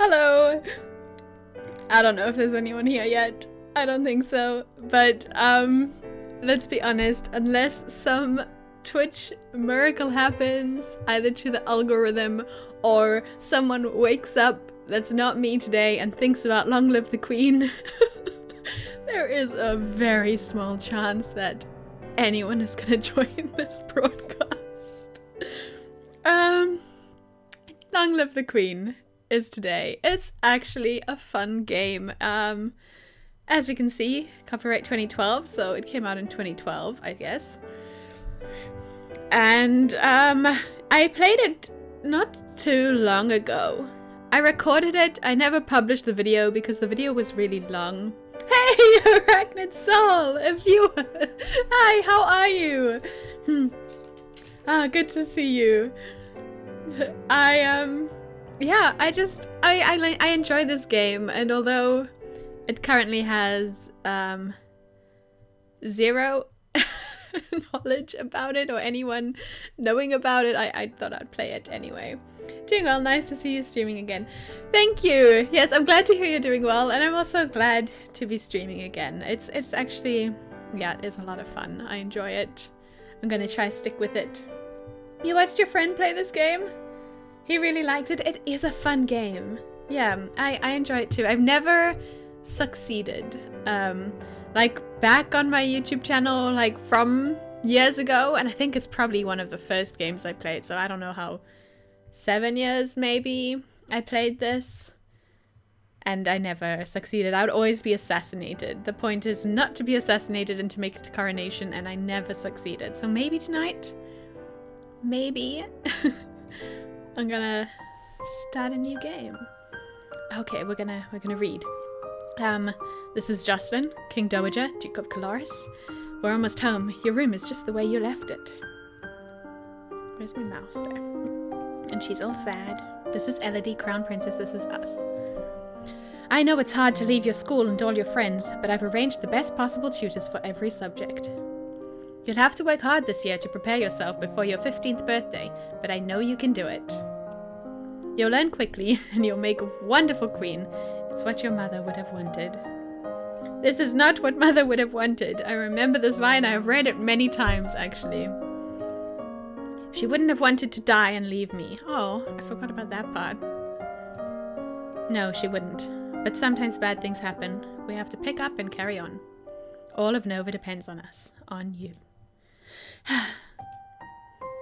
Hello! I don't know if there's anyone here yet. I don't think so. But, let's be honest. Unless some Twitch miracle happens, either to the algorithm or someone wakes up that's not me today and thinks about Long Live the Queen, there is a very small chance that anyone is gonna join this broadcast. Long Live the Queen is today. It's actually a fun game. As we can see, copyright 2012, so it came out in 2012, I guess. And I played it not too long ago. I recorded it. I never published the video because the video was really long. Hey, Arachnid Soul, a viewer. Hi, how are you? Good to see you. Yeah, I enjoy this game, and although it currently has zero knowledge about it or anyone knowing about it, I thought I'd play it anyway. Doing well, nice to see you streaming again. Thank you. Yes, I'm glad to hear you're doing well, and I'm also glad to be streaming again. It's actually, yeah, it's a lot of fun. I enjoy it. I'm gonna try stick with it. You watched your friend play this game? He really liked it. It is a fun game. Yeah, I enjoy it too. I've never succeeded. Like back on my YouTube channel, like from years ago, and I think it's probably one of the first games I played, so I don't know how, 7 years maybe I played this, and I never succeeded. I would always be assassinated. The point is not to be assassinated and to make it to coronation, and I never succeeded. So maybe tonight, maybe I'm gonna start a new game. Okay, we're gonna read. This is Justin, King Dowager, Duke of Caloris. We're almost home. Your room is just the way you left it. Where's my mouse there? And she's all sad. This is Elodie, Crown Princess. This is us. I know it's hard to leave your school and all your friends, but I've arranged the best possible tutors for every subject. You'll have to work hard this year to prepare yourself before your 15th birthday, but I know you can do it. You'll learn quickly, and you'll make a wonderful queen. It's what your mother would have wanted. This is not what mother would have wanted. I remember this line. I have read it many times, actually. She wouldn't have wanted to die and leave me. Oh, I forgot about that part. No, she wouldn't. But sometimes bad things happen. We have to pick up and carry on. All of Nova depends on us. On you.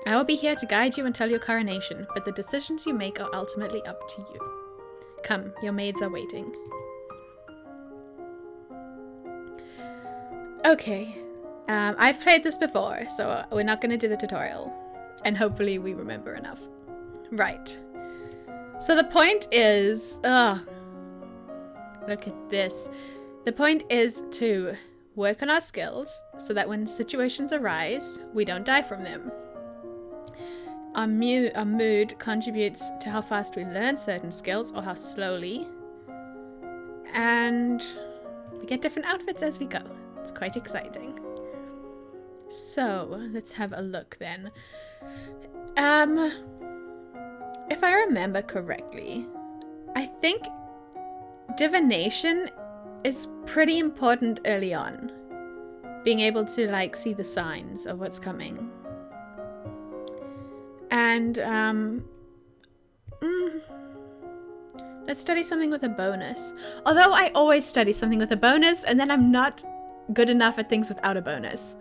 I will be here to guide you until your coronation, but the decisions you make are ultimately up to you. Come, your maids are waiting. Okay. I've played this before, so we're not going to do the tutorial. And hopefully we remember enough. Right. So the point is... look at this. The point is to work on our skills so that when situations arise, we don't die from them. Our mood contributes to how fast we learn certain skills or how slowly. And we get different outfits as we go. It's quite exciting. So, let's have a look then. If I remember correctly, I think divination is pretty important early on. Being able to, like, see the signs of what's coming. And, let's study something with a bonus. Although I always study something with a bonus, and then I'm not good enough at things without a bonus.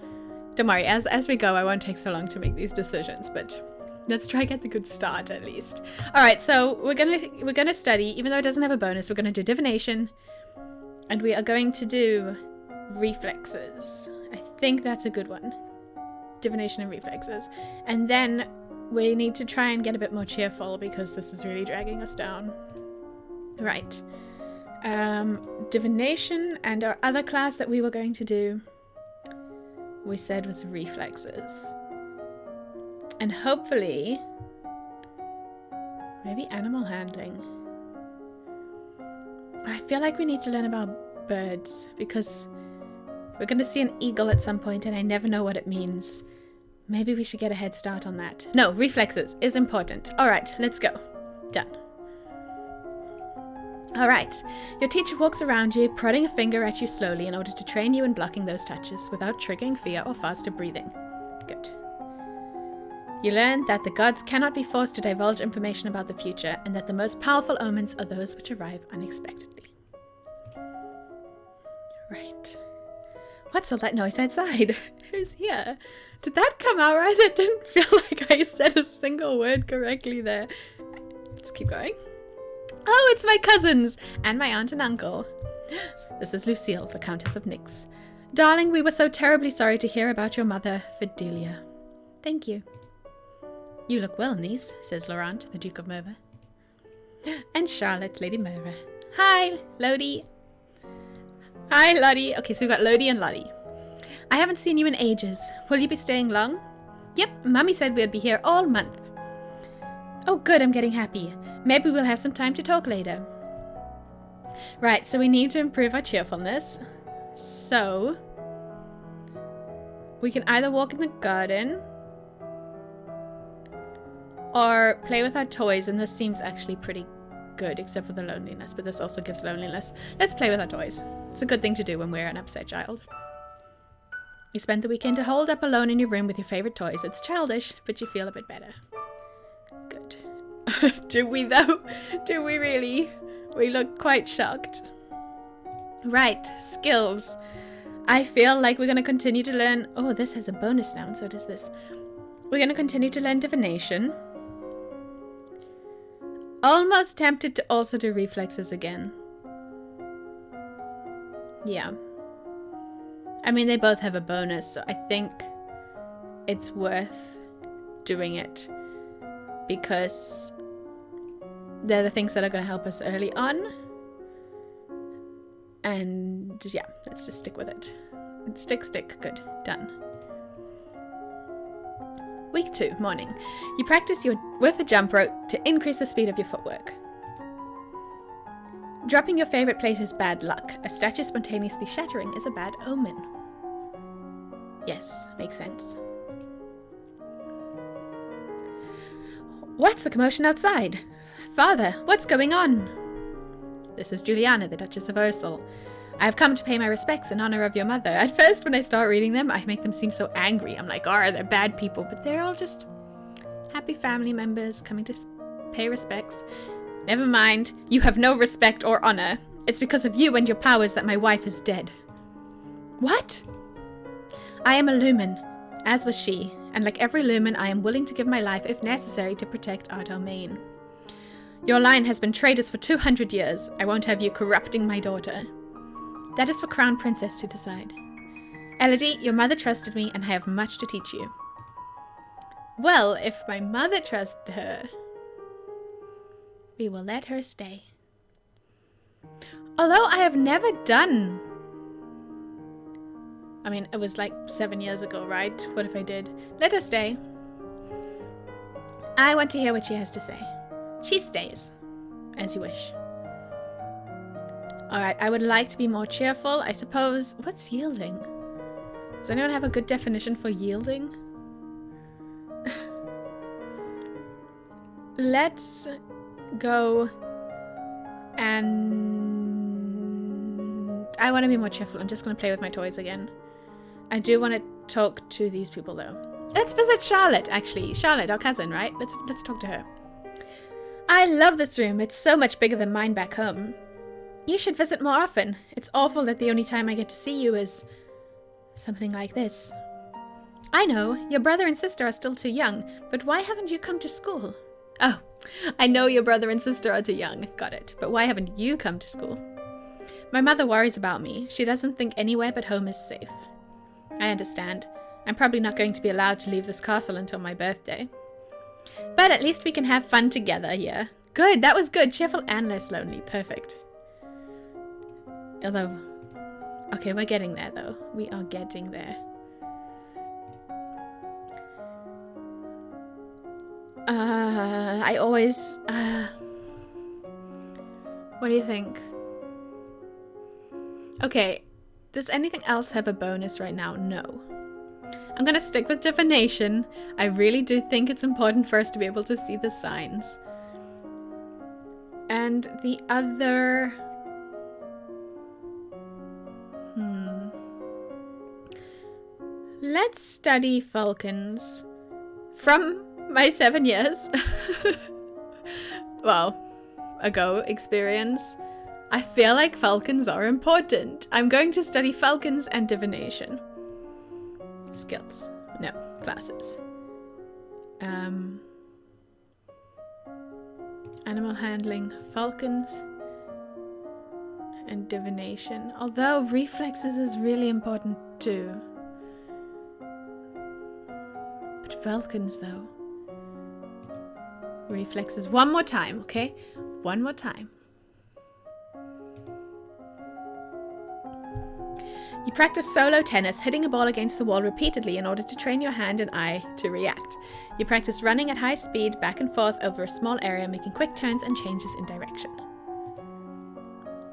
Don't worry, as we go, I won't take so long to make these decisions, but let's try get the good start at least. All right, so we're gonna study, even though it doesn't have a bonus, we're gonna do divination, and we are going to do reflexes. I think that's a good one. Divination and reflexes. And then we need to try and get a bit more cheerful because this is really dragging us down. Right. Divination, and our other class that we were going to do, we said was reflexes. And hopefully, maybe animal handling. I feel like we need to learn about birds because we're going to see an eagle at some point and I never know what it means. Maybe we should get a head start on that. No, reflexes is important. All right, let's go. Done. Alright, your teacher walks around you, prodding a finger at you slowly in order to train you in blocking those touches without triggering fear or faster breathing. Good. You learn that the gods cannot be forced to divulge information about the future, and that the most powerful omens are those which arrive unexpectedly. Right. What's all that noise outside? Who's here? Did that come out right? It didn't feel like I said a single word correctly there. Let's keep going. Oh, it's my cousins and my aunt and uncle. This is Lucille, the Countess of Nyx. Darling, we were so terribly sorry to hear about your mother, Fidelia. Thank you. You look well, niece, says Laurent, the Duke of Merva. And Charlotte, Lady Merva. Hi, Lodi. Hi, Lottie. Okay, so we've got Lodi and Lottie. I haven't seen you in ages. Will you be staying long? Yep, Mummy said we'd be here all month. Oh, good, I'm getting happy. Maybe we'll have some time to talk later. Right, so we need to improve our cheerfulness. So, we can either walk in the garden or play with our toys, and this seems actually pretty good, except for the loneliness, but this also gives loneliness. Let's play with our toys. It's a good thing to do when we're an upset child. You spent the weekend holed up alone in your room with your favorite toys. It's childish, but you feel a bit better. Good. Do we though? Do we really? We look quite shocked. Right, skills. I feel like we're going to continue to learn... Oh, this has a bonus now, and so does this. We're going to continue to learn divination. Almost tempted to also do reflexes again. Yeah. I mean, they both have a bonus, so I think it's worth doing it. Because they're the things that are going to help us early on. And yeah, let's just stick with it. Stick. Good. Done. Week 2, morning. You practice with a jump rope to increase the speed of your footwork. Dropping your favorite plate is bad luck. A statue spontaneously shattering is a bad omen. Yes, makes sense. What's the commotion outside? Father, what's going on? This is Juliana, the Duchess of Ursel. I have come to pay my respects in honor of your mother. At first, when I start reading them, I make them seem so angry. I'm like, oh, they're bad people. But they're all just happy family members coming to pay respects. Never mind. You have no respect or honor. It's because of you and your powers that my wife is dead. What? I am a lumen, as was she. And like every lumen, I am willing to give my life if necessary to protect our domain. Your line has been traitors for 200 years. I won't have you corrupting my daughter. That is for Crown Princess to decide. Elodie, your mother trusted me, and I have much to teach you. Well, if my mother trusted her, we will let her stay. Although I have never done... I mean, it was like 7 years ago, right? What if I did? Let her stay. I want to hear what she has to say. She stays. As you wish. Alright, I would like to be more cheerful, I suppose. What's yielding? Does anyone have a good definition for yielding? Let's go and... I want to be more cheerful. I'm just going to play with my toys again. I do want to talk to these people, though. Let's visit Charlotte, actually. Charlotte, our cousin, right? Let's talk to her. I love this room. It's so much bigger than mine back home. You should visit more often. It's awful that the only time I get to see you is something like this. I know, your brother and sister are still too young, but why haven't you come to school? Oh, I know your brother and sister are too young. Got it. But why haven't you come to school? My mother worries about me. She doesn't think anywhere but home is safe. I understand. I'm probably not going to be allowed to leave this castle until my birthday. But at least we can have fun together here. Good, that was good. Cheerful and less lonely. Perfect. Although, okay, we're getting there though. We are getting there. I always, what do you think? Okay, does anything else have a bonus right now? No. I'm gonna stick with divination. I really do think it's important for us to be able to see the signs. And the other... Let's study falcons. From my 7 years, ago experience, I feel like falcons are important. I'm going to study falcons and divination. Skills. No, classes. Animal handling, falcons, and divination. Although reflexes is really important too. But falcons though. Reflexes. One more time, okay? One more time. You practice solo tennis, hitting a ball against the wall repeatedly in order to train your hand and eye to react. You practice running at high speed, back and forth over a small area, making quick turns and changes in direction.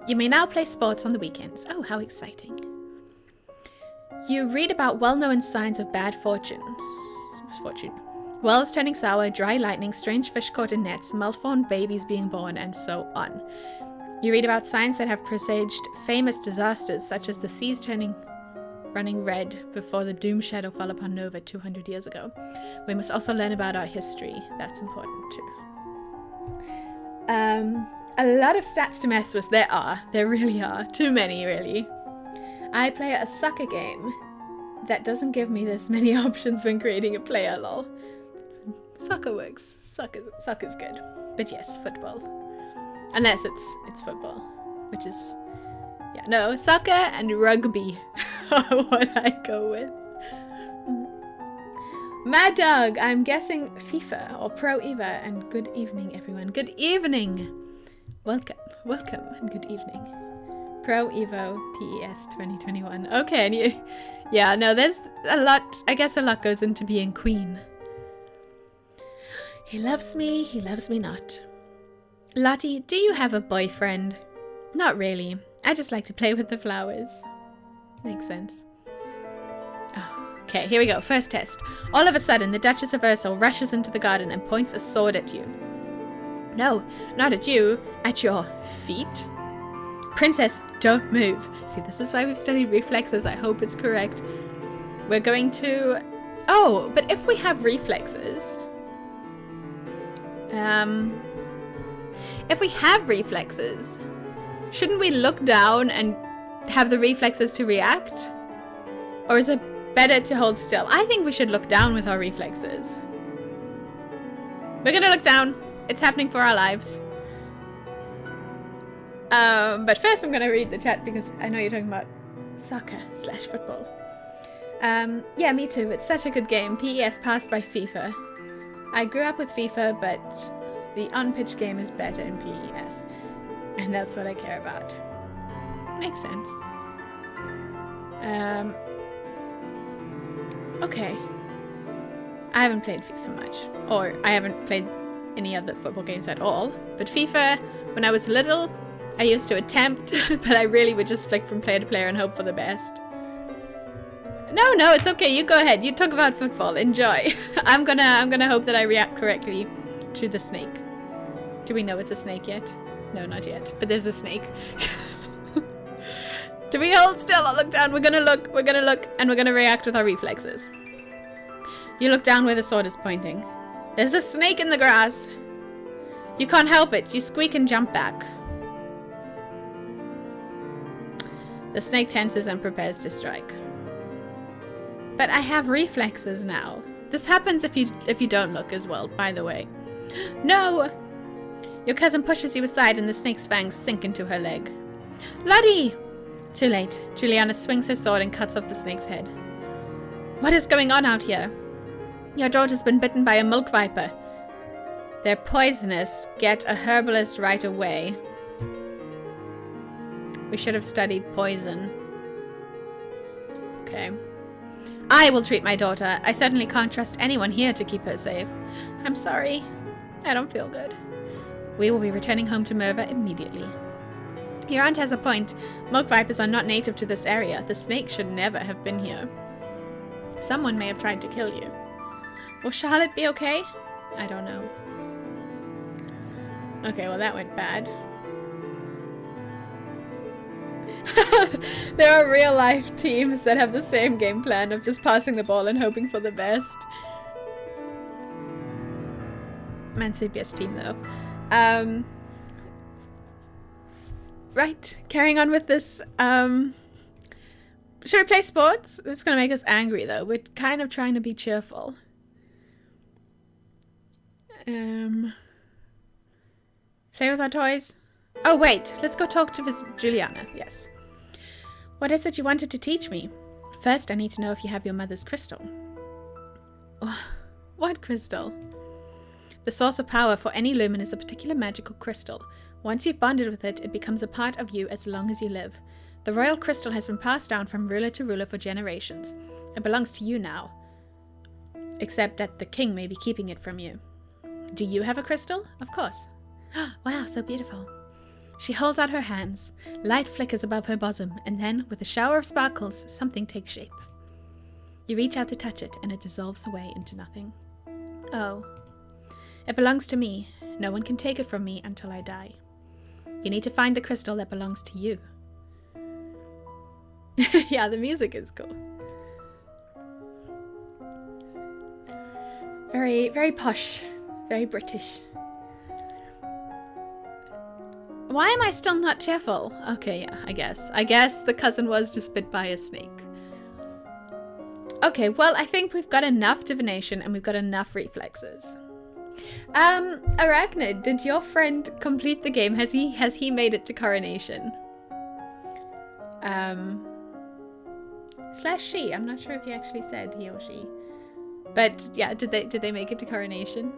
You may now play sports on the weekends. Oh, how exciting. You read about well-known signs of bad fortune. Wells turning sour, dry lightning, strange fish caught in nets, malformed babies being born, and so on. You read about signs that have presaged famous disasters, such as the seas running red before the doom shadow fell upon Nova 200 years ago. We must also learn about our history. That's important too. A lot of stats to mess with. There really are. Too many, really. I play a soccer game that doesn't give me this many options when creating a player, lol. Soccer works. Soccer's good. But yes, football. Unless it's football, which is, soccer and rugby are what I go with. Mad Dog, I'm guessing FIFA or Pro Eva, and good evening, everyone. Good evening. Welcome, and good evening. Pro Evo PES 2021. Okay, and there's a lot, I guess a lot goes into being queen. He loves me not. Lottie, do you have a boyfriend? Not really. I just like to play with the flowers. Makes sense. Oh, okay, here we go. First test. All of a sudden, the Duchess of Ursel rushes into the garden and points a sword at you. No, not at you. At your feet. Princess, don't move. See, this is why we've studied reflexes. I hope it's correct. We're going to... Oh, but if we have reflexes... If we have reflexes, shouldn't we look down and have the reflexes to react? Or is it better to hold still? I think we should look down with our reflexes. We're gonna look down. It's happening for our lives. But first I'm gonna read the chat because I know you're talking about soccer/football. Yeah, me too. It's such a good game. PES passed by FIFA. I grew up with FIFA, but the on-pitch game is better in PES. And that's what I care about. Makes sense. Okay. I haven't played FIFA much. Or I haven't played any other football games at all. But FIFA, when I was little, I used to attempt, but I really would just flick from player to player and hope for the best. No, it's okay. You go ahead. You talk about football. Enjoy. I'm gonna hope that I react correctly to the snake. Do we know it's a snake yet? No, not yet. But there's a snake. Do we hold still? I'll look down. We're gonna look, and we're gonna react with our reflexes. You look down where the sword is pointing. There's a snake in the grass. You can't help it. You squeak and jump back. The snake tenses and prepares to strike. But I have reflexes now. This happens if you don't look as well, by the way. No! Your cousin pushes you aside and the snake's fangs sink into her leg. Lottie! Too late. Juliana swings her sword and cuts off the snake's head. What is going on out here? Your daughter's been bitten by a milk viper. They're poisonous. Get a herbalist right away. We should have studied poison. Okay. I will treat my daughter. I certainly can't trust anyone here to keep her safe. I'm sorry. I don't feel good. We will be returning home to Merva immediately. Your aunt has a point. Milk vipers are not native to this area. The snake should never have been here. Someone may have tried to kill you. Will Charlotte be okay? I don't know. Okay, well that went bad. There are real life teams that have the same game plan of just passing the ball and hoping for the best. Man City best team though. Right, carrying on with this. Should we play sports? That's gonna make us angry though. We're kind of trying to be cheerful. Play with our toys? Oh wait, let's go talk to Juliana. Yes. What is it you wanted to teach me? First, I need to know if you have your mother's crystal. What crystal? The source of power for any lumen is a particular magical crystal. Once you've bonded with it, it becomes a part of you as long as you live. The royal crystal has been passed down from ruler to ruler for generations. It belongs to you now. Except that the king may be keeping it from you. Do you have a crystal? Of course. Wow, so beautiful. She holds out her hands. Light flickers above her bosom, and then, with a shower of sparkles, something takes shape. You reach out to touch it, and it dissolves away into nothing. Oh. It belongs to me. No one can take it from me until I die. You need to find the crystal that belongs to you. Yeah, the music is cool. Very, very posh. Very British. Why am I still not cheerful? Okay, yeah, I guess. I guess the cousin was just bit by a snake. Okay, well, I think we've got enough divination and we've got enough reflexes. Arachnid, did your friend complete the game? Has he made it to coronation? Slash she. I'm not sure if he actually said he or she. But yeah, did they make it to coronation?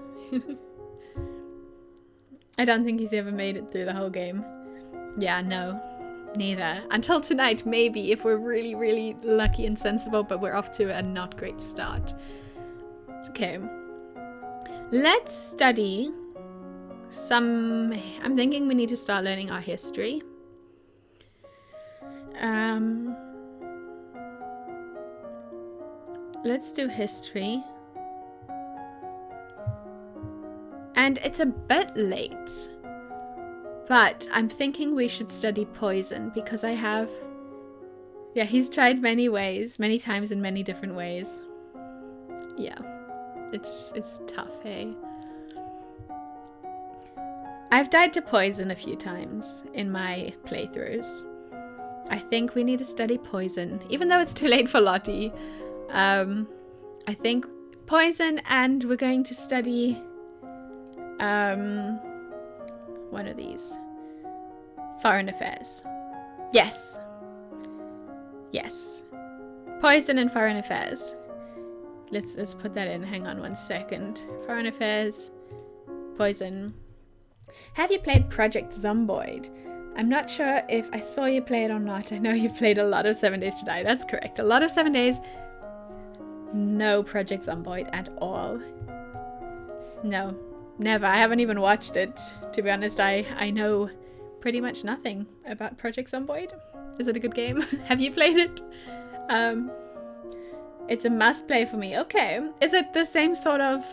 I don't think he's ever made it through the whole game. Yeah, no. Neither. Until tonight, maybe, if we're really, really lucky and sensible, but we're off to a not great start. Okay. Let's study some... I'm thinking we need to start learning our history. Let's do history. And it's a bit late, but I'm thinking we should study poison because I have... Yeah, he's tried many times in many different ways. Yeah, it's tough, hey? I've died to poison a few times in my playthroughs. I think we need to study poison, even though it's too late for Lottie. I think poison, and we're going to study... one of these. Foreign affairs. Yes. Yes. Poison and foreign affairs. Let's put that in. Hang on one second. Foreign affairs. Poison. Have you played Project Zomboid? I'm not sure if I saw you play it or not. I know you've played a lot of 7 Days to Die. That's correct. A lot of 7 Days. No Project Zomboid at all. No. Never. I haven't even watched it. To be honest, I know pretty much nothing about Project Zomboid. Is it a good game? Have you played it? It's a must play for me. Okay. Is it the same sort of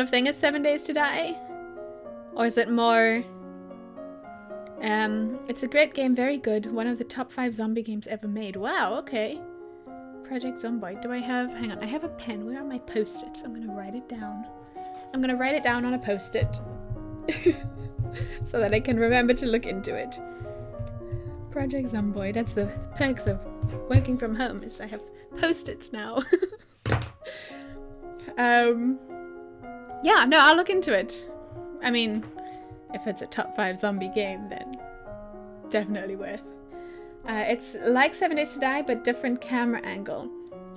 thing as 7 Days to Die? Or is it more... it's a great game. Very good. One of the top 5 zombie games ever made. Wow, okay. Project Zomboid. Do I have... Hang on, I have a pen. Where are my post-its? I'm going to write it down. I'm going to write it down on a post-it. So that I can remember to look into it. Project Zomboid. That's the perks of working from home, is I have post-its now. Yeah, no, I'll look into it. I mean, if it's a top 5 zombie game, then definitely worth. It's like 7 Days to Die, but different camera angle.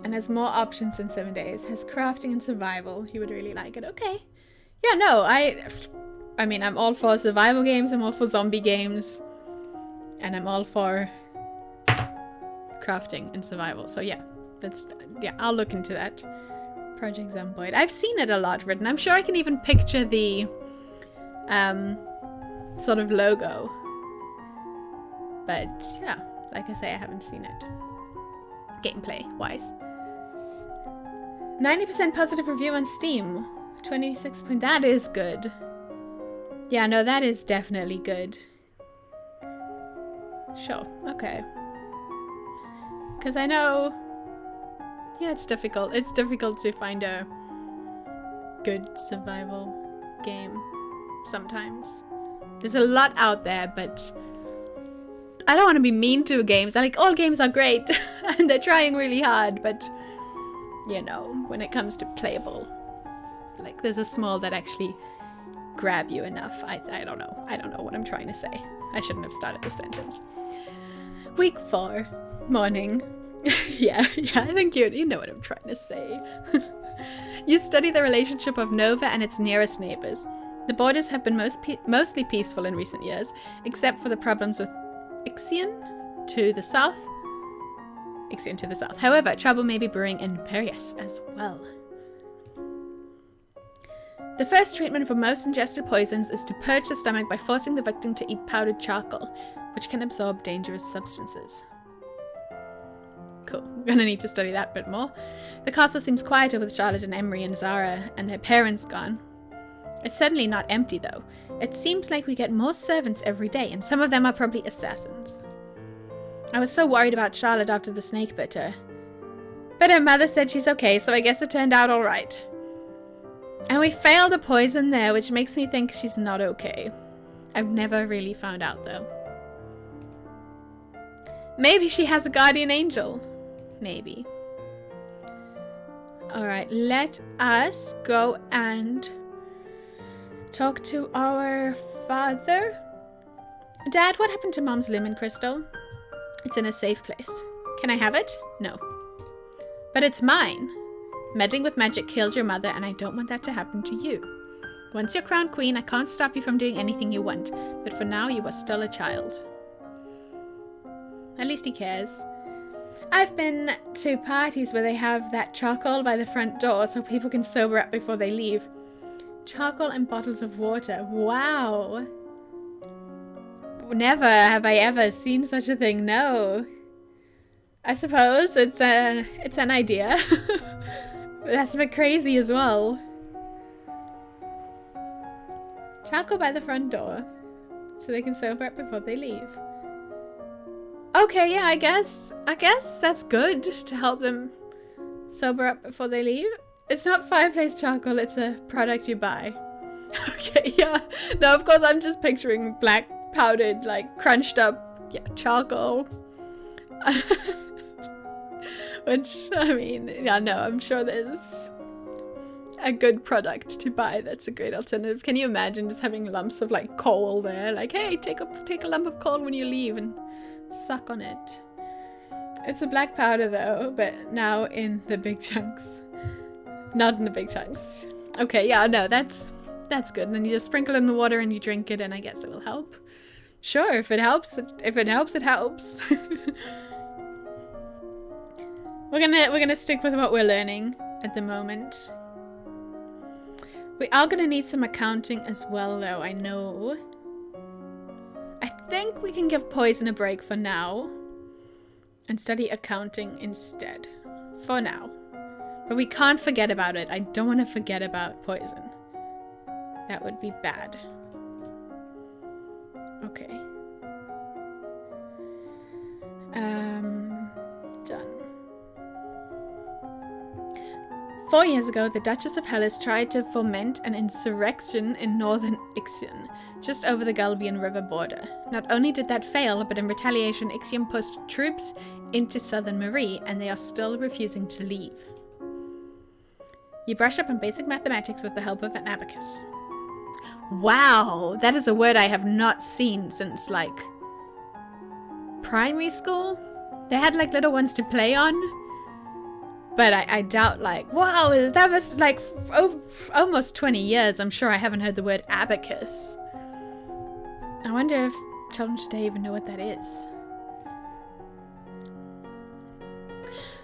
And has more options than 7 Days. Has crafting and survival. You would really like it. Okay. Yeah, no, I mean, I'm all for survival games. I'm all for zombie games. And I'm all for crafting and survival. So yeah, I'll look into that. Project Zomboid. I've seen it a lot written. I'm sure I can even picture the sort of logo. But yeah, like I say, I haven't seen it. Gameplay wise. 90% positive review on Steam. 26 points. That is good. Yeah, no, that is definitely good. Sure, okay. Because I know... Yeah, it's difficult. It's difficult to find a good survival game sometimes. There's a lot out there, but I don't want to be mean to games. Like, all games are great and they're trying really hard, but you know, when it comes to playable, like, there's a small that actually grab you enough. I don't know. I don't know what I'm trying to say. I shouldn't have started the sentence. Week 4, morning. yeah, I think you know what I'm trying to say. You study the relationship of Nova and its nearest neighbors. The borders have been mostly peaceful in recent years, except for the problems with Ixion to the south. However, trouble may be brewing in Piraeus as well. The first treatment for most ingested poisons is to purge the stomach by forcing the victim to eat powdered charcoal, which can absorb dangerous substances. Cool. We're gonna need to study that a bit more. The castle seems quieter with Charlotte and Emery and Zara and their parents gone. It's certainly not empty though. It seems like we get more servants every day, and some of them are probably assassins. I was so worried about Charlotte after the snake bit her. But her mother said she's okay, so I guess it turned out alright. And we failed a poison there, which makes me think she's not okay. I've never really found out though. Maybe she has a guardian angel. Maybe. Alright, let us go and talk to our father. Dad, what happened to Mom's lumen crystal? It's in a safe place. Can I have it? No. But it's mine. Meddling with magic killed your mother, and I don't want that to happen to you. Once you're crowned queen, I can't stop you from doing anything you want, but for now you are still a child. At least he cares. I've been to parties where they have that charcoal by the front door so people can sober up before they leave. Charcoal and bottles of water. Wow. Never have I ever seen such a thing, no. I suppose it's an idea. That's a bit crazy as well. Charcoal by the front door so they can sober up before they leave. Okay, yeah, I guess that's good to help them sober up before they leave. It's not fireplace charcoal, it's a product you buy. Okay, yeah. No, of course, I'm just picturing black powdered, like, crunched up, yeah, charcoal. Which, I mean, yeah, no, I'm sure there's a good product to buy that's a great alternative. Can you imagine just having lumps of, like, coal there? Like, hey, take a lump of coal when you leave and suck on it. It's a black powder, though, but now in the big chunks. Not in the big chunks. Okay, yeah, no, that's good. And then you just sprinkle it in the water and you drink it, and I guess it will help. Sure, if it helps, it helps. We're gonna stick with what we're learning at the moment. We are gonna need some accounting as well, though, I know. I think we can give poison a break for now and study accounting instead. For now. But we can't forget about it. I don't want to forget about poison. That would be bad. Okay. Done. 4 years ago, the Duchess of Hellas tried to foment an insurrection in northern Ixion, just over the Galbian River border. Not only did that fail, but in retaliation, Ixion pushed troops into southern Marie, and they are still refusing to leave. You brush up on basic mathematics with the help of an abacus. Wow, that is a word I have not seen since, like, primary school. They had, like, little ones to play on. But I doubt, like, wow, that was, like, almost 20 years. I'm sure I haven't heard the word abacus. I wonder if children today even know what that is.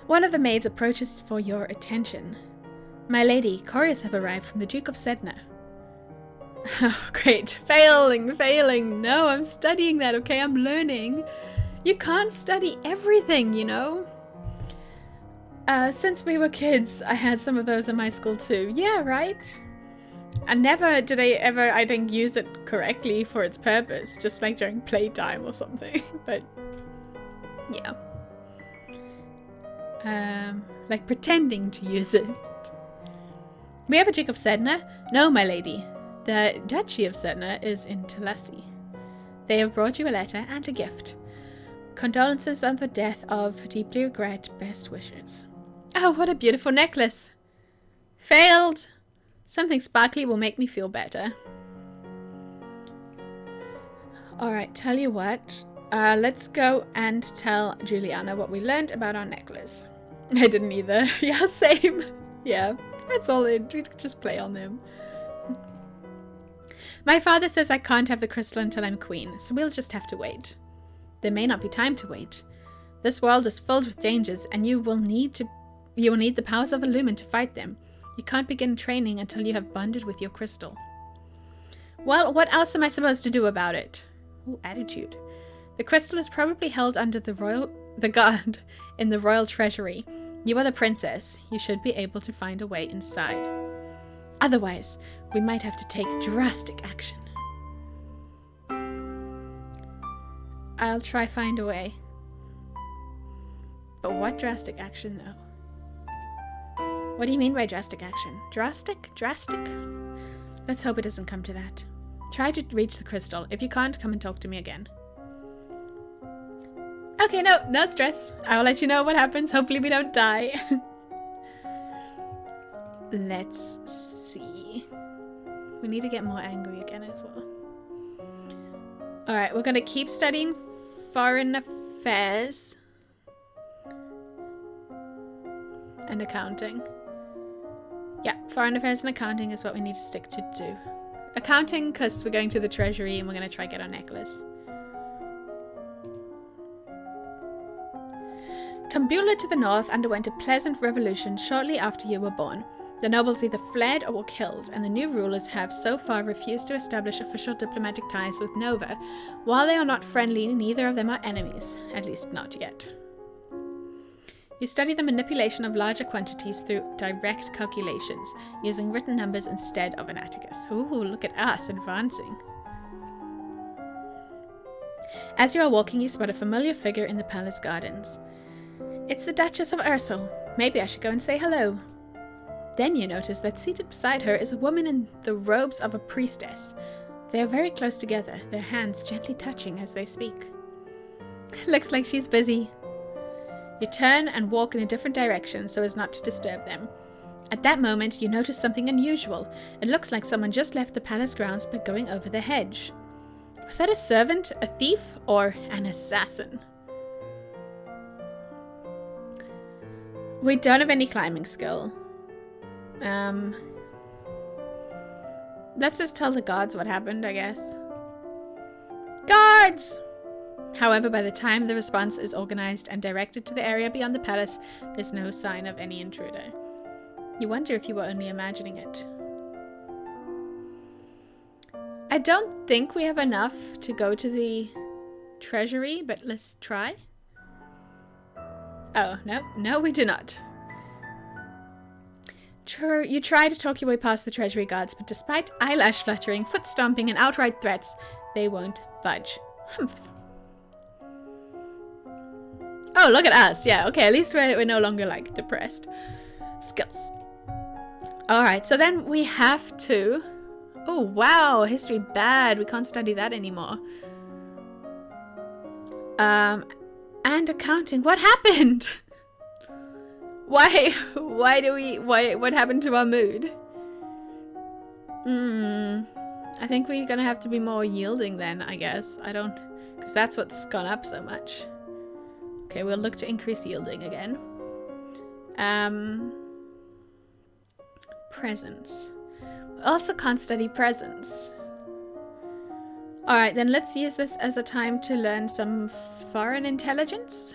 One of the maids approaches for your attention. My lady, couriers have arrived from the Duke of Sedna. Oh, great. Failing. No, I'm studying that, okay? I'm learning. You can't study everything, you know? Since we were kids, I had some of those in my school too. Yeah, right? never did I ever, I think, use it correctly for its purpose, just like during playtime or something. But yeah. Like pretending to use it. We have a Duke of Sedna? No, my lady. The Duchy of Sedna is in Telesi. They have brought you a letter and a gift. Condolences on the death of, deeply regret, best wishes. Oh, what a beautiful necklace. Failed. Something sparkly will make me feel better. Alright, tell you what. Let's go and tell Juliana what we learned about our necklace. I didn't either. Yeah, same. Yeah, that's all it. We just play on them. My father says I can't have the crystal until I'm queen, so we'll just have to wait. There may not be time to wait. This world is filled with dangers, and you will need the powers of Illumin to fight them. You can't begin training until you have bonded with your crystal. Well, what else am I supposed to do about it? Ooh, attitude. The crystal is probably held under the guard in the royal treasury. You are the princess. You should be able to find a way inside. Otherwise, we might have to take drastic action. I'll try find a way. But what drastic action, though? What do you mean by drastic action? Drastic? Drastic? Let's hope it doesn't come to that. Try to reach the crystal. If you can't, come and talk to me again. Okay, no stress. I'll let you know what happens. Hopefully we don't die. Let's see. We need to get more angry again as well. Alright, we're going to keep studying foreign affairs and accounting. Yeah, foreign affairs and accounting is what we need to stick to do. Accounting because we're going to the treasury and we're going to try to get our necklace. Tambula to the north underwent a pleasant revolution shortly after you were born. The nobles either fled or were killed, and the new rulers have so far refused to establish official diplomatic ties with Nova. While they are not friendly, neither of them are enemies, at least not yet. You study the manipulation of larger quantities through direct calculations, using written numbers instead of an atticus. Ooh, look at us advancing. As you are walking, you spot a familiar figure in the palace gardens. It's the Duchess of Ursul. Maybe I should go and say hello. Then you notice that seated beside her is a woman in the robes of a priestess. They are very close together, their hands gently touching as they speak. Looks like she's busy. You turn and walk in a different direction so as not to disturb them. At that moment, you notice something unusual. It looks like someone just left the palace grounds by going over the hedge. Was that a servant, a thief, or an assassin? We don't have any climbing skill. Let's just tell the guards what happened, I guess. Guards! However, by the time the response is organized and directed to the area beyond the palace, there's no sign of any intruder. You wonder if you were only imagining it. I don't think we have enough to go to the treasury, but let's try. Oh, no, we do not. True, you try to talk your way past the treasury guards, but despite eyelash fluttering, foot stomping, and outright threats, they won't budge. Humph. Oh, look at us. Yeah, okay, at least we're no longer, like, depressed. Skills. Alright, so then we have to... Oh, wow, history bad. We can't study that anymore. And accounting. What happened? What happened to our mood? I think we're gonna have to be more yielding then, I guess. Because that's what's gone up so much. Okay, we'll look to increase yielding again. Presence. We also can't study presence. Alright, then let's use this as a time to learn some foreign intelligence.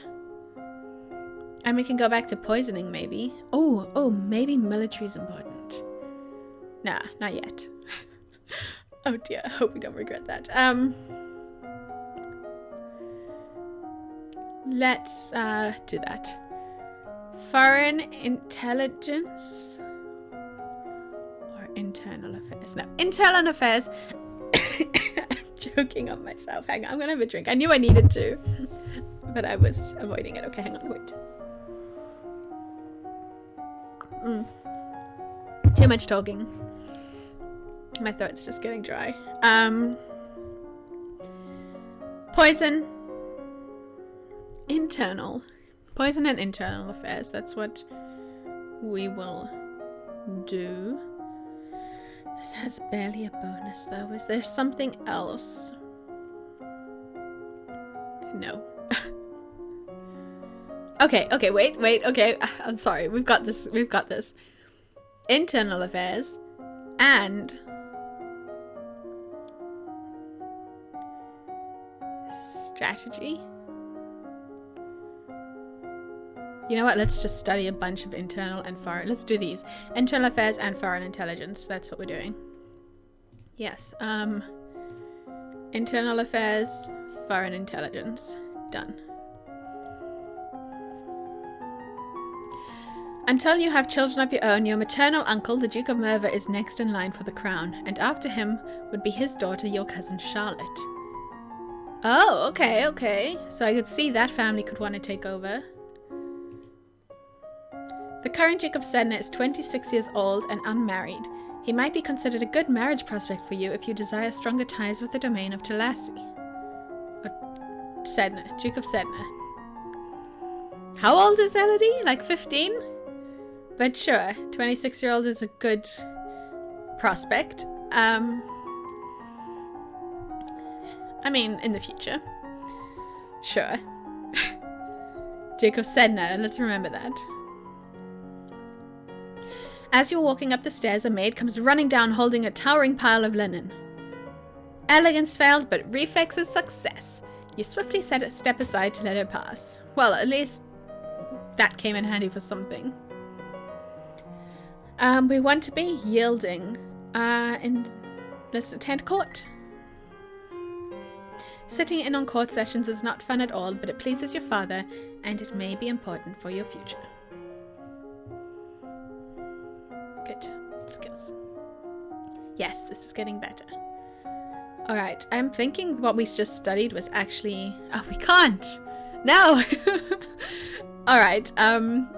And we can go back to poisoning, maybe. Oh, maybe military's important. Nah, not yet. Oh dear, I hope we don't regret that. Let's do that. Foreign intelligence or internal affairs? No, internal affairs. I'm joking on myself. Hang on, I'm gonna have a drink. I knew I needed to, but I was avoiding it. Okay, hang on, wait. Too much talking. My throat's just getting dry. Poison. Internal. Poison and internal affairs. That's what we will do. This has barely a bonus though. Is there something else? No. Okay, wait, okay. I'm sorry. We've got this. Internal affairs and strategy. You know what? Let's just study a bunch of internal and foreign. Let's do these. Internal affairs and foreign intelligence. That's what we're doing. Yes. Internal affairs, foreign intelligence. Done. Until you have children of your own, your maternal uncle, the Duke of Merva, is next in line for the crown, and after him would be his daughter, your cousin Charlotte. Oh, okay. So I could see that family could want to take over. The current Duke of Sedna is 26 years old and unmarried. He might be considered a good marriage prospect for you if you desire stronger ties with the domain of Talassi. Or Sedna, Duke of Sedna. How old is Elodie? Like 15? But sure, 26-year-old is a good prospect. I mean, in the future. Sure. Duke of Sedna, let's remember that. As you're walking up the stairs, a maid comes running down holding a towering pile of linen. Elegance failed, but reflexes success. You swiftly step aside to let her pass. Well, at least that came in handy for something. We want to be yielding. Let's attend court. Sitting in on court sessions is not fun at all, but it pleases your father, and it may be important for your future. Good. Skills. Yes, this is getting better. Alright, I'm thinking what we just studied was actually... Oh, we can't! No! Alright,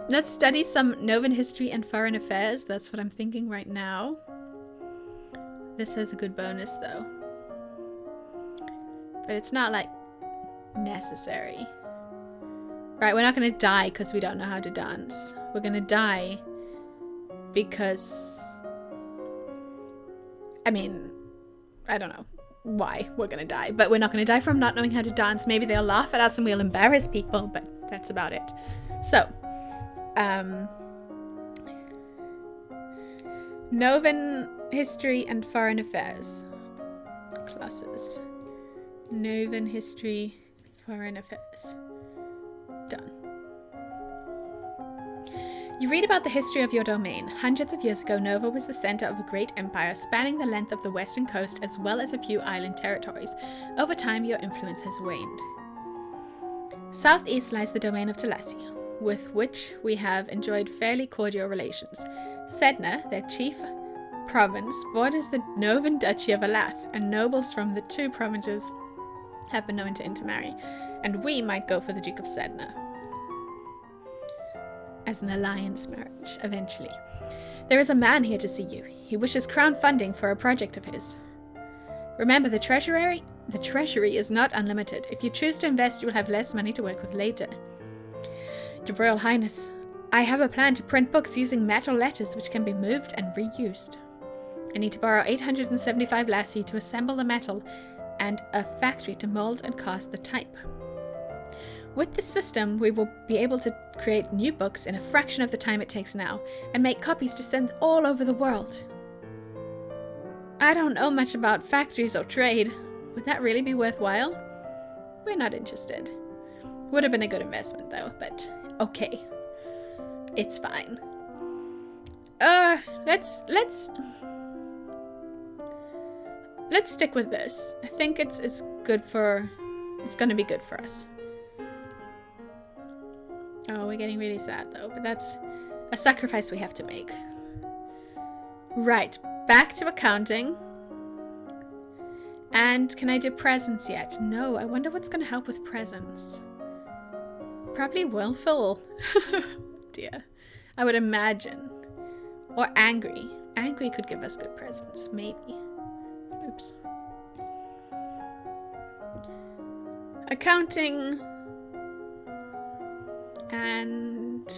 let's study some Novan history and foreign affairs. That's what I'm thinking right now. This has a good bonus, though. But it's not, like, necessary. Right, we're not going to die because we don't know how to dance. We're going to die because... I mean, I don't know why we're going to die. But we're not going to die from not knowing how to dance. Maybe they'll laugh at us and we'll embarrass people, but that's about it. So, Novan history and foreign affairs. Classes. Novan history, foreign affairs. Done. You read about the history of your domain. Hundreds of years ago, Nova was the center of a great empire spanning the length of the western coast as well as a few island territories. Over time, your influence has waned. Southeast lies the domain of Talassi, with which we have enjoyed fairly cordial relations. Sedna, their chief province, borders the Novan Duchy of Alath, and nobles from the two provinces have been known to intermarry, and we might go for the Duke of Sedna as an alliance marriage, eventually. There is a man here to see you. He wishes crown funding for a project of his. Remember, the treasury is not unlimited. If you choose to invest, you will have less money to work with later. Your Royal Highness, I have a plan to print books using metal letters which can be moved and reused. I need to borrow 875 lassie to assemble the metal and a factory to mold and cast the type. With this system, we will be able to create new books in a fraction of the time it takes now, and make copies to send all over the world. I don't know much about factories or trade. Would that really be worthwhile? We're not interested. Would have been a good investment though, but okay. It's fine. Let's stick with this. I think it's gonna be good for us. Oh, we're getting really sad though, but that's a sacrifice we have to make. Right. Back to accounting. And can I do presents yet? No, I wonder what's going to help with presents. Probably willful. Dear. I would imagine. Or angry. Angry could give us good presents, maybe. Oops. Accounting. And...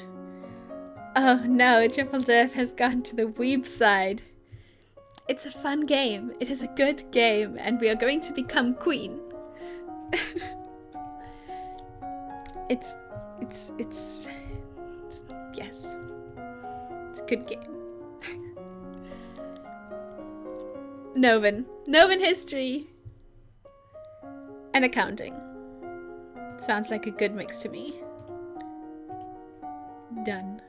oh no, Triple Derf has gone to the weeb side. It's a fun game. It is a good game, and we are going to become queen. It's yes. It's a good game. Novan history and accounting. Sounds like a good mix to me. Done.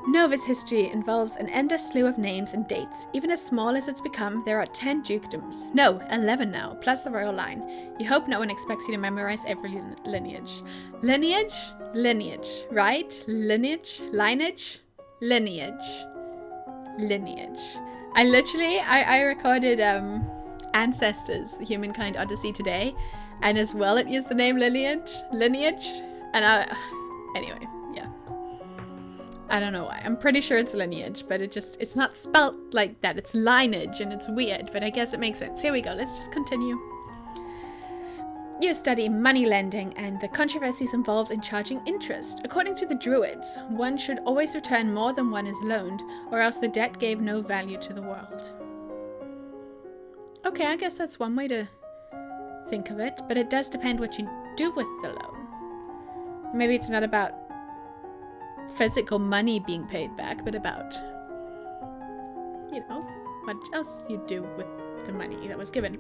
Nova's history involves an endless slew of names and dates. Even as small as it's become, there are 10 dukedoms. No, 11 now, plus the royal line. You hope no one expects you to memorize every lineage. Lineage? Lineage, right? Lineage? Lineage? Lineage. Lineage. I recorded Ancestors, the Humankind Odyssey today, and as well it used the name lineage, and anyway, yeah. I don't know why. I'm pretty sure it's lineage, but it's not spelt like that. It's lineage, and it's weird, but I guess it makes sense. Here we go. Let's just continue. You study money lending and the controversies involved in charging interest. According to the Druids, one should always return more than one is loaned, or else the debt gave no value to the world. Okay, I guess that's one way to think of it, but it does depend what you do with the loan. Maybe it's not about physical money being paid back, but about, what else you do with the money that was given.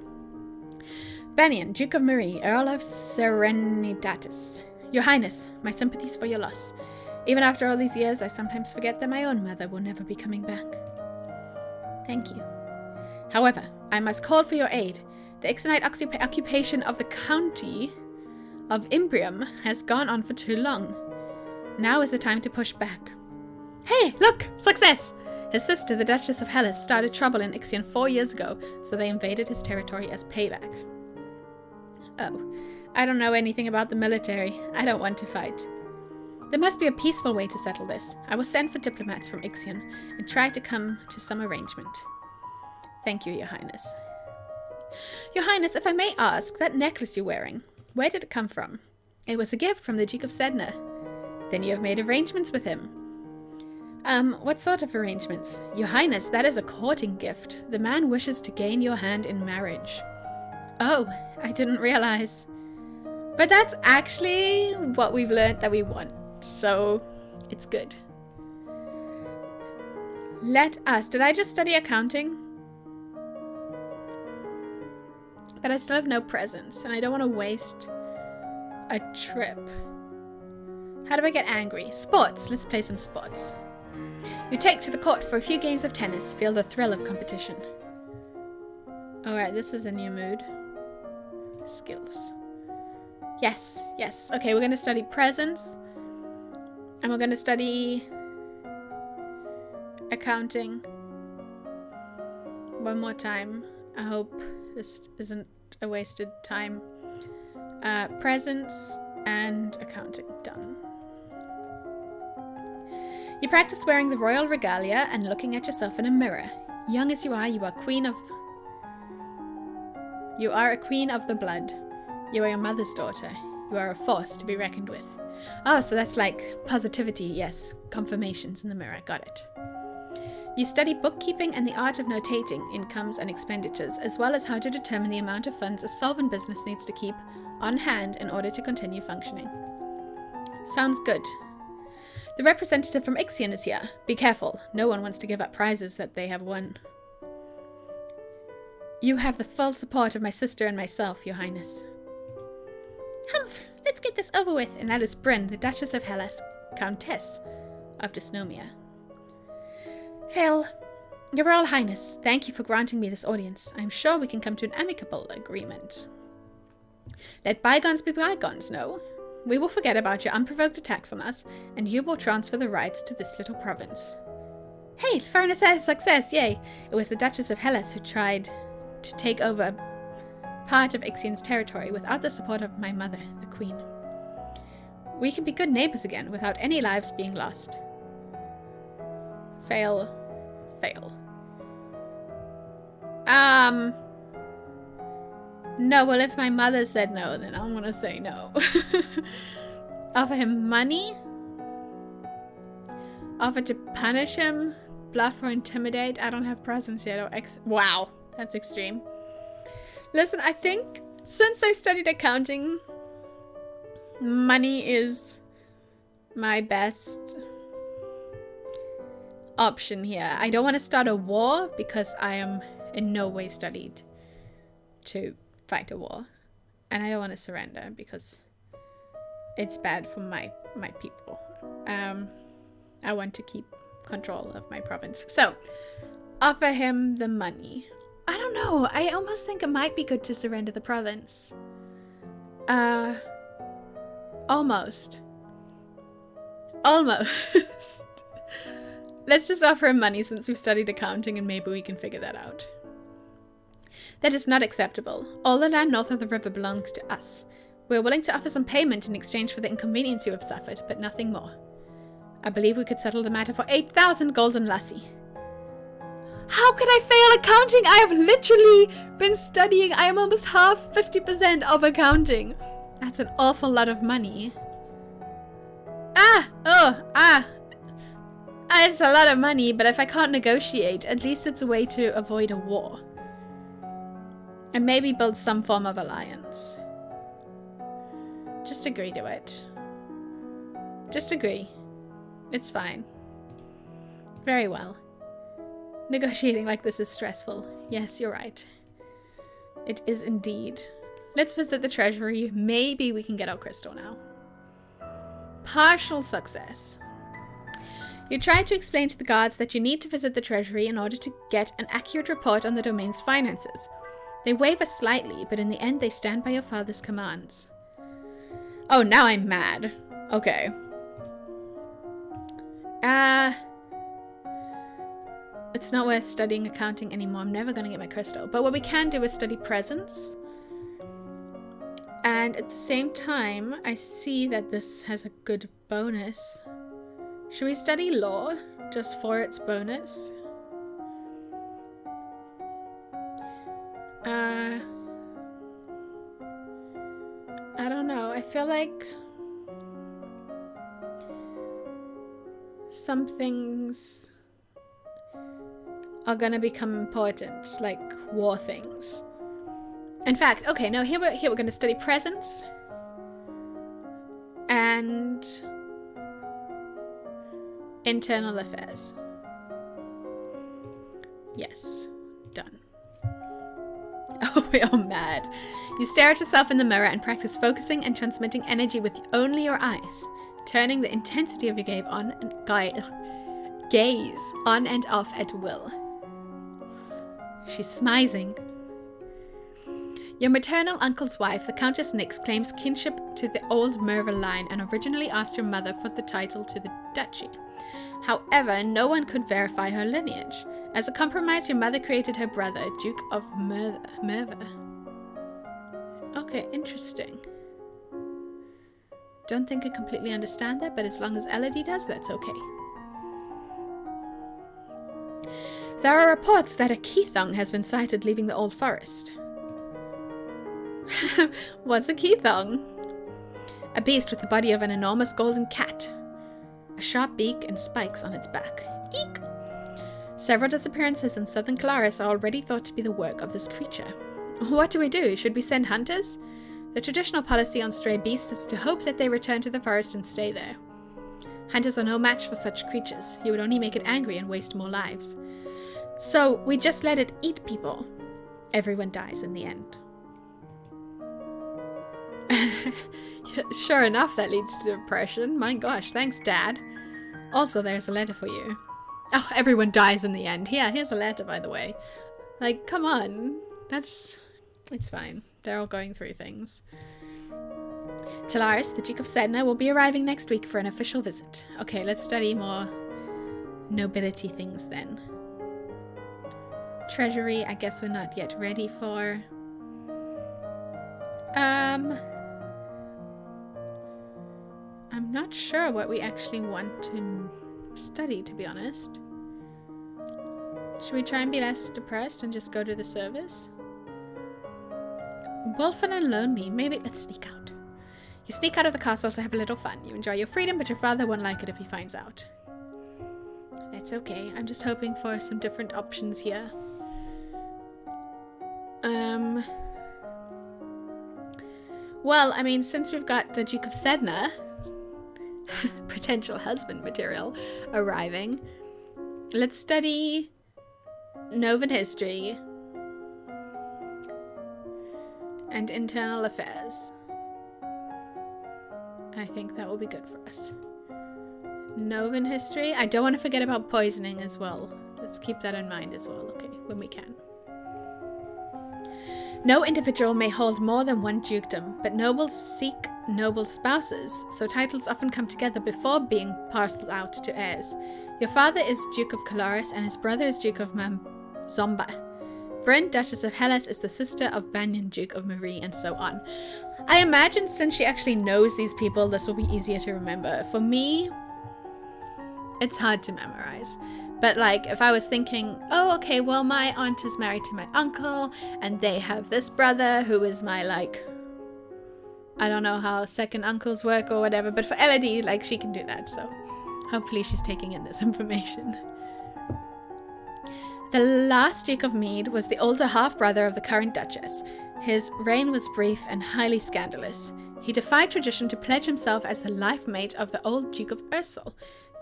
Banion, Duke of Marie, Earl of Serenitatis. Your Highness, my sympathies for your loss. Even after all these years, I sometimes forget that my own mother will never be coming back. Thank you. However, I must call for your aid. The Ixionite occupation of the county of Imbrium has gone on for too long. Now is the time to push back. Hey, look! Success! His sister, the Duchess of Hellas, started trouble in Ixion 4 years ago, so they invaded his territory as payback. Oh, I don't know anything about the military. I don't want to fight. There must be a peaceful way to settle this. I will send for diplomats from Ixion and try to come to some arrangement. Thank you, Your Highness. Your Highness, if I may ask, that necklace you're wearing, where did it come from? It was a gift from the Duke of Sedna. Then you have made arrangements with him. What sort of arrangements? Your Highness, that is a courting gift. The man wishes to gain your hand in marriage. Oh, I didn't realize. But that's actually what we've learned that we want, so it's good. Let us. Did I just study accounting? But I still have no presents, and I don't want to waste a trip. How do I get angry? Sports. Let's play some sports. You take to the court for a few games of tennis. Feel the thrill of competition. Alright, this is a new mood. Skills. Yes, yes. Okay, we're going to study presents. And we're going to study accounting. One more time. I hope this isn't a wasted time. Presents and accounting. Done. You practice wearing the royal regalia and looking at yourself in a mirror. Young as you are a queen of... You are a queen of the blood. You are your mother's daughter. You are a force to be reckoned with. Oh, so that's like positivity, yes. Confirmations in the mirror, got it. You study bookkeeping and the art of notating incomes and expenditures, as well as how to determine the amount of funds a solvent business needs to keep on hand in order to continue functioning. Sounds good. The representative from Ixion is here. Be careful. No one wants to give up prizes that they have won. You have the full support of my sister and myself, Your Highness. Humph! Let's get this over with. And that is Bryn, the Duchess of Hellas, Countess of Dysnomia. Phil, Your Royal Highness, thank you for granting me this audience. I am sure we can come to an amicable agreement. Let bygones be bygones, no? We will forget about your unprovoked attacks on us, and you will transfer the rights to this little province. Hey, foreign success, yay! It was the Duchess of Hellas who tried to take over part of Ixian's territory without the support of my mother, the Queen. We can be good neighbors again without any lives being lost. Fail. Fail. No, well, if my mother said no, then I'm gonna say no. Offer him money? Offer to punish him? Bluff or intimidate? I don't have presence yet. Wow, that's extreme. Listen, I think since I studied accounting, money is my best option here. I don't want to start a war because I am in no way studied to fight a war. And I don't want to surrender because it's bad for my people. I want to keep control of my province. So, offer him the money. I don't know. I almost think it might be good to surrender the province. Almost. Let's just offer him money since we've studied accounting and maybe we can figure that out. That is not acceptable. All the land north of the river belongs to us. We're willing to offer some payment in exchange for the inconvenience you have suffered, but nothing more. I believe we could settle the matter for 8,000 golden lassi. How could I fail accounting? I have literally been studying. I am almost half 50% of accounting. That's an awful lot of money. It's a lot of money, but if I can't negotiate, at least it's a way to avoid a war. And maybe build some form of alliance. Just agree to it. Just agree. It's fine. Very well. Negotiating like this is stressful. Yes, you're right. It is indeed. Let's visit the Treasury. Maybe we can get our crystal now. Partial success. You try to explain to the guards that you need to visit the Treasury in order to get an accurate report on the domain's finances. They waver slightly, but in the end they stand by your father's commands. Oh, now I'm mad. Okay. It's not worth studying accounting anymore. I'm never going to get my crystal. But what we can do is study presence. And at the same time, I see that this has a good bonus. Should we study law just for its bonus? I don't know. I feel like some things are gonna become important, like war things. In fact, okay, no, here we're gonna study presence and internal affairs. Yes, done. Oh, we are mad. You stare at yourself in the mirror and practice focusing and transmitting energy with only your eyes, turning the intensity of your gaze on and off at will. She's smizing. Your maternal uncle's wife, the Countess Nyx, claims kinship to the old Merva line and originally asked your mother for the title to the duchy. However, no one could verify her lineage. As a compromise, your mother created her brother, Duke of Merva. Okay, interesting. Don't think I completely understand that, but as long as Elodie does, that's okay. There are reports that a Keithong has been sighted leaving the old forest. What's a Keithong? A beast with the body of an enormous golden cat. A sharp beak and spikes on its back. Eek! Several disappearances in southern Calaris are already thought to be the work of this creature. What do we do? Should we send hunters? The traditional policy on stray beasts is to hope that they return to the forest and stay there. Hunters are no match for such creatures. You would only make it angry and waste more lives. So we just let it eat people. Everyone dies in the end. Sure enough, that leads to depression. My gosh, thanks, Dad. Also, there's a letter for you. Oh, everyone dies in the end. Yeah, here's a letter, by the way. Like, come on. It's fine. They're all going through things. Talaris, the Duke of Sedna, will be arriving next week for an official visit. Okay, let's study more nobility things then. Treasury, I guess we're not yet ready for. I'm not sure what we actually want to study, to be honest. Should we try and be less depressed and just go to the service? Wolfen and lonely. Maybe let's sneak out. You sneak out of the castle to have a little fun. You enjoy your freedom, but your father won't like it if he finds out. That's okay. I'm just hoping for some different options here. Well, I mean, since we've got the Duke of Sedna, potential husband material, arriving, let's study Novan history and internal affairs. I think that will be good for us. Novan history. I don't want to forget about poisoning as well. Let's keep that in mind as well, okay, when we can. No individual may hold more than one dukedom, but nobles seek noble spouses, so titles often come together before being parceled out to heirs. Your father is Duke of Colaris and his brother is Duke of Zomba. Bryn, Duchess of Hellas, is the sister of Banyan, Duke of Marie, and so on. I imagine since she actually knows these people, this will be easier to remember. For me, it's hard to memorize. But like, if I was thinking, oh, okay, well, my aunt is married to my uncle, and they have this brother who is my, like, I don't know how second uncles work or whatever, but for Elodie, like, she can do that, so hopefully she's taking in this information. The last Duke of Mead was the older half-brother of the current Duchess. His reign was brief and highly scandalous. He defied tradition to pledge himself as the life mate of the old Duke of Ursel,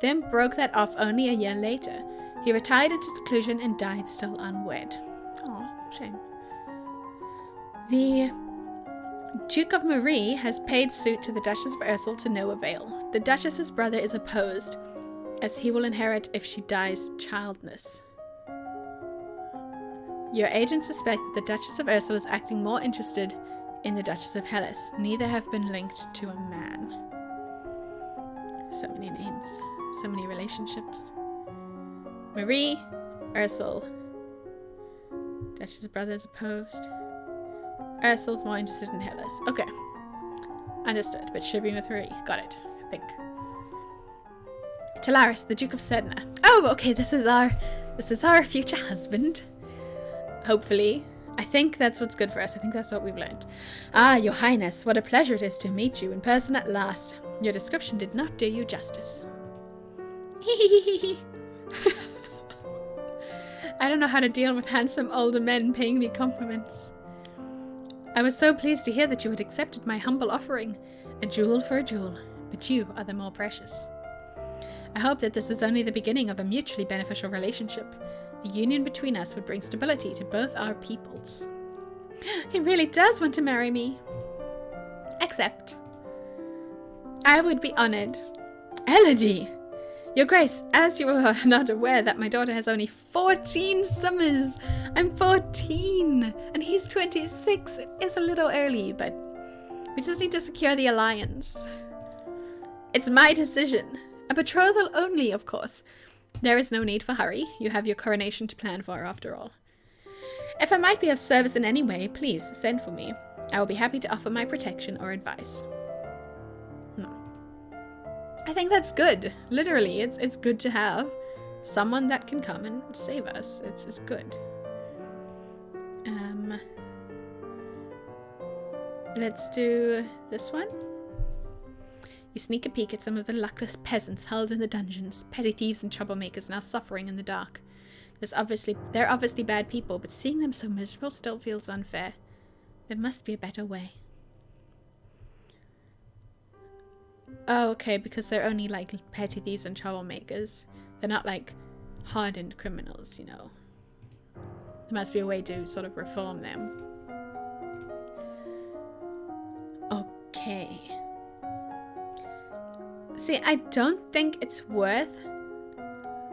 then broke that off only a year later. He retired into seclusion and died still unwed. Aw, shame. The Duke of Marie has paid suit to the Duchess of Ursel to no avail. The Duchess's brother is opposed, as he will inherit if she dies childless. Your agents suspect that the Duchess of Ursel is acting more interested in the Duchess of Hellas. Neither have been linked to a man. So many names. So many relationships. Marie, Ursel. Duchess's brother is opposed. Ursel's more interested in Hellas. Okay. Understood, but should be with Marie. Got it, I think. Talaris, the Duke of Sedna. Oh, okay, this is our future husband. Hopefully. I think that's what's good for us. I think that's what we've learned. Ah, Your Highness, what a pleasure it is to meet you in person at last. Your description did not do you justice. I don't know how to deal with handsome older men paying me compliments. I was so pleased to hear that you had accepted my humble offering. A jewel for a jewel, but you are the more precious. I hope that this is only the beginning of a mutually beneficial relationship. A union between us would bring stability to both our peoples. He really does want to marry me. Except, I would be honored. Elodie! Your Grace, as you are not aware that my daughter has only 14 summers. I'm 14, and he's 26. It's a little early, but we just need to secure the alliance. It's my decision. A betrothal only, of course. There is no need for hurry. You have your coronation to plan for, after all. If I might be of service in any way, please send for me. I will be happy to offer my protection or advice. I think that's good. Literally, it's good to have someone that can come and save us. It's good. Let's do this one. You sneak a peek at some of the luckless peasants held in the dungeons, petty thieves and troublemakers now suffering in the dark. They're obviously bad people, but seeing them so miserable still feels unfair. There must be a better way. Oh, okay, because they're only like petty thieves and troublemakers. They're not like hardened criminals, you know. There must be a way to sort of reform them. Okay. See, I don't think it's worth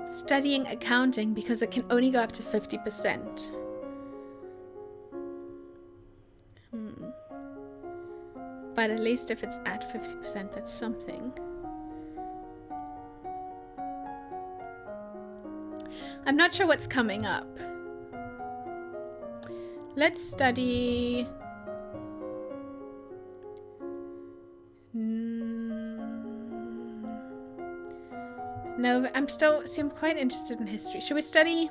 studying accounting because it can only go up to 50%. But at least if it's at 50%, that's something. I'm not sure what's coming up. Let's study... No, I'm quite interested in history. Should we study...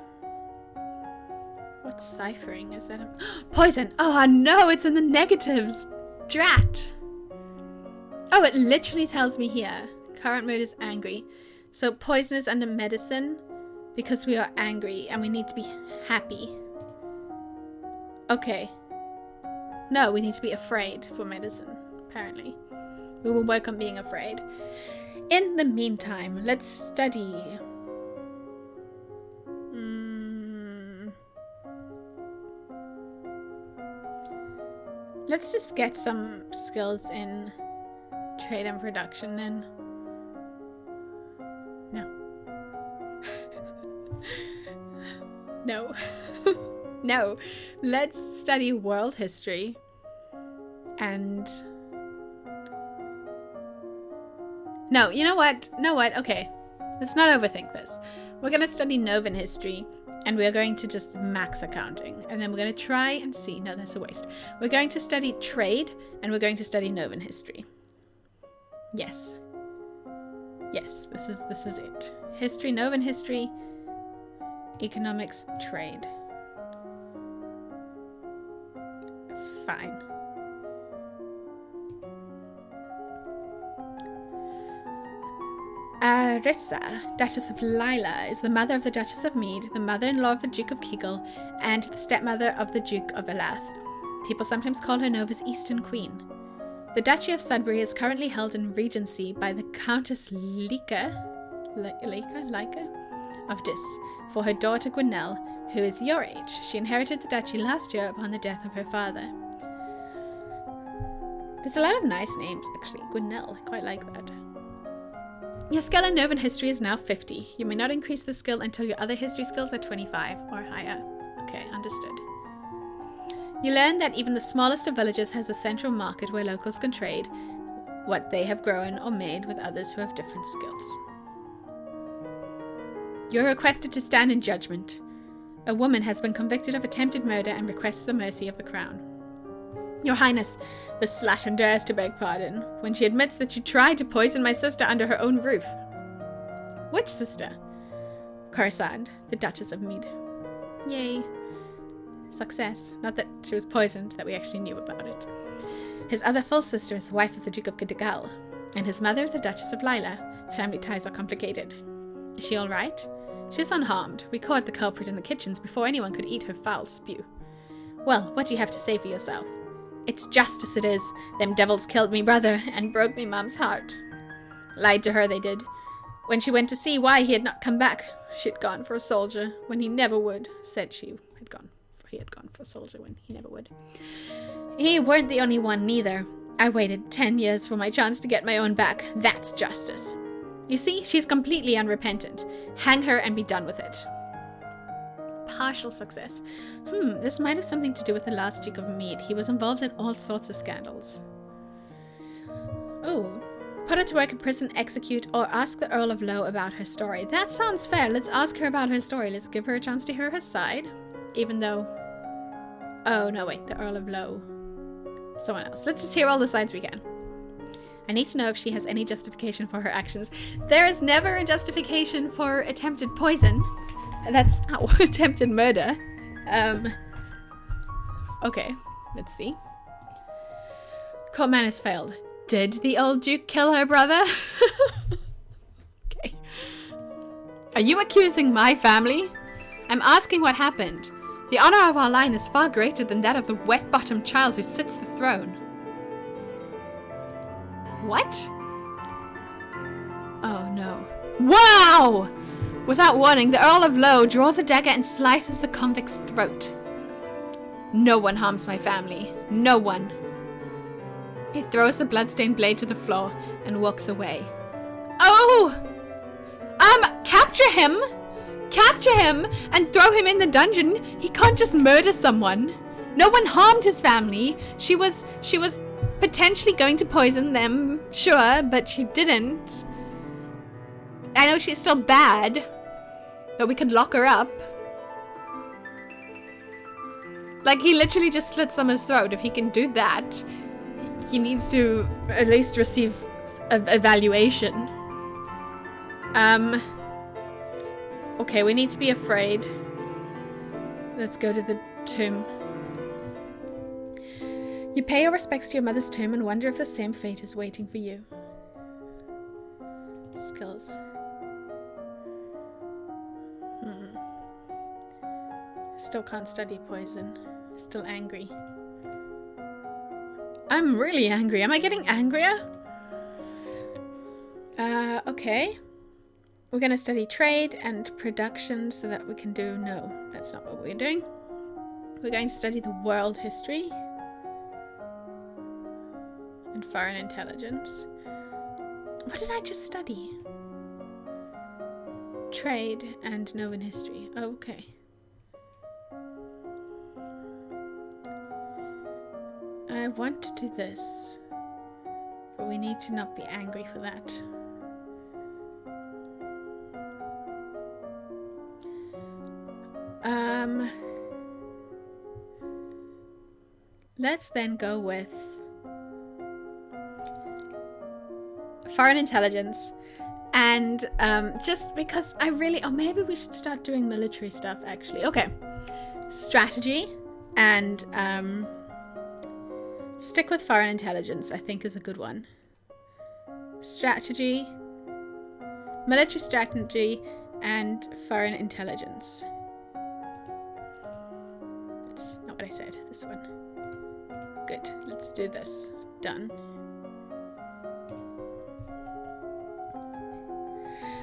What's ciphering? Is that a... Poison! Oh no, it's in the negatives! Drat! Oh, it literally tells me here. Current mood is angry. So poison is under medicine because we are angry and we need to be happy. Okay. No, we need to be afraid for medicine, apparently. We will work on being afraid. In the meantime, let's study. Let's just get some skills in trade and production then. No. No. No. Let's study world history and... No, you know what? Okay. Let's not overthink this. We're going to study Novan history and we're going to just max accounting. And then we're going to try and see... No, that's a waste. We're going to study trade and we're going to study Novan history. Yes. Yes, this is it. History, Novan history, economics, trade. Fine. Arissa, Duchess of Lila, is the mother of the Duchess of Mead, the mother-in-law of the Duke of Kegel, and the stepmother of the Duke of Elath. People sometimes call her Nova's Eastern Queen. The Duchy of Sudbury is currently held in regency by the Countess Lyca of Dis for her daughter Gwenelle, who is your age. She inherited the duchy last year upon the death of her father. There's a lot of nice names, actually. Gwenelle, I quite like that. Your skill in Novan history is now 50. You may not increase the skill until your other history skills are 25 or higher. Okay, understood. You learn that even the smallest of villages has a central market where locals can trade what they have grown or made with others who have different skills. You're requested to stand in judgment. A woman has been convicted of attempted murder and requests the mercy of the crown. Your Highness, the slattern dares to beg pardon when she admits that she tried to poison my sister under her own roof. Which sister? Corisande, the Duchess of Mead. Yay. Success. Not that she was poisoned, that we actually knew about it. His other full sister is the wife of the Duke of Gedigal, and his mother, the Duchess of Lila. Family ties are complicated. Is she all right? She's unharmed. We caught the culprit in the kitchens before anyone could eat her foul spew. Well, what do you have to say for yourself? It's justice it is. Them devils killed me brother and broke me mum's heart. Lied to her they did. When she went to see why he had not come back, she'd gone for a soldier when he never would. Said he had gone for a soldier when he never would. He weren't the only one neither. I waited 10 years for my chance to get my own back. That's justice. You see, she's completely unrepentant. Hang her and be done with it. Partial success. This might have something to do with the last Duke of Mead. He was involved in all sorts of scandals. Oh. Put her to work in prison, execute, or ask the Earl of Lowe about her story. That sounds fair. Let's ask her about her story. Let's give her a chance to hear her side. Even though... Oh, no, wait. The Earl of Lowe. Someone else. Let's just hear all the sides we can. I need to know if she has any justification for her actions. There is never a justification for attempted poison. That's attempted murder. Okay, let's see. Courtman has failed. Did the old Duke kill her brother? Okay. Are you accusing my family? I'm asking what happened. The honor of our line is far greater than that of the wet-bottomed child who sits the throne. What? Oh no. Wow! Without warning, the Earl of Lowe draws a dagger and slices the convict's throat. No one harms my family. No one. He throws the bloodstained blade to the floor and walks away. Oh! Capture him! Capture him and throw him in the dungeon. He can't just murder someone. No one harmed his family. She was potentially going to poison them, sure, but she didn't. I know she's still bad, But we could lock her up. Like, he literally just slit someone's throat. If he can do that, he needs to at least receive an evaluation. Okay, we need to be afraid. Let's go to the tomb. You pay your respects to your mother's tomb and wonder if the same fate is waiting for you. Skills. Still can't study poison. Still angry. I'm really angry. Am I getting angrier? Okay. We're going to study trade and production so that we can do... No, that's not what we're doing. We're going to study the world history and foreign intelligence. What did I just study? Trade and Novan history. Oh, okay. I want to do this, but we need to not be angry for that. Let's then go with foreign intelligence, and just because I really, or maybe we should start doing military stuff actually. Okay, strategy and stick with foreign intelligence, I think, is a good one. Strategy, military strategy, and foreign intelligence. That's not what I said. This one. Good. Let's do this. Done.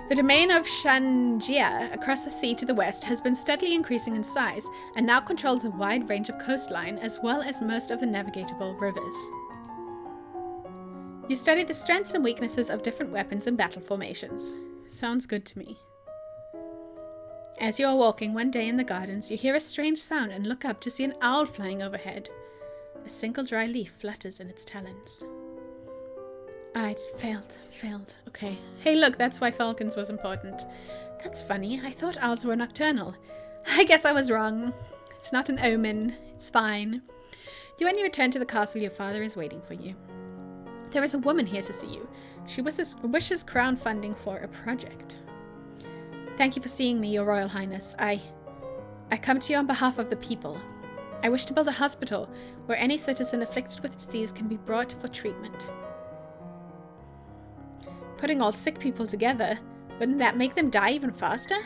The domain of Shanjia, across the sea to the west, has been steadily increasing in size and now controls a wide range of coastline as well as most of the navigable rivers. You study the strengths and weaknesses of different weapons and battle formations. Sounds good to me. As you are walking one day in the gardens, you hear a strange sound and look up to see an owl flying overhead. A single dry leaf flutters in its talons. Ah, it's failed. Okay. Hey, look, that's why falcons was important. That's funny. I thought owls were nocturnal. I guess I was wrong. It's not an omen. It's fine. When you return to the castle, your father is waiting for you. There is a woman here to see you. She wishes crowdfunding for a project. Thank you for seeing me, Your Royal Highness. I come to you on behalf of the people. I wish to build a hospital where any citizen afflicted with disease can be brought for treatment. Putting all sick people together, wouldn't that make them die even faster?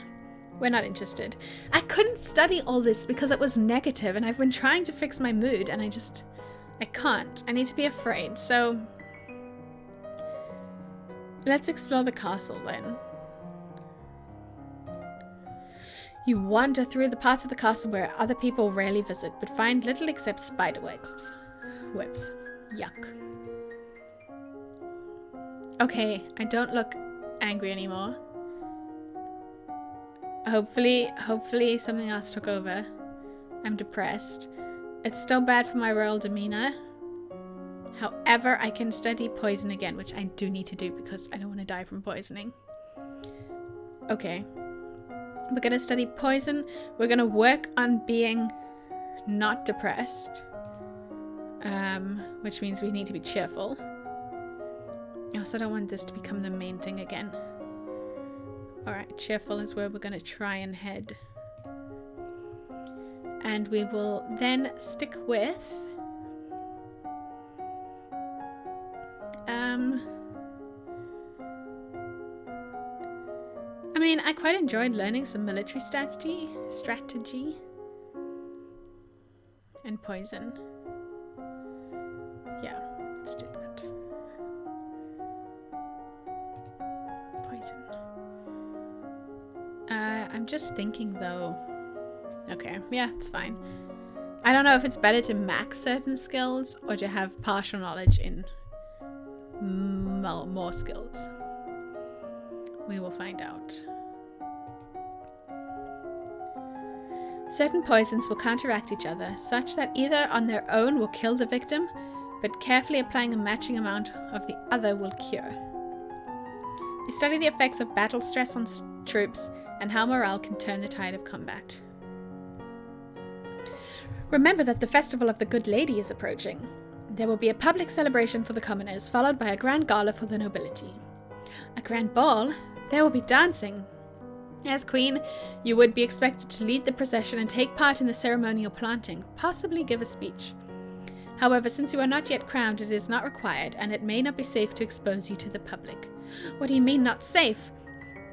We're not interested. I couldn't study all this because it was negative, and I've been trying to fix my mood, and I can't. I need to be afraid, so... Let's explore the castle then. You wander through the parts of the castle where other people rarely visit, but find little except spider webs. Yuck. Okay, I don't look angry anymore. Hopefully something else took over. I'm depressed. It's still bad for my royal demeanor. However, I can study poison again, which I do need to do because I don't want to die from poisoning. Okay. We're going to study poison. We're going to work on being not depressed. Which means we need to be cheerful. I also don't want this to become the main thing again. Alright, cheerful is where we're going to try and head. And we will then stick with... I mean, I quite enjoyed learning some military strategy and poison. Yeah, let's do that. Poison. I'm just thinking though. Okay, yeah, it's fine. I don't know if it's better to max certain skills or to have partial knowledge in more skills. We will find out. Certain poisons will counteract each other, such that either on their own will kill the victim, but carefully applying a matching amount of the other will cure. You study the effects of battle stress on troops and how morale can turn the tide of combat. Remember that the Festival of the Good Lady is approaching. There will be a public celebration for the commoners, followed by a grand gala for the nobility. A grand ball? There will be dancing. As queen, you would be expected to lead the procession and take part in the ceremonial planting, possibly give a speech. However, since you are not yet crowned, it is not required, and it may not be safe to expose you to the public. What do you mean, not safe?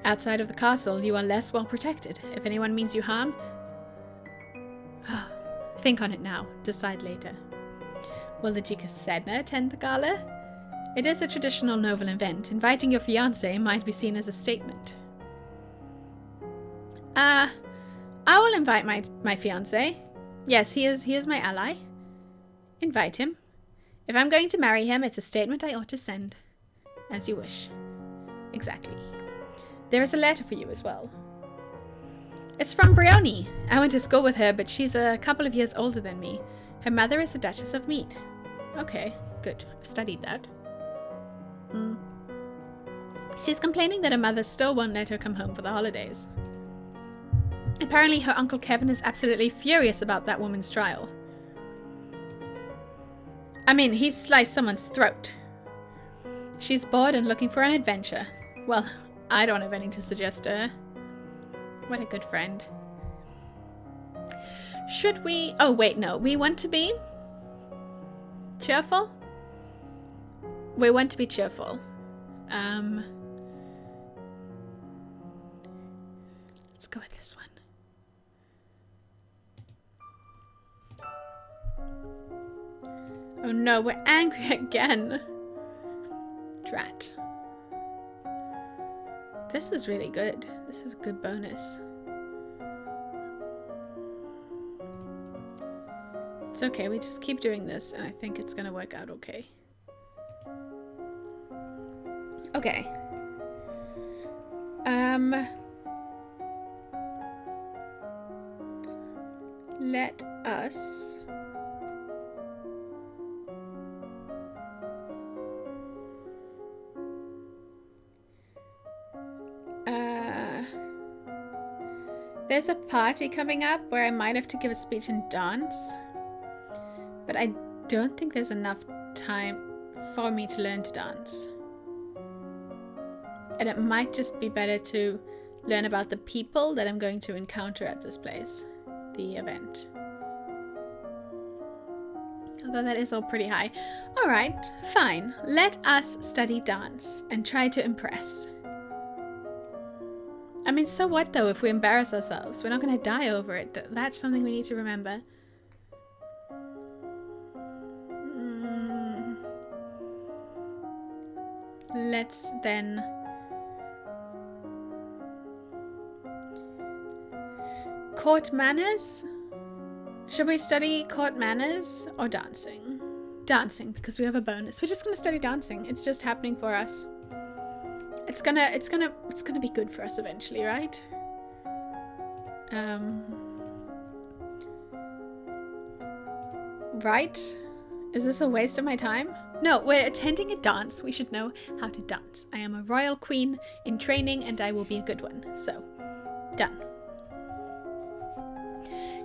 Outside of the castle, you are less well protected. If anyone means you harm... Think on it now. Decide later. Will the Duke of Sedna attend the gala? It is a traditional noble event. Inviting your fiancé might be seen as a statement. I will invite my fiancé. Yes, he is my ally. Invite him. If I'm going to marry him, it's a statement I ought to send. As you wish. Exactly. There is a letter for you as well. It's from Brioni. I went to school with her, but she's a couple of years older than me. Her mother is the Duchess of Mead. Okay, good. I've studied that. She's complaining that her mother still won't let her come home for the holidays. Apparently her Uncle Kevin is absolutely furious about that woman's trial. I mean, he sliced someone's throat. She's bored and looking for an adventure. Well, I don't have anything to suggest to her. What a good friend. Should we... Oh, wait, no. We want to be... cheerful? We want to be cheerful. Let's go with this one. Oh no, we're angry again. Drat. This is really good. This is a good bonus. It's okay, we just keep doing this and I think it's gonna work out okay. Okay. Let us... There's a party coming up where I might have to give a speech and dance. But I don't think there's enough time for me to learn to dance. And it might just be better to learn about the people that I'm going to encounter at this place. The event. Although that is all pretty high. Alright, fine. Let us study dance and try to impress. I mean, so what though if we embarrass ourselves? We're not going to die over it. That's something we need to remember. Let's then... Court manners? Should we study court manners or dancing? Dancing, because we have a bonus. We're just going to study dancing. It's just happening for us. It's gonna be good for us eventually, right? Right? Is this a waste of my time? No, we're attending a dance. We should know how to dance. I am a royal queen in training and I will be a good one. So, done.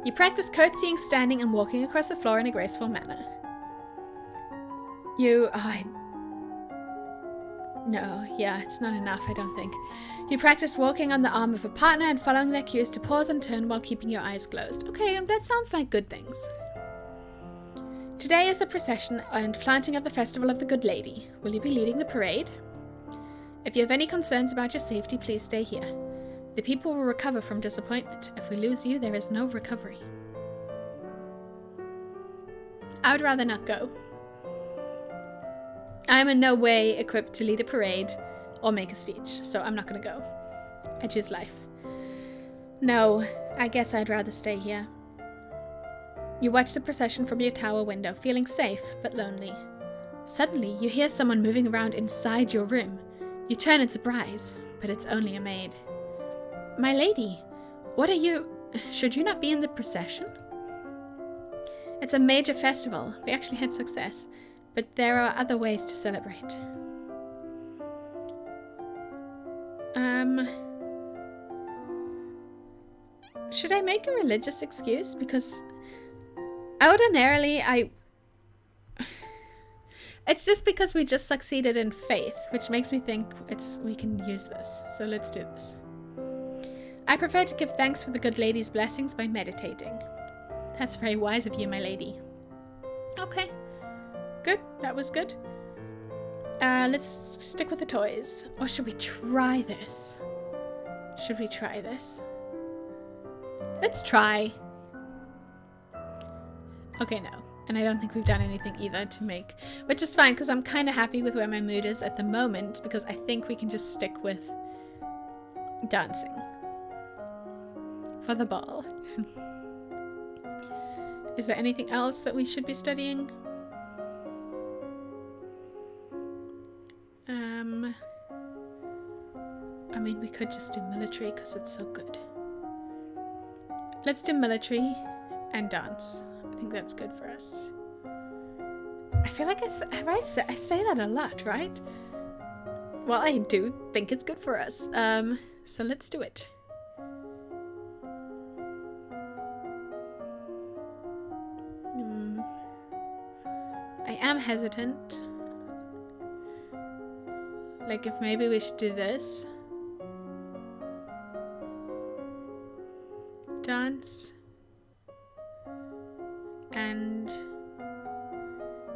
You practice curtsying, standing, and walking across the floor in a graceful manner. No, yeah, it's not enough, I don't think. You practice walking on the arm of a partner and following their cues to pause and turn while keeping your eyes closed. Okay, that sounds like good things. Today is the procession and planting of the Festival of the Good Lady. Will you be leading the parade? If you have any concerns about your safety, please stay here. The people will recover from disappointment. If we lose you, there is no recovery. I would rather not go. I am in no way equipped to lead a parade or make a speech, so I'm not going to go. I choose life. No, I guess I'd rather stay here. You watch the procession from your tower window, feeling safe but lonely. Suddenly, you hear someone moving around inside your room. You turn in surprise, but it's only a maid. My lady, what are you... Should you not be in the procession? It's a major festival. We actually had success. But there are other ways to celebrate. Should I make a religious excuse? Because ordinarily it's just because we just succeeded in faith, which makes me think we can use this. So let's do this. I prefer to give thanks for the good lady's blessings by meditating. That's very wise of you, my lady. Okay. Good. That was good. Let's stick with the toys. Or should we try this? Should we try this? Let's try. Okay, no. And I don't think we've done anything either to make... Which is fine, because I'm kind of happy with where my mood is at the moment, because I think we can just stick with dancing. For the ball. Is there anything else that we should be studying? I mean, we could just do military because it's so good. Let's do military and dance. I think that's good for us. I feel like I say that a lot, right? Well, I do think it's good for us. So let's do it. I am hesitant. Like if maybe we should do this. Dance. And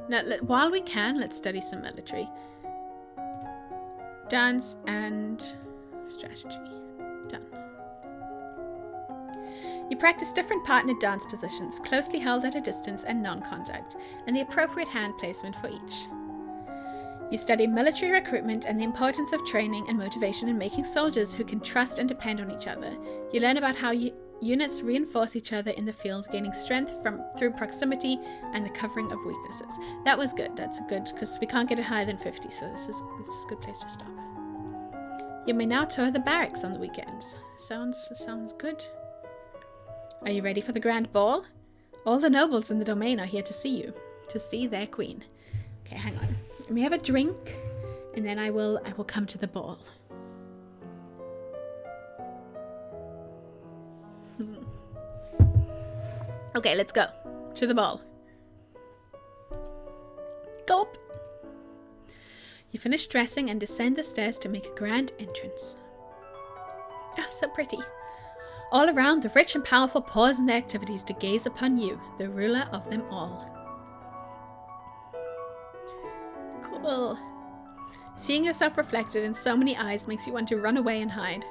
now, while we can, let's study some military. Dance and strategy. Done. You practice different partnered dance positions, closely held at a distance and non-contact, and the appropriate hand placement for each. You study military recruitment and the importance of training and motivation in making soldiers who can trust and depend on each other. You learn about how units reinforce each other in the field, gaining strength through proximity and the covering of weaknesses. That was good. That's good, because we can't get it higher than 50, so this is a good place to stop. You may now tour the barracks on the weekends. Sounds good. Are you ready for the grand ball? All the nobles in the domain are here to see you, to see their queen. Okay, hang on. Let me have a drink, and then I will come to the ball. Okay, let's go to the ball. Gulp. You finish dressing and descend the stairs to make a grand entrance. Ah, so pretty. All around, the rich and powerful pause in their activities to gaze upon you, the ruler of them all. Cool. Seeing yourself reflected in so many eyes makes you want to run away and hide.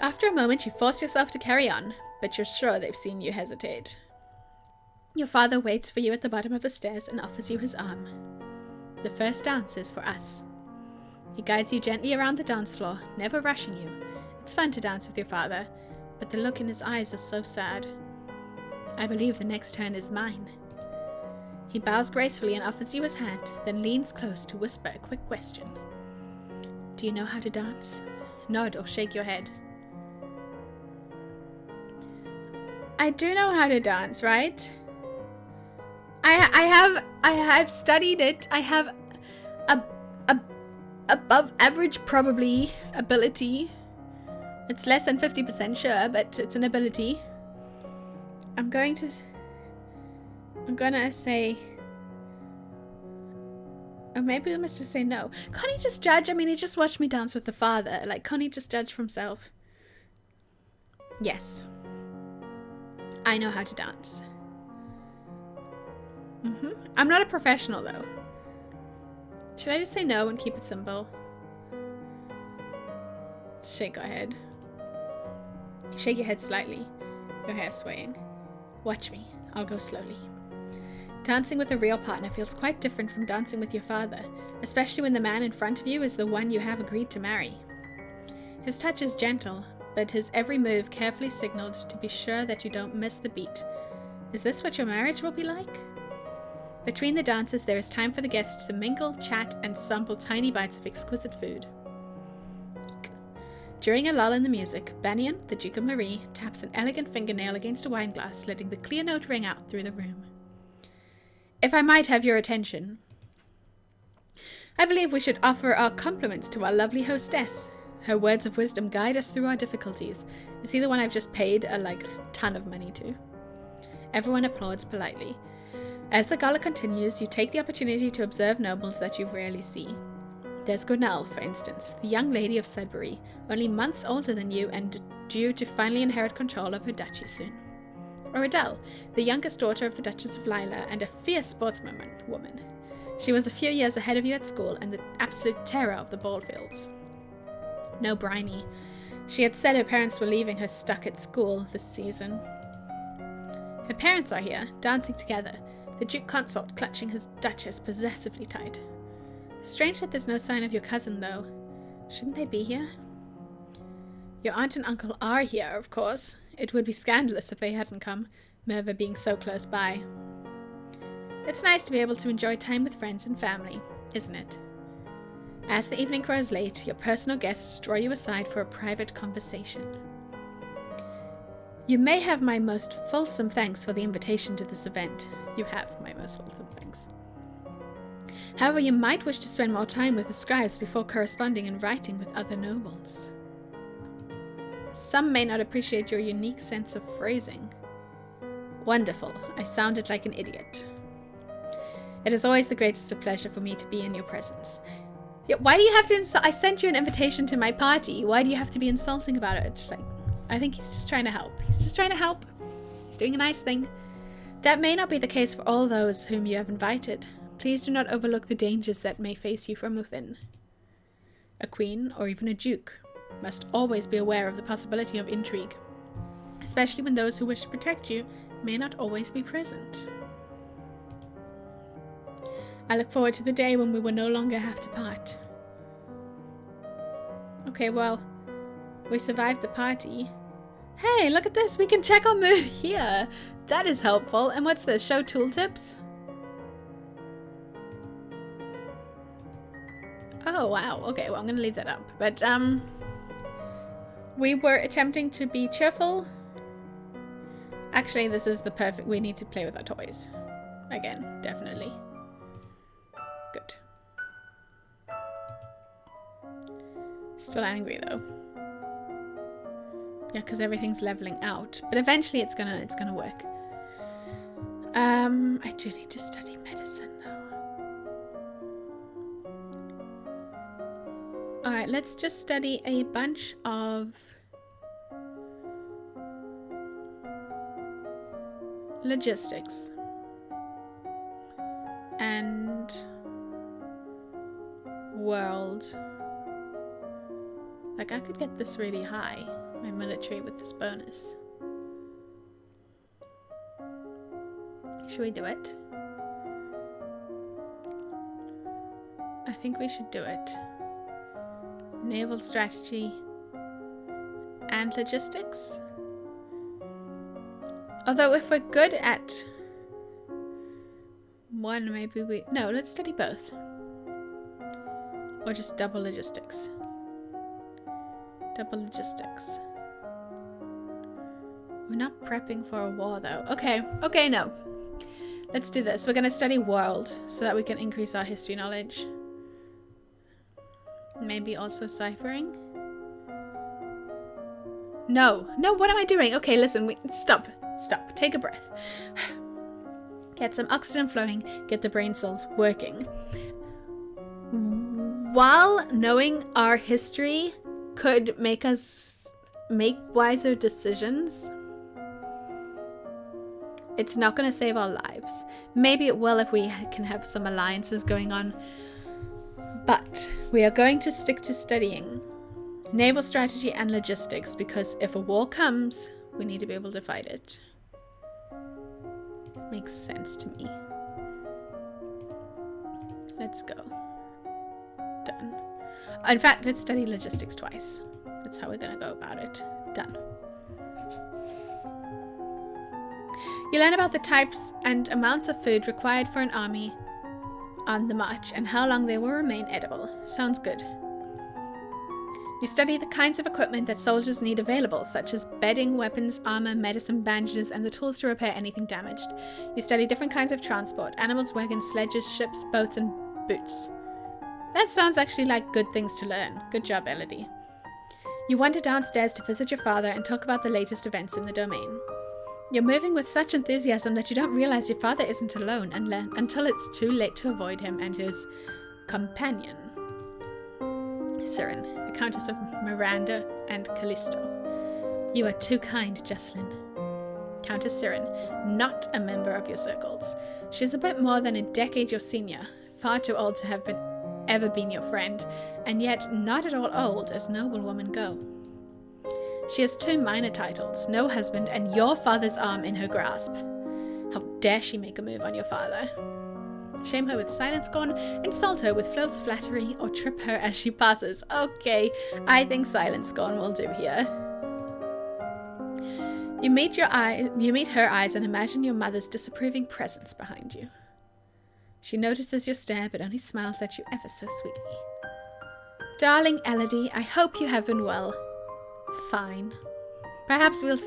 After a moment, you force yourself to carry on, but you're sure they've seen you hesitate. Your father waits for you at the bottom of the stairs and offers you his arm. The first dance is for us. He guides you gently around the dance floor, never rushing you. It's fun to dance with your father, but the look in his eyes is so sad. I believe the next turn is mine. He bows gracefully and offers you his hand, then leans close to whisper a quick question. Do you know how to dance? Nod or shake your head. I do know how to dance, right? I have studied it. I have a above average probably ability. It's less than 50% sure, but it's an ability. I'm gonna say, or maybe we must just say no. Can't he just judge? I mean, he just watched me dance with the father. Like, can't he just judge for himself? Yes. I know how to dance. I'm not a professional, though. Should I just say no and keep it simple? Let's shake our head. Shake your head slightly, your hair swaying. Watch me. I'll go slowly. Dancing with a real partner feels quite different from dancing with your father, especially when the man in front of you is the one you have agreed to marry. His touch is gentle, but his every move carefully signaled to be sure that you don't miss the beat. Is this what your marriage will be like? Between the dances, there is time for the guests to mingle, chat, and sample tiny bites of exquisite food. Eek. During a lull in the music, Banyan, the Duke of Marie, taps an elegant fingernail against a wine glass, letting the clear note ring out through the room. If I might have your attention, I believe we should offer our compliments to our lovely hostess. Her words of wisdom guide us through our difficulties. Is he the one I've just paid a ton of money to? Everyone applauds politely. As the gala continues, you take the opportunity to observe nobles that you rarely see. There's Grinnell, for instance, the young lady of Sudbury, only months older than you and due to finally inherit control of her duchy soon. Or Adele, the youngest daughter of the Duchess of Lila and a fierce sportswoman. She was a few years ahead of you at school and the absolute terror of the ball fields. No Bryony. She had said her parents were leaving her stuck at school this season. Her parents are here, dancing together, the Duke Consort clutching his Duchess possessively tight. Strange that there's no sign of your cousin, though. Shouldn't they be here? Your aunt and uncle are here, of course. It would be scandalous if they hadn't come, Merva being so close by. It's nice to be able to enjoy time with friends and family, isn't it? As the evening grows late, your personal guests draw you aside for a private conversation. You may have my most fulsome thanks for the invitation to this event. You have my most fulsome thanks. However, you might wish to spend more time with the scribes before corresponding and writing with other nobles. Some may not appreciate your unique sense of phrasing. Wonderful. I sounded like an idiot. It is always the greatest of pleasure for me to be in your presence. Why do you have to I sent you an invitation to my party. Why do you have to be insulting about it? I think he's just trying to help. He's doing a nice thing. That may not be the case for all those whom you have invited. Please do not overlook the dangers that may face you from within. A queen, or even a duke, must always be aware of the possibility of intrigue, especially when those who wish to protect you may not always be present. I look forward to the day when we will no longer have to part. Okay, well, we survived the party. Hey, look at this! We can check our mood here! That is helpful. And what's this? Show tooltips? Oh, wow. Okay, well, I'm going to leave that up. But, we were attempting to be cheerful. Actually, this is the perfect... We need to play with our toys. Again, definitely. Good. Still angry, though. Yeah, because everything's leveling out. But eventually it's gonna work. I do need to study medicine, though. Alright, let's just study a bunch of logistics. And world. I could get this really high. My military with this bonus. Should we do it? I think we should do it. Naval strategy and logistics. Although if we're good at one, maybe we... No, let's study both. Or just double logistics. Double logistics. We're not prepping for a war, though. Okay, no. Let's do this. We're going to study world so that we can increase our history knowledge. Maybe also ciphering. No, what am I doing? Okay, listen, stop. Take a breath. Get some oxygen flowing, get the brain cells working. While knowing our history could make us make wiser decisions, it's not going to save our lives. Maybe it will if we can have some alliances going on. But we are going to stick to studying naval strategy and logistics because if a war comes, we need to be able to fight it. Makes sense to me. Let's go. Done. In fact, let's study logistics twice. That's how we're going to go about it. Done. You learn about the types and amounts of food required for an army on the march and how long they will remain edible. Sounds good. You study the kinds of equipment that soldiers need available, such as bedding, weapons, armor, medicine, bandages, and the tools to repair anything damaged. You study different kinds of transport: animals, wagons, sledges, ships, boats, and boots. That sounds actually like good things to learn. Good job, Elodie. You wander downstairs to visit your father and talk about the latest events in the domain. You're moving with such enthusiasm that you don't realize your father isn't alone until it's too late to avoid him and his companion. Siren, the Countess of Miranda and Callisto. You are too kind, Jocelyn. Countess Siren, not a member of your circles. She's a bit more than a decade your senior, far too old to have ever been your friend, and yet not at all old as noblewomen go. She has 2 minor titles, no husband, and your father's arm in her grasp. How dare she make a move on your father? Shame her with silent scorn, insult her with close flattery, or trip her as she passes. Okay, I think silent scorn will do here. You meet her eyes and imagine your mother's disapproving presence behind you. She notices your stare, but only smiles at you ever so sweetly. Darling Elodie, I hope you have been well. Fine. Perhaps we'll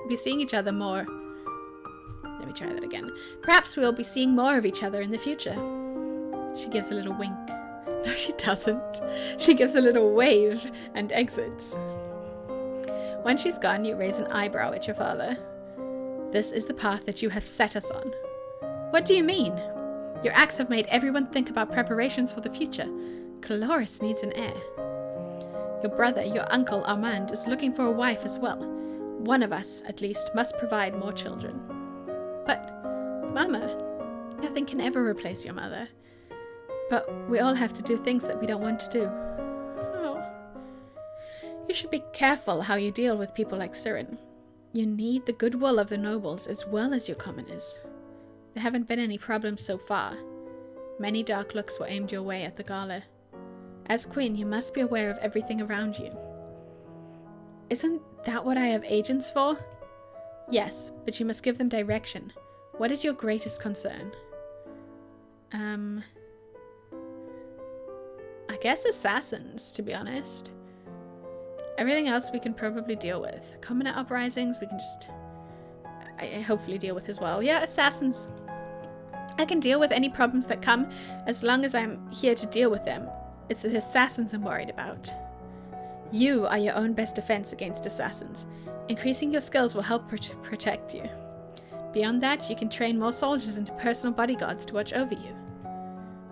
be seeing each other more. Let me try that again. Perhaps we'll be seeing more of each other in the future. She gives a little wink. No, she doesn't. She gives a little wave and exits. When she's gone, you raise an eyebrow at your father. This is the path that you have set us on. What do you mean? Your acts have made everyone think about preparations for the future. Caloris needs an heir. Your brother, your uncle Armand, is looking for a wife as well. One of us, at least, must provide more children. But, Mama, nothing can ever replace your mother. But we all have to do things that we don't want to do. Oh. You should be careful how you deal with people like Siren. You need the goodwill of the nobles as well as your commoners. There haven't been any problems so far. Many dark looks were aimed your way at the gala. As queen, you must be aware of everything around you. Isn't that what I have agents for? Yes, but you must give them direction. What is your greatest concern? I guess assassins, to be honest. Everything else we can probably deal with. Commoner uprisings, we can just I hopefully deal with as well. Yeah, assassins. I can deal with any problems that come as long as I'm here to deal with them. It's the assassins I'm worried about. You are your own best defense against assassins. Increasing your skills will help protect you. Beyond that, you can train more soldiers into personal bodyguards to watch over you.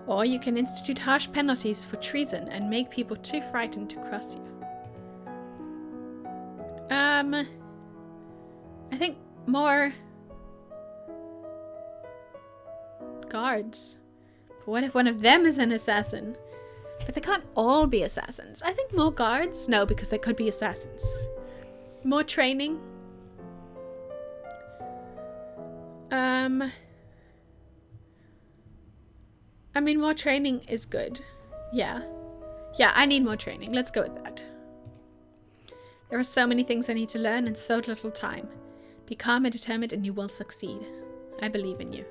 Or you can institute harsh penalties for treason and make people too frightened to cross you. I think more guards. But what if one of them is an assassin? But they can't all be assassins. I think more guards? No, because they could be assassins. More training. I mean, more training is good. Yeah. Yeah, I need more training. Let's go with that. There are so many things I need to learn and so little time. Be calm and determined and you will succeed. I believe in you.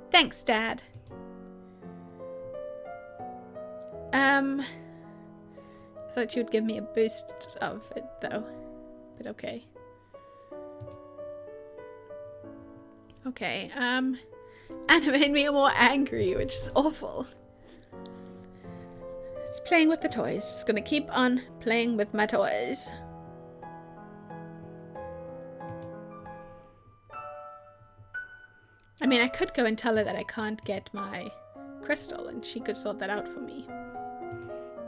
Thanks, Dad. I thought you would give me a boost of it, though. But okay. Okay, Anna made me more angry, which is awful. It's playing with the toys. Just gonna keep on playing with my toys. I mean, I could go and tell her that I can't get my crystal, and she could sort that out for me.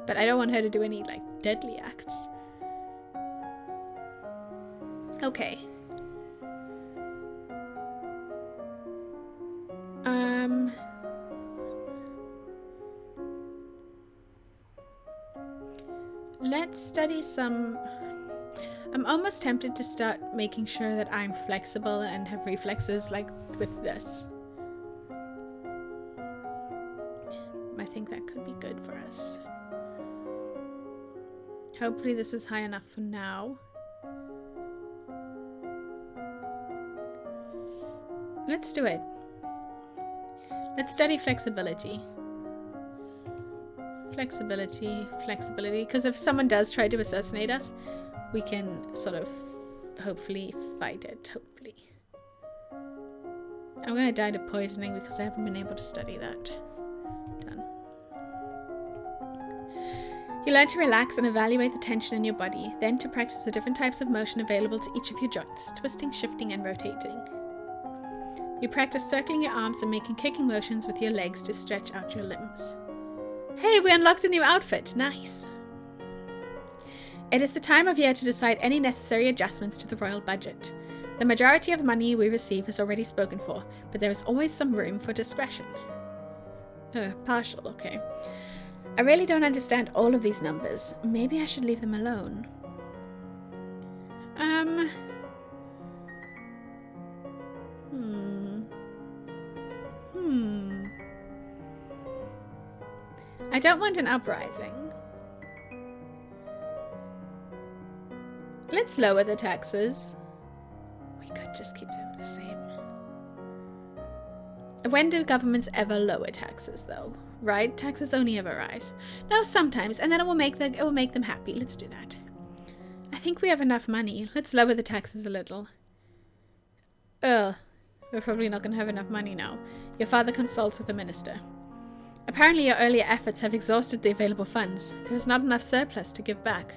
But I don't want her to do any, like, deadly acts. Okay. Let's study some... I'm almost tempted to start making sure that I'm flexible and have reflexes like with this. I think that could be good for us. Hopefully this is high enough for now. Let's do it. Let's study flexibility. Flexibility. Because if someone does try to assassinate us, we can sort of hopefully fight it. Hopefully. I'm gonna die to poisoning because I haven't been able to study that. Done. You learn to relax and evaluate the tension in your body, then to practice the different types of motion available to each of your joints, twisting, shifting, and rotating. You practice circling your arms and making kicking motions with your legs to stretch out your limbs. Hey, we unlocked a new outfit. Nice. It is the time of year to decide any necessary adjustments to the royal budget. The majority of money we receive is already spoken for, but there is always some room for discretion. Partial, okay. I really don't understand all of these numbers. Maybe I should leave them alone. I don't want an uprising. Let's lower the taxes. We could just keep them the same. When do governments ever lower taxes, though? Right? Taxes only ever rise. No, sometimes, and then it will make them happy. Let's do that. I think we have enough money. Let's lower the taxes a little. We're probably not going to have enough money now. Your father consults with the minister. Apparently your earlier efforts have exhausted the available funds. There is not enough surplus to give back.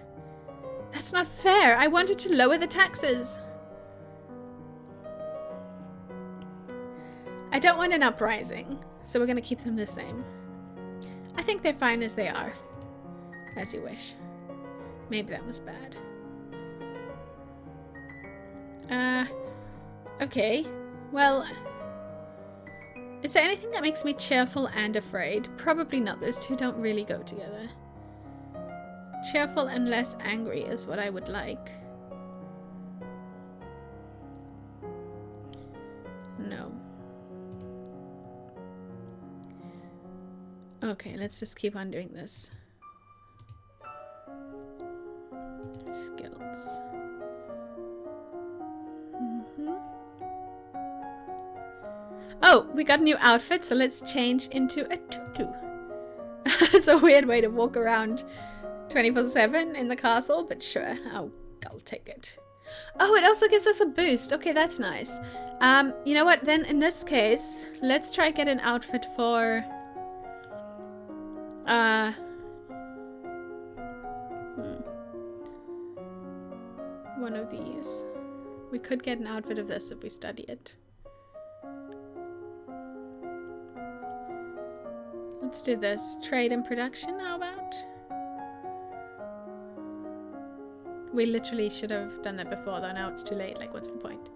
That's not fair. I wanted to lower the taxes. I don't want an uprising, so we're going to keep them the same. I think they're fine as they are. As you wish. Maybe that was bad. Okay. Well, is there anything that makes me cheerful and afraid? Probably not. Those two don't really go together. Cheerful and less angry is what I would like. No. Okay, let's just keep on doing this. Skills. Oh, we got a new outfit, so let's change into a tutu. It's a weird way to walk around 24/7 in the castle, but sure, I'll take it. Oh, it also gives us a boost. Okay, that's nice. You know what? Then in this case, let's try get an outfit for one of these. We could get an outfit of this if we study it. Let's do this. Trade and production, how about? We literally should have done that before, though now it's too late. Like, what's the point?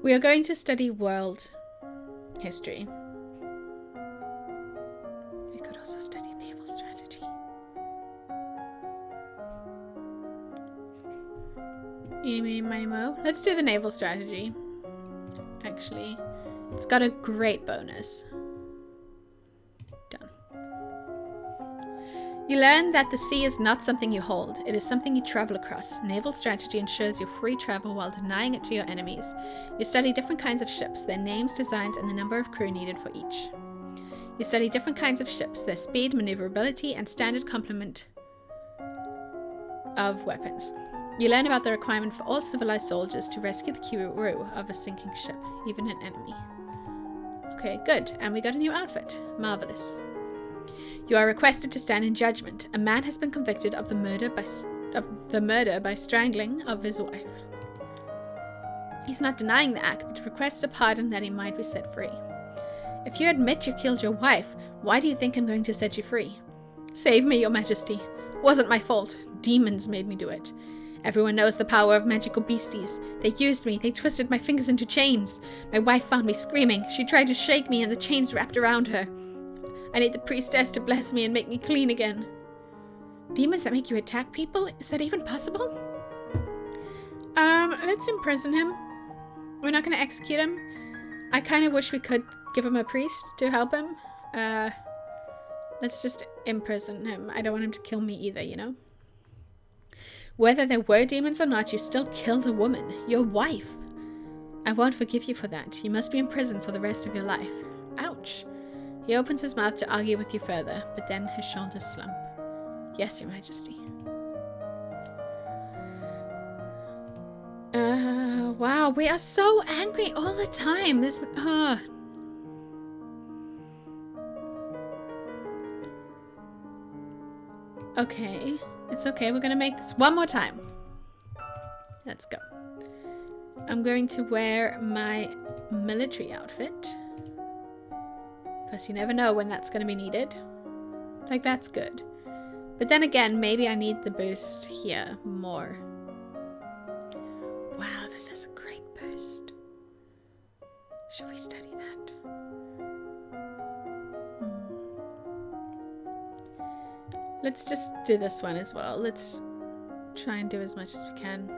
We are going to study world history. We could also study naval strategy. Eeny, meeny, miny, moe. Let's do the naval strategy. Actually, it's got a great bonus. Done. You learn that the sea is not something you hold, it is something you travel across. Naval strategy ensures your free travel while denying it to your enemies. You study different kinds of ships, their names, designs, and the number of crew needed for each. You study different kinds of ships, their speed, maneuverability, and standard complement of weapons. You learn about the requirement for all civilized soldiers to rescue the crew of a sinking ship, even an enemy. Okay, good. And we got a new outfit. Marvelous. You are requested to stand in judgment. A man has been convicted of the murder by strangling of his wife. He's not denying the act, but requests a pardon that he might be set free. If you admit you killed your wife, why do you think I'm going to set you free? Save me, your majesty. Wasn't my fault. Demons made me do it. Everyone knows the power of magical beasties. They used me. They twisted my fingers into chains. My wife found me screaming. She tried to shake me and the chains wrapped around her. I need the priestess to bless me and make me clean again. Demons that make you attack people? Is that even possible? Let's imprison him. We're not going to execute him. I kind of wish we could give him a priest to help him. Let's just imprison him. I don't want him to kill me either, you know? Whether there were demons or not, you still killed a woman. Your wife. I won't forgive you for that. You must be in prison for the rest of your life. Ouch. He opens his mouth to argue with you further, but then his shoulders slump. Yes, your majesty. Wow, we are so angry all the time. Okay. It's okay. We're going to make this one more time. Let's go. I'm going to wear my military outfit. Because you never know when that's going to be needed. Like, that's good. But then again, maybe I need the boost here more. Wow, this is a great boost. Should we study that? Let's just do this one as well. Let's try and do as much as we can.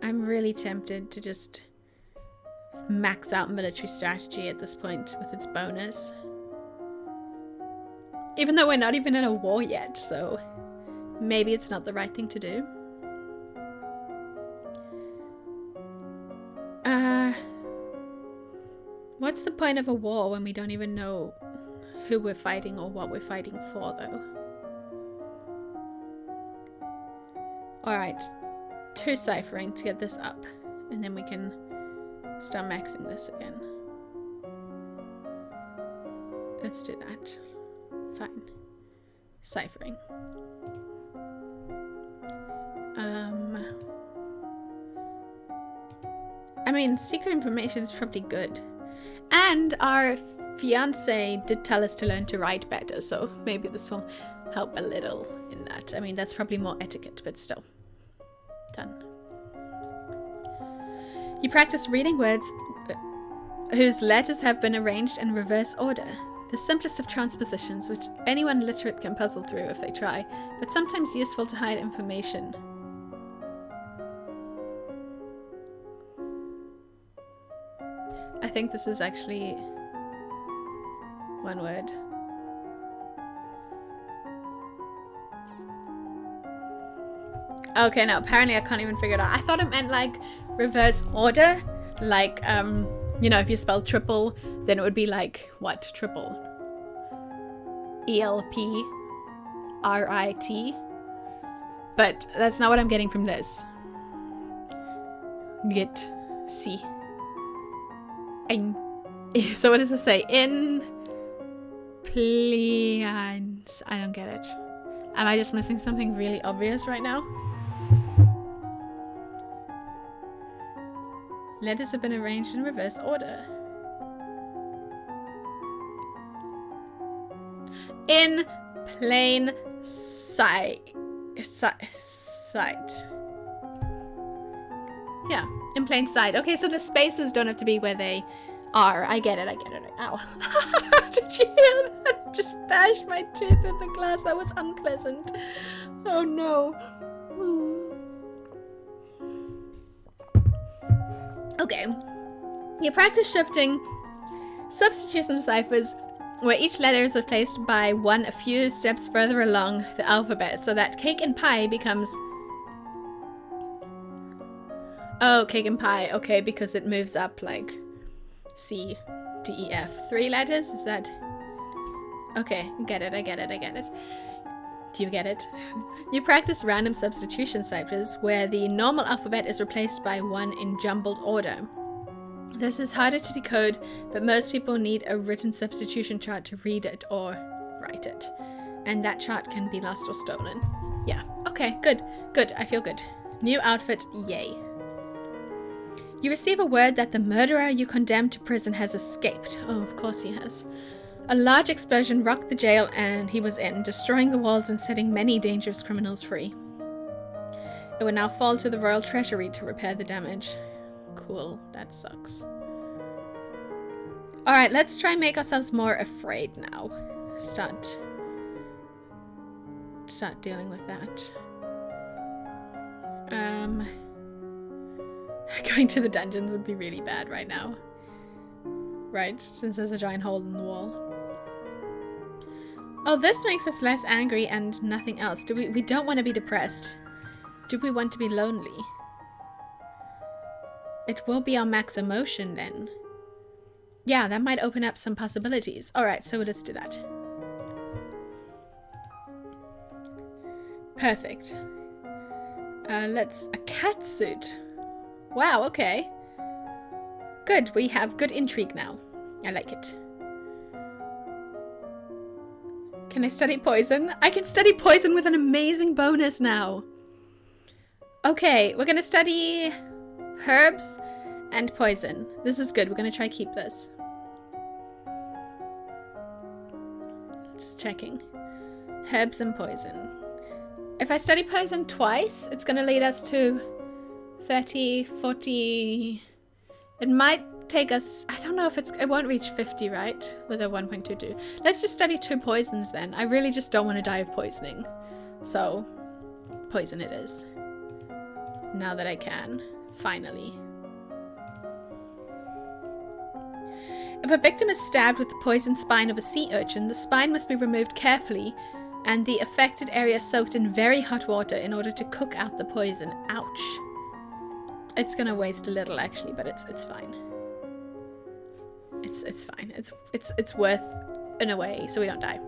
I'm really tempted to just max out military strategy at this point with its bonus. Even though we're not even in a war yet, so maybe it's not the right thing to do. What's the point of a war when we don't even know who we're fighting or what we're fighting for, though? Alright, 2 ciphering to get this up, and then we can start maxing this again. Let's do that. Fine. Ciphering. I mean, secret information is probably good. And our fiance did tell us to learn to write better, so maybe this will help a little in that. I mean, that's probably more etiquette, but still. Done. You practice reading words whose letters have been arranged in reverse order. The simplest of transpositions, which anyone literate can puzzle through if they try, but sometimes useful to hide information. I think this is actually one word. Okay, no, apparently I can't even figure it out. I thought it meant like reverse order, like, you know, if you spell triple, then it would be like, what, triple? E-L-P-R-I-T. But that's not what I'm getting from this. Get, see. And, so what does this say? In, plians. I don't get it. Am I just missing something really obvious right now? Letters have been arranged in reverse order. In plain sight. Yeah, in plain sight. Okay, so the spaces don't have to be where they are. I get it. Ow. Did you hear that? Just bashed my tooth in the glass. That was unpleasant. Oh no. Okay. You practice shifting substitution ciphers where each letter is replaced by one a few steps further along the alphabet, so that cake and pie becomes... Oh, cake and pie. Okay, because it moves up like C, D, E, F. 3 letters? Is that... Okay, I get it. Do you get it? You practice random substitution ciphers where the normal alphabet is replaced by one in jumbled order. This is harder to decode, but most people need a written substitution chart to read it or write it. And that chart can be lost or stolen. Yeah, okay, good. I feel good. New outfit, yay. You receive a word that the murderer you condemned to prison has escaped. Oh, of course he has. A large explosion rocked the jail and he was in, destroying the walls and setting many dangerous criminals free. It would now fall to the Royal Treasury to repair the damage. Cool, that sucks. Alright, let's try and make ourselves more afraid now. Start dealing with that. Going to the dungeons would be really bad right now. Right, since there's a giant hole in the wall. Oh, this makes us less angry and nothing else. We don't want to be depressed. Do we want to be lonely? It will be our max emotion then. Yeah, that might open up some possibilities. Alright, so let's do that. Perfect. A cat suit. Wow, okay. Good, we have good intrigue now. I like it. Can I study poison? I can study poison with an amazing bonus now. Okay, we're gonna study herbs and poison. This is good. We're gonna try keep this. Just checking. Herbs and poison. If I study poison twice, it's gonna lead us to 30, 40. It might take us, I don't know if it won't reach 50, right? With a 1.22. Let's just study 2 poisons then. I really just don't want to die of poisoning. So, poison it is. Now that I can. Finally. If a victim is stabbed with the poisoned spine of a sea urchin, the spine must be removed carefully and the affected area soaked in very hot water in order to cook out the poison. Ouch. It's gonna waste a little actually, but it's fine. It's fine. It's worth in a way, so we don't die.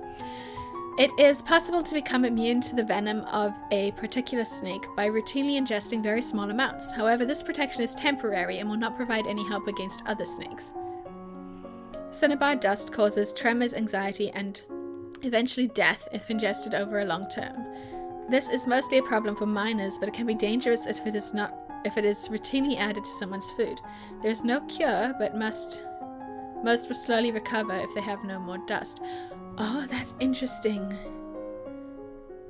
It is possible to become immune to the venom of a particular snake by routinely ingesting very small amounts. However, this protection is temporary and will not provide any help against other snakes. Cinnabar dust causes tremors, anxiety, and eventually death if ingested over a long term. This is mostly a problem for minors, but it can be dangerous if it is routinely added to someone's food. There is no cure, but most will slowly recover if they have no more dust. Oh, that's interesting.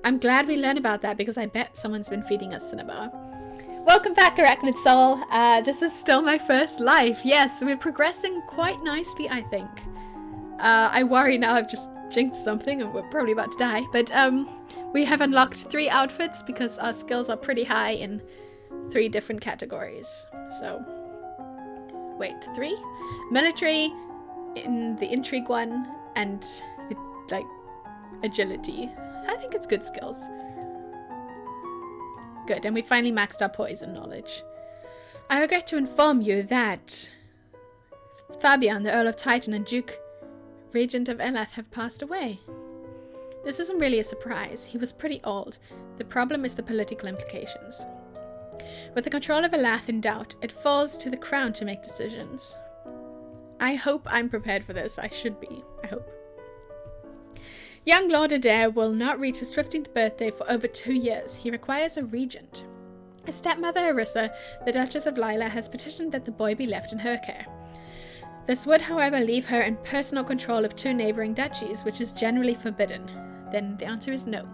I'm glad we learned about that because I bet someone's been feeding us cinnabar. Welcome back, Arachnid Soul. This is still my first life. Yes, we're progressing quite nicely, I think. I worry now I've just jinxed something and we're probably about to die. But we have unlocked 3 outfits because our skills are pretty high in 3 different categories. So, wait, 3? Military, in the intrigue one, and like agility. I think it's good skills. Good, and we finally maxed our poison knowledge. I regret to inform you that Fabian, the Earl of Titan and Duke Regent of Elath, have passed away. This isn't really a surprise. He was pretty old. The problem is the political implications. With the control of Elath in doubt, it falls to the crown to make decisions. I hope I'm prepared for this. I should be. I hope. Young Lord Adair will not reach his 15th birthday for over 2 years. He requires a regent. His stepmother Arissa, the Duchess of Lila, has petitioned that the boy be left in her care. This would, however, leave her in personal control of 2 neighbouring duchies, which is generally forbidden. Then the answer is no.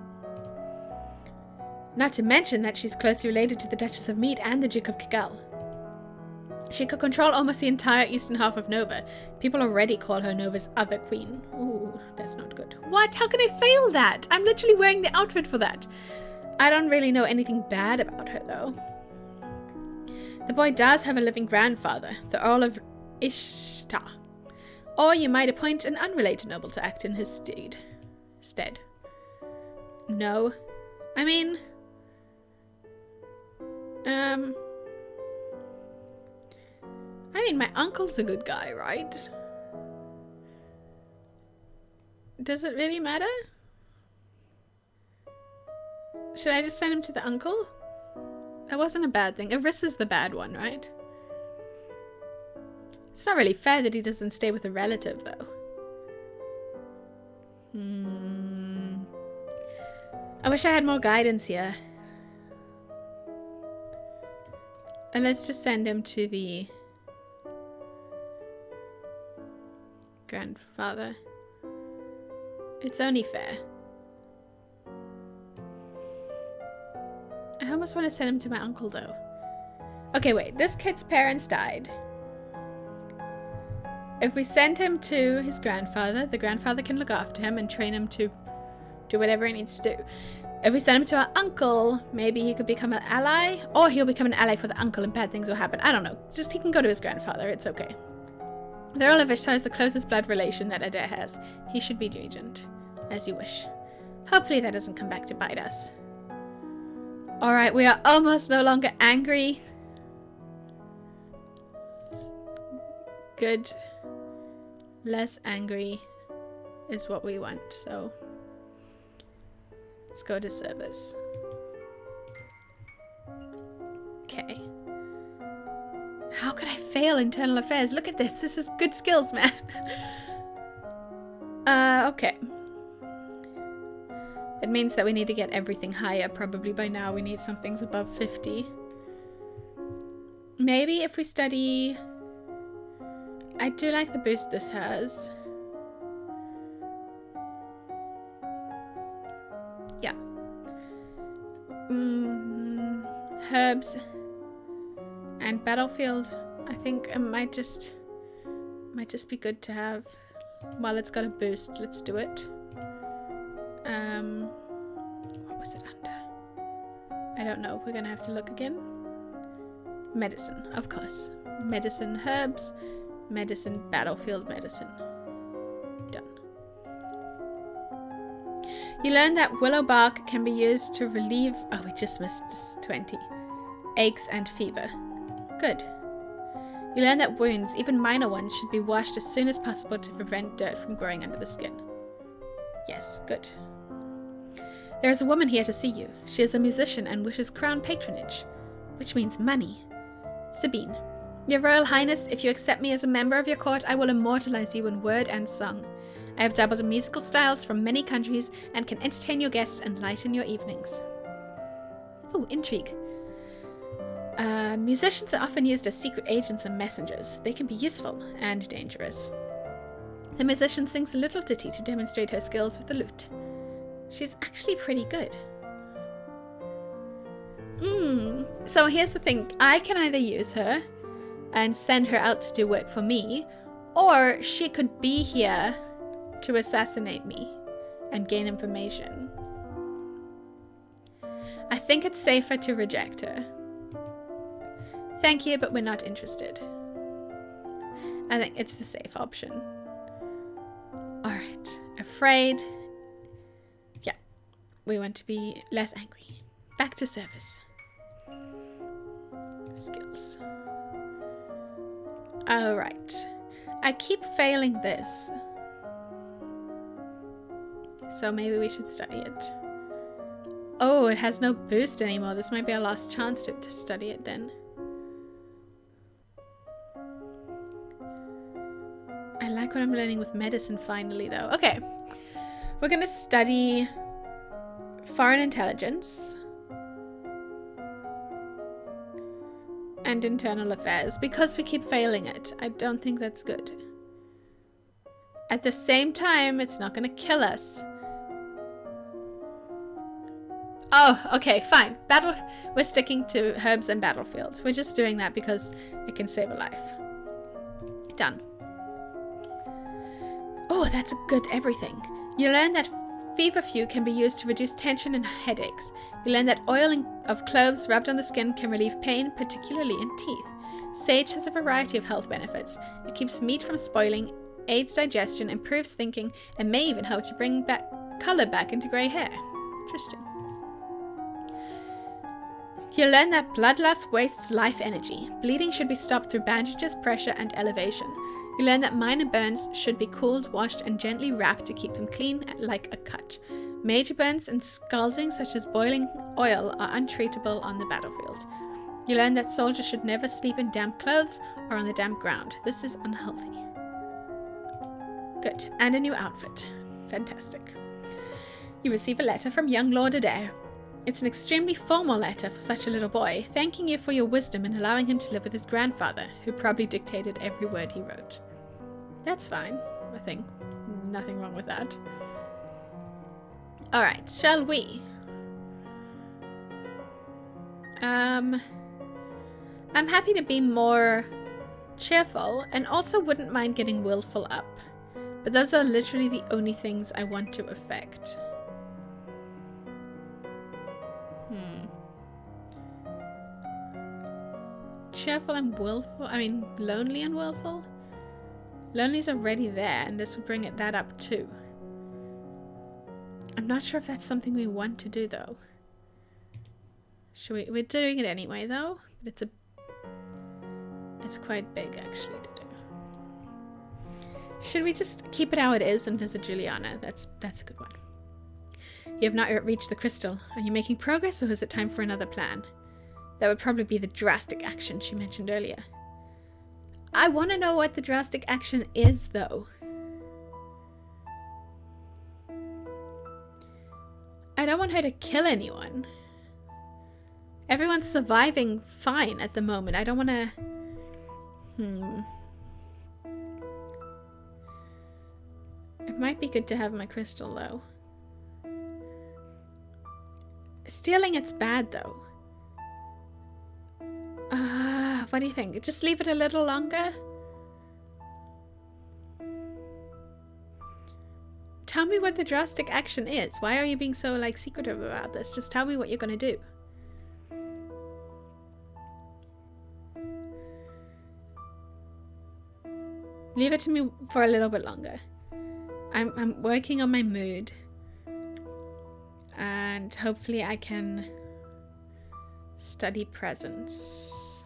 Not to mention that she's closely related to the Duchess of Mead and the Duke of Kigal. She could control almost the entire eastern half of Nova. People already call her Nova's other queen. Ooh, that's not good. What? How can I fail that? I'm literally wearing the outfit for that. I don't really know anything bad about her, though. The boy does have a living grandfather, the Earl of Ishtar. Or you might appoint an unrelated noble to act in his stead. No. I mean... my uncle's a good guy, right? Does it really matter? Should I just send him to the uncle? That wasn't a bad thing. Arissa's the bad one, right? It's not really fair that he doesn't stay with a relative, though. I wish I had more guidance here. And let's just send him to the grandfather. It's only fair. I almost want to send him to my uncle, though. Okay, wait. This kid's parents died. If we send him to his grandfather, the grandfather can look after him and train him to do whatever he needs to do. If we send him to our uncle, maybe he could become an ally, or he'll become an ally for the uncle and bad things will happen. I don't know. Just he can go to his grandfather. It's okay. The Earl of Ishtar is the closest blood relation that Adair has. He should be regent. As you wish. Hopefully that doesn't come back to bite us. Alright, we are almost no longer angry. Good. Less angry is what we want, so let's go to service. Okay. How could I fail internal affairs? Look at this. This is good skills, man. Okay. It means that we need to get everything higher. Probably by now we need some things above 50. Maybe if we study... I do like the boost this has. Yeah. Herbs and battlefield. I think it might just be good to have while it's got a boost. Let's do it. What was it under? I don't know. We're gonna have to look again. Medicine, of course. Medicine, herbs, medicine, battlefield medicine. Done. You learn that willow bark can be used to relieve... Oh, we just missed 20. Aches and fever. Good. You learn that wounds, even minor ones, should be washed as soon as possible to prevent dirt from growing under the skin. Yes, good. There is a woman here to see you. She is a musician and wishes crown patronage, which means money. Sabine. Your Royal Highness, if you accept me as a member of your court, I will immortalize you in word and song. I have dabbled in musical styles from many countries and can entertain your guests and lighten your evenings. Oh, intrigue. Musicians are often used as secret agents and messengers. They can be useful and dangerous. The musician sings a little ditty to demonstrate her skills with the lute. She's actually pretty good. So here's the thing. I can either use her and send her out to do work for me, or she could be here to assassinate me and gain information. I think it's safer to reject her. Thank you, but we're not interested. I think it's the safe option. Alright. Afraid. Yeah. We want to be less angry. Back to service. Skills. Alright. I keep failing this. So maybe we should study it. Oh, it has no boost anymore. This might be our last chance to study it then. I like what I'm learning with medicine finally though. Okay. We're going to study foreign intelligence and internal affairs because we keep failing it. I don't think that's good. At the same time, it's not going to kill us. Oh, okay, fine. We're sticking to herbs and battlefields. We're just doing that because it can save a life. Done. Oh, that's a good everything. You learn that feverfew can be used to reduce tension and headaches. You learn that oil of cloves rubbed on the skin can relieve pain, particularly in teeth. Sage has a variety of health benefits. It keeps meat from spoiling, aids digestion, improves thinking, and may even help to bring color back into grey hair. Interesting. You learn that blood loss wastes life energy. Bleeding should be stopped through bandages, pressure, and elevation. You learn that minor burns should be cooled, washed, and gently wrapped to keep them clean like a cut. Major burns and scalding, such as boiling oil, are untreatable on the battlefield. You learn that soldiers should never sleep in damp clothes or on the damp ground. This is unhealthy. Good. And a new outfit. Fantastic. You receive a letter from young Lord Adair. It's an extremely formal letter for such a little boy, thanking you for your wisdom in allowing him to live with his grandfather, who probably dictated every word he wrote. That's fine, I think. Nothing wrong with that. Alright, shall we? I'm happy to be more cheerful, and also wouldn't mind getting willful up. But those are literally the only things I want to affect. Cheerful and willful. I mean, lonely and willful. Lonely's already there, and this would bring that up too. I'm not sure if that's something we want to do though. We're doing it anyway though. But it's quite big actually to do. Should we just keep it how it is and visit Juliana? That's a good one. You have not yet reached the crystal. Are you making progress, or is it time for another plan? That would probably be the drastic action she mentioned earlier. I want to know what the drastic action is, though. I don't want her to kill anyone. Everyone's surviving fine at the moment. I don't want to... It might be good to have my crystal, though. Stealing it's bad, though. What do you think? Just leave it a little longer? Tell me what the drastic action is. Why are you being so, like, secretive about this? Just tell me what you're gonna do. Leave it to me for a little bit longer. I'm working on my mood. And hopefully I can study presence.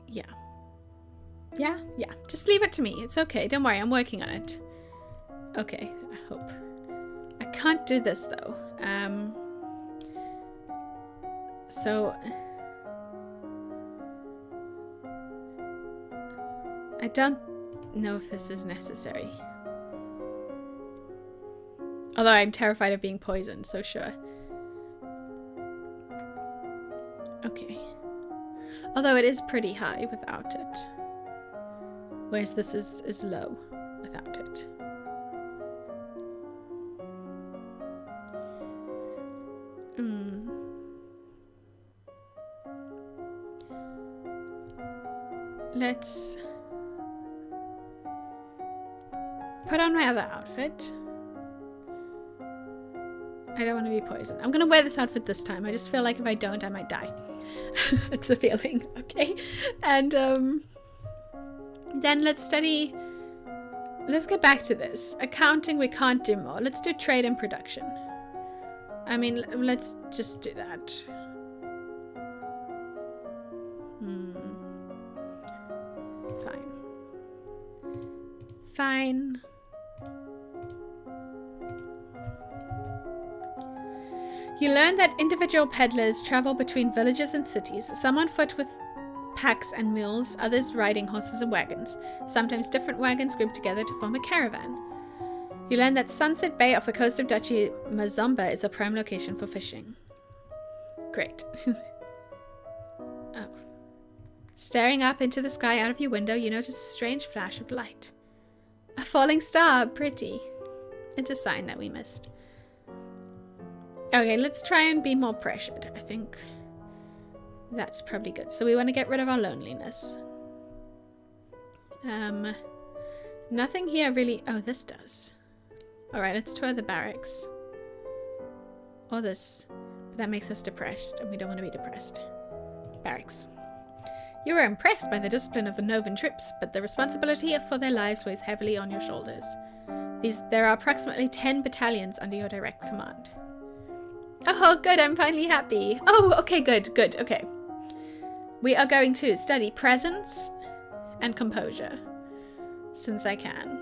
Yeah. Yeah. Just leave it to me. It's okay. Don't worry. I'm working on it. Okay. I hope. I can't do this though. So I don't know if this is necessary. Although I'm terrified of being poisoned, so sure. Okay. Although it is pretty high without it. Whereas this is low without it. Let's put on my other outfit. I don't want to be poisoned. I'm gonna wear this outfit this time. I just feel like if I don't, I might die. It's a feeling, okay? And then let's study. Let's get back to this. Accounting, we can't do more. Let's do trade and production. I mean, let's just do that. Fine. You learn that individual peddlers travel between villages and cities, some on foot with packs and mules, others riding horses and wagons, sometimes different wagons grouped together to form a caravan. You learn that Sunset Bay off the coast of Duchy Mazomba is a prime location for fishing. Great. Oh. Staring up into the sky out of your window, you notice a strange flash of light. A falling star, pretty. It's a sign that we missed. Okay, let's try and be more pressured. I think that's probably good. So we want to get rid of our loneliness. Nothing here really... Oh, this does. Alright, let's tour the barracks. Or this. But that makes us depressed, and we don't want to be depressed. Barracks. You were impressed by the discipline of the Novan troops, but the responsibility for their lives weighs heavily on your shoulders. There are approximately 10 battalions under your direct command. Oh, good, I'm finally happy. Oh, okay, good, okay. We are going to study presence and composure, since I can.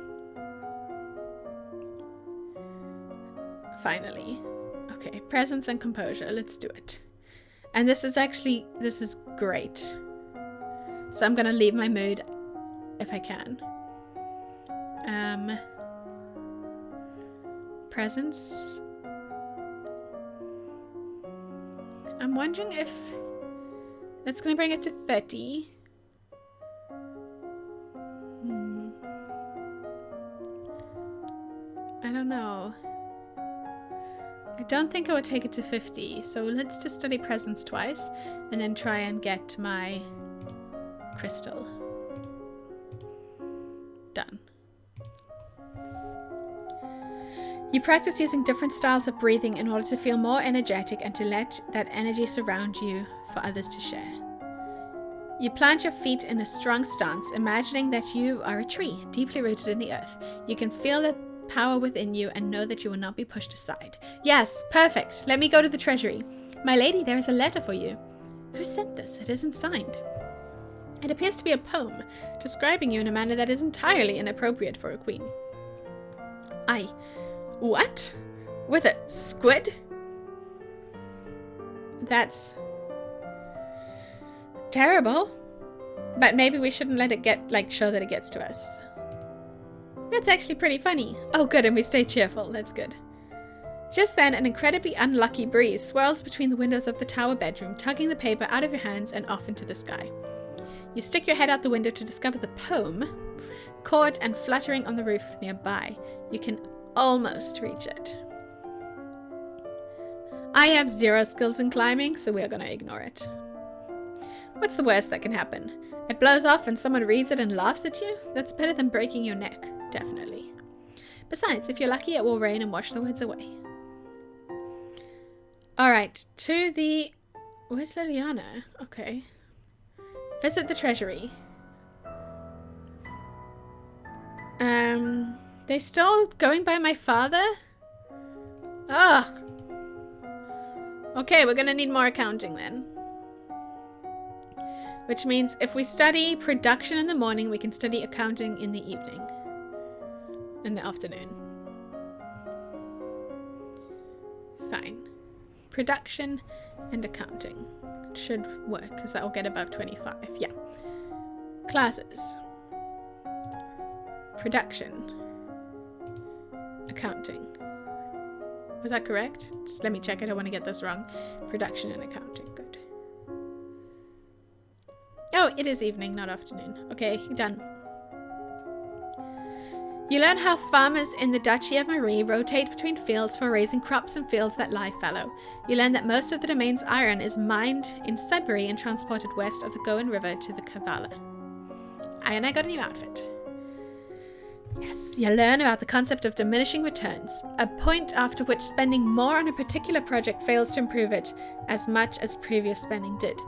Finally. Okay, presence and composure, let's do it. And this is great. So I'm gonna leave my mood if I can. Presence. I'm wondering if that's gonna bring it to 30. I don't know. I don't think I would take it to 50. So let's just study presence twice and then try and get my crystal. Done. You practice using different styles of breathing in order to feel more energetic and to let that energy surround you for others to share. You plant your feet in a strong stance, imagining that you are a tree deeply rooted in the earth. You can feel the power within you and know that you will not be pushed aside. Yes, perfect. Let me go to the Treasury. My lady, there is a letter for you. Who sent this? It isn't signed. It appears to be a poem, describing you in a manner that is entirely inappropriate for a queen. What? With a squid? That's terrible. But maybe we shouldn't let it show that it gets to us. That's actually pretty funny. Oh good, and we stay cheerful. That's good. Just then, an incredibly unlucky breeze swirls between the windows of the tower bedroom, tugging the paper out of your hands and off into the sky. You stick your head out the window to discover the poem, caught and fluttering on the roof nearby. You can almost reach it. I have 0 skills in climbing, so we're gonna ignore it. What's the worst that can happen? It blows off and someone reads it and laughs at you? That's better than breaking your neck, definitely. Besides, if you're lucky, it will rain and wash the words away. Alright, to the... Where's Liliana? Okay. Visit the Treasury. They still going by my father? Ugh. Okay, we're gonna need more accounting then. Which means if we study production in the morning, we can study accounting in the evening. In the afternoon. Fine. Production and accounting. It should work, because that will get above 25. Yeah. Classes. Production. Accounting. Was that correct? Just let me check. I don't want to get this wrong. Production and accounting. Good. Oh, it is evening, not afternoon. Okay, done. You learn how farmers in the Duchy of Marie rotate between fields for raising crops and fields that lie fallow. You learn that most of the domain's iron is mined in Sudbury and transported west of the Gowan River to the Kavala. And I got a new outfit. Yes, you learn about the concept of diminishing returns, a point after which spending more on a particular project fails to improve it as much as previous spending did.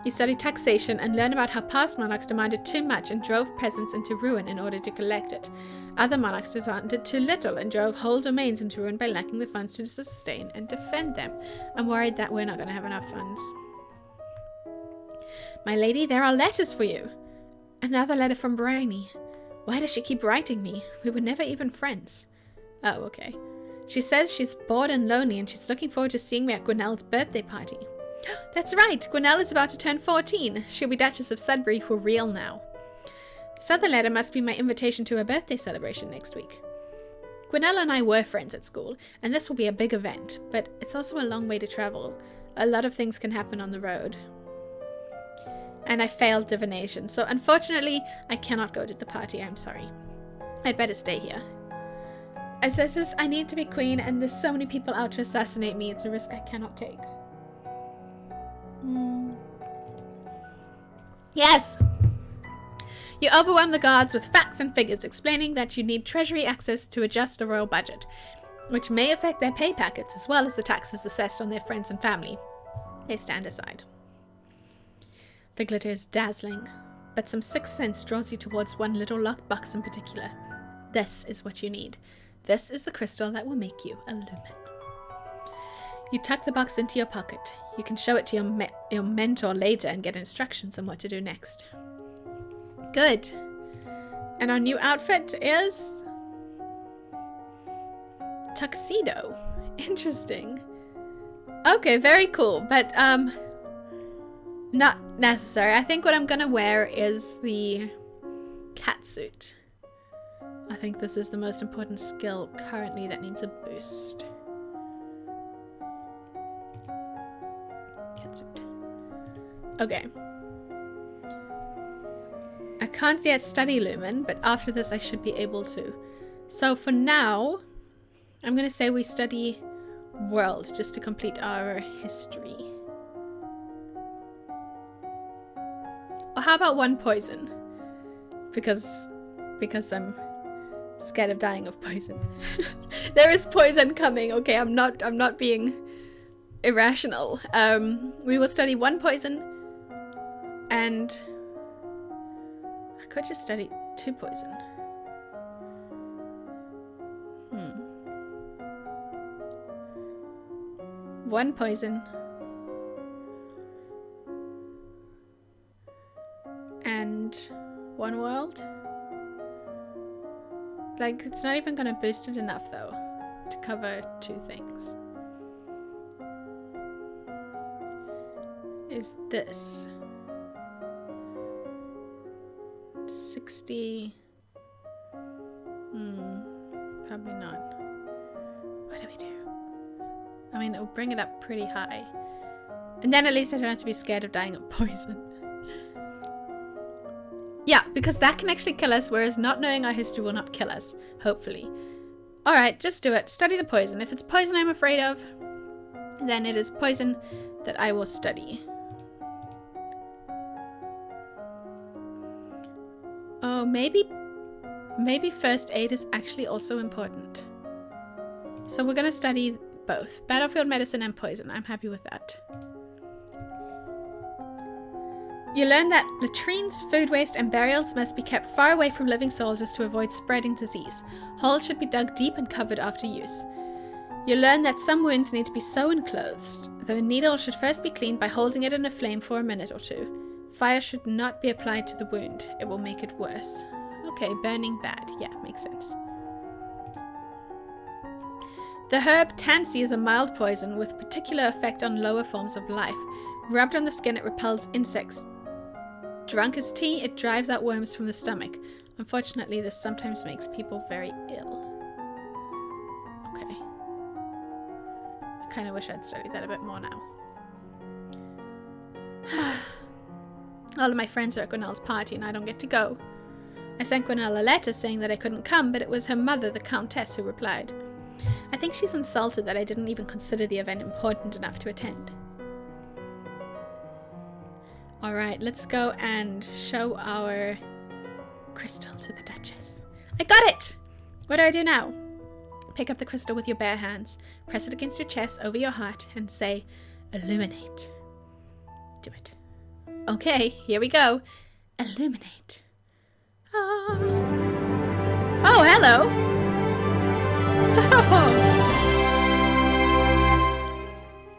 You study taxation and learn about how past monarchs demanded too much and drove peasants into ruin in order to collect it. Other monarchs demanded too little and drove whole domains into ruin by lacking the funds to sustain and defend them. I'm worried that we're not going to have enough funds. My lady, there are letters for you. Another letter from Bryony. Why does she keep writing me? We were never even friends. Oh, okay. She says she's bored and lonely and she's looking forward to seeing me at Gwinnell's birthday party. That's right, Gwinnell is about to turn 14. She'll be Duchess of Sudbury for real now. This other letter must be my invitation to her birthday celebration next week. Gwinnell and I were friends at school, and this will be a big event, but it's also a long way to travel. A lot of things can happen on the road. And I failed divination, so unfortunately, I cannot go to the party, I'm sorry. I'd better stay here. As this is, I need to be queen, and there's so many people out to assassinate me, it's a risk I cannot take. Yes! You overwhelm the guards with facts and figures explaining that you need Treasury access to adjust the royal budget, which may affect their pay packets as well as the taxes assessed on their friends and family. They stand aside. The glitter is dazzling, but some sixth sense draws you towards one little locked box in particular. This is what you need. This is the crystal that will make you a lumen. You tuck the box into your pocket. You can show it to your mentor later and get instructions on what to do next. Good. And our new outfit is... tuxedo. Interesting. Okay, very cool, but not necessary. I think what I'm gonna wear is the catsuit. I think this is the most important skill currently that needs a boost. Catsuit. Okay. I can't yet study Lumen, but after this I should be able to. So for now, I'm going to say we study World just to complete our history. Or how about one poison? Because I'm scared of dying of poison. There is poison coming. Okay, I'm not being irrational. We will study one poison, and I could just study 2 poison. One poison. And 1 world. Like, it's not even gonna boost it enough though to cover 2 things. Is this 60? Probably not. What do we do? I mean, it'll bring it up pretty high. And then at least I don't have to be scared of dying of poison. Yeah, because that can actually kill us, whereas not knowing our history will not kill us. Hopefully. Alright, just do it. Study the poison. If it's poison I'm afraid of, then it is poison that I will study. Oh, maybe first aid is actually also important. So we're going to study both. Battlefield medicine and poison. I'm happy with that. You learn that latrines, food waste, and burials must be kept far away from living soldiers to avoid spreading disease. Holes should be dug deep and covered after use. You learn that some wounds need to be sewn closed. The needle should first be cleaned by holding it in a flame for a minute or two. Fire should not be applied to the wound. It will make it worse. Okay, burning bad. Yeah, makes sense. The herb tansy is a mild poison with particular effect on lower forms of life. Rubbed on the skin, it repels insects. Drunk as tea, it drives out worms from the stomach. Unfortunately, this sometimes makes people very ill. Okay. I kind of wish I'd studied that a bit more now. All of my friends are at Gwenelle's party and I don't get to go. I sent Gwenelle a letter saying that I couldn't come, but it was her mother, the Countess, who replied. I think she's insulted that I didn't even consider the event important enough to attend. Alright, let's go and show our crystal to the Duchess. I got it! What do I do now? Pick up the crystal with your bare hands, press it against your chest over your heart, and say, illuminate. Do it. Okay, here we go. Illuminate. Oh, hello!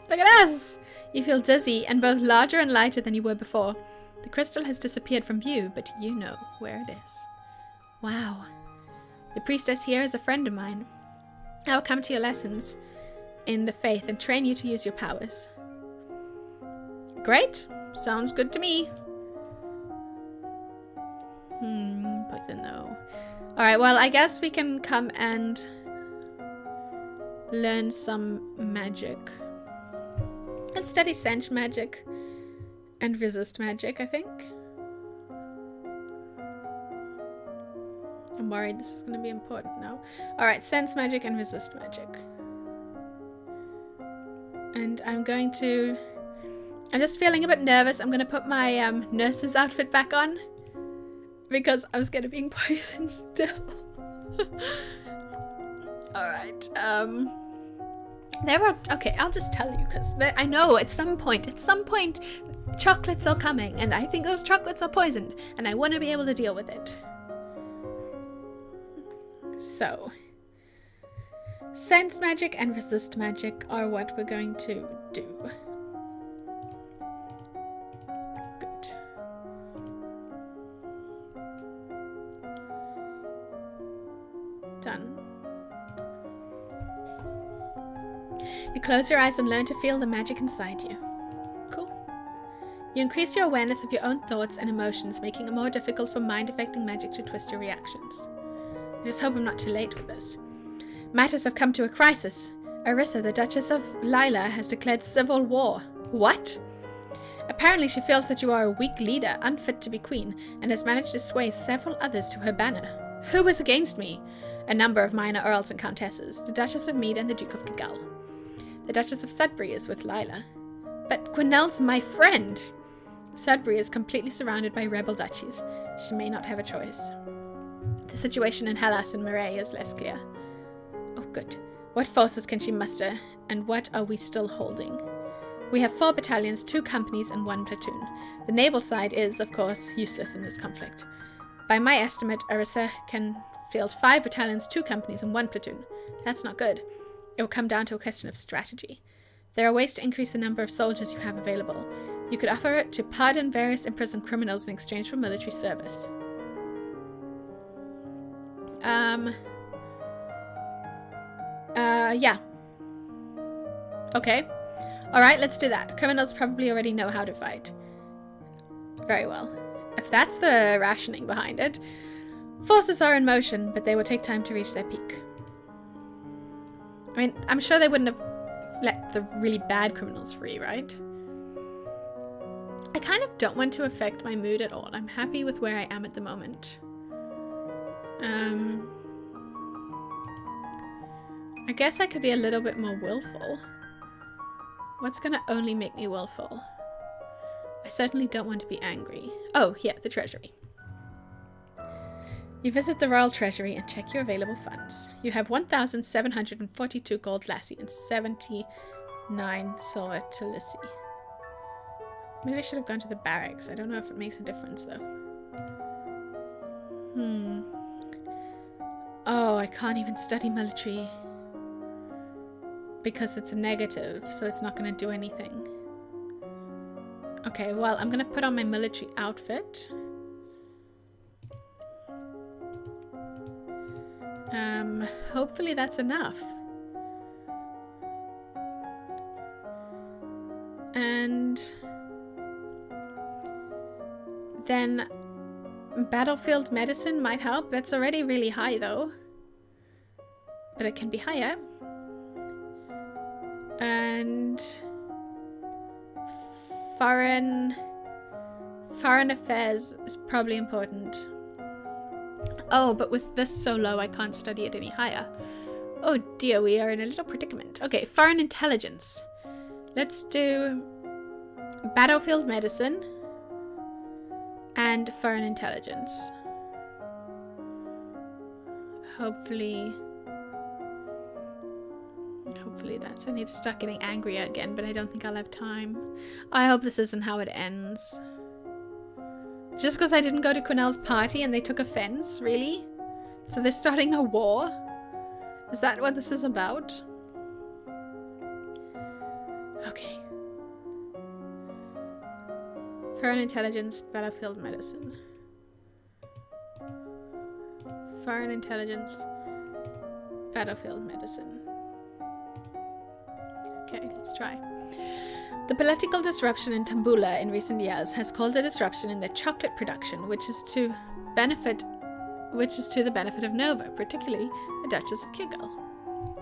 Look at us! You feel dizzy and both larger and lighter than you were before. The crystal has disappeared from view, but you know where it is. Wow. The priestess here is a friend of mine. I will come to your lessons in the faith and train you to use your powers. Great. Sounds good to me. Poison though. Alright, well, I guess we can come and learn some magic. Let's study sense magic and resist magic, I think. I'm worried this is going to be important now. Alright, sense magic and resist magic. And I'm just feeling a bit nervous. I'm going to put my nurse's outfit back on because I'm scared of being poisoned still. Alright, okay, I'll just tell you because I know at some point, chocolates are coming and I think those chocolates are poisoned and I want to be able to deal with it. So, sense magic and resist magic are what we're going to do. Good. Done. You close your eyes and learn to feel the magic inside you. Cool. You increase your awareness of your own thoughts and emotions, making it more difficult for mind-affecting magic to twist your reactions. I just hope I'm not too late with this. Matters have come to a crisis. Arissa, the Duchess of Lila, has declared civil war. What? Apparently she feels that you are a weak leader, unfit to be queen, and has managed to sway several others to her banner. Who was against me? A number of minor earls and countesses, the Duchess of Mead and the Duke of Kigal. The Duchess of Sudbury is with Lila. But Gwenelle's my friend. Sudbury is completely surrounded by rebel duchies. She may not have a choice. The situation in Hellas and Moray is less clear. Oh, good. What forces can she muster, and what are we still holding? We have 4 battalions, 2 companies, and 1 platoon. The naval side is, of course, useless in this conflict. By my estimate, Arissa can field 5 battalions, 2 companies, and 1 platoon. That's not good. It will come down to a question of strategy. There are ways to increase the number of soldiers you have available. You could offer it to pardon various imprisoned criminals in exchange for military service. Yeah. Okay. Alright, let's do that. Criminals probably already know how to fight. Very well. If that's the rationing behind it. Forces are in motion, but they will take time to reach their peak. I mean, I'm sure they wouldn't have let the really bad criminals free, right? I kind of don't want to affect my mood at all. I'm happy with where I am at the moment. I guess I could be a little bit more willful. What's gonna only make me willful? I certainly don't want to be angry. Oh, yeah, the Treasury. You visit the Royal Treasury and check your available funds. You have 1,742 gold lassie and 79 silver tulisi. Maybe I should have gone to the barracks. I don't know if it makes a difference, though. Oh, I can't even study military. Because it's a negative, so it's not going to do anything. Okay, well, I'm going to put on my military outfit. Hopefully that's enough. And then battlefield medicine might help. That's already really high though. But it can be higher. And foreign affairs is probably important. Oh, but with this so low, I can't study it any higher. Oh dear, we are in a little predicament. Okay, foreign intelligence. Let's do battlefield medicine and foreign intelligence. Hopefully that's... I need to start getting angrier again, but I don't think I'll have time. I hope this isn't how it ends. Just because I didn't go to Quenel's party and they took offense? Really? So they're starting a war? Is that what this is about? Okay. Foreign intelligence, battlefield medicine. Foreign intelligence, battlefield medicine. Okay, let's try. The political disruption in Tambula in recent years has caused a disruption in their chocolate production, which is to the benefit of Nova, particularly the Duchess of Kiggle.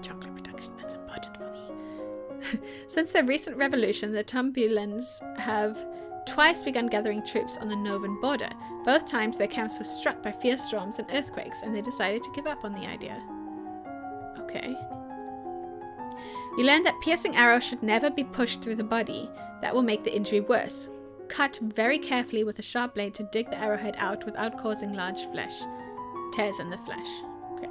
Chocolate production, that's important for me. Since the recent revolution, the Tambulans have twice begun gathering troops on the Novan border. Both times their camps were struck by fierce storms and earthquakes, and they decided to give up on the idea. Okay. You learn that piercing arrows should never be pushed through the body. That will make the injury worse. Cut very carefully with a sharp blade to dig the arrowhead out without causing large tears in the flesh. Okay.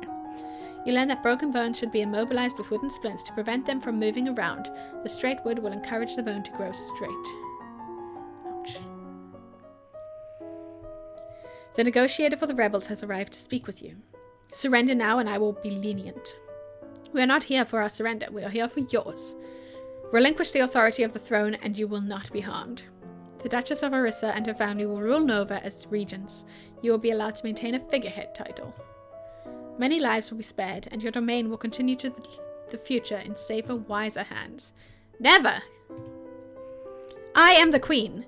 You learn that broken bones should be immobilized with wooden splints to prevent them from moving around. The straight wood will encourage the bone to grow straight. Ouch. The negotiator for the rebels has arrived to speak with you. Surrender now and I will be lenient. We are not here for our surrender, we are here for yours. Relinquish the authority of the throne and you will not be harmed. The Duchess of Orissa and her family will rule Nova as regents. You will be allowed to maintain a figurehead title. Many lives will be spared and your domain will continue to the future in safer, wiser hands. Never! I am the queen.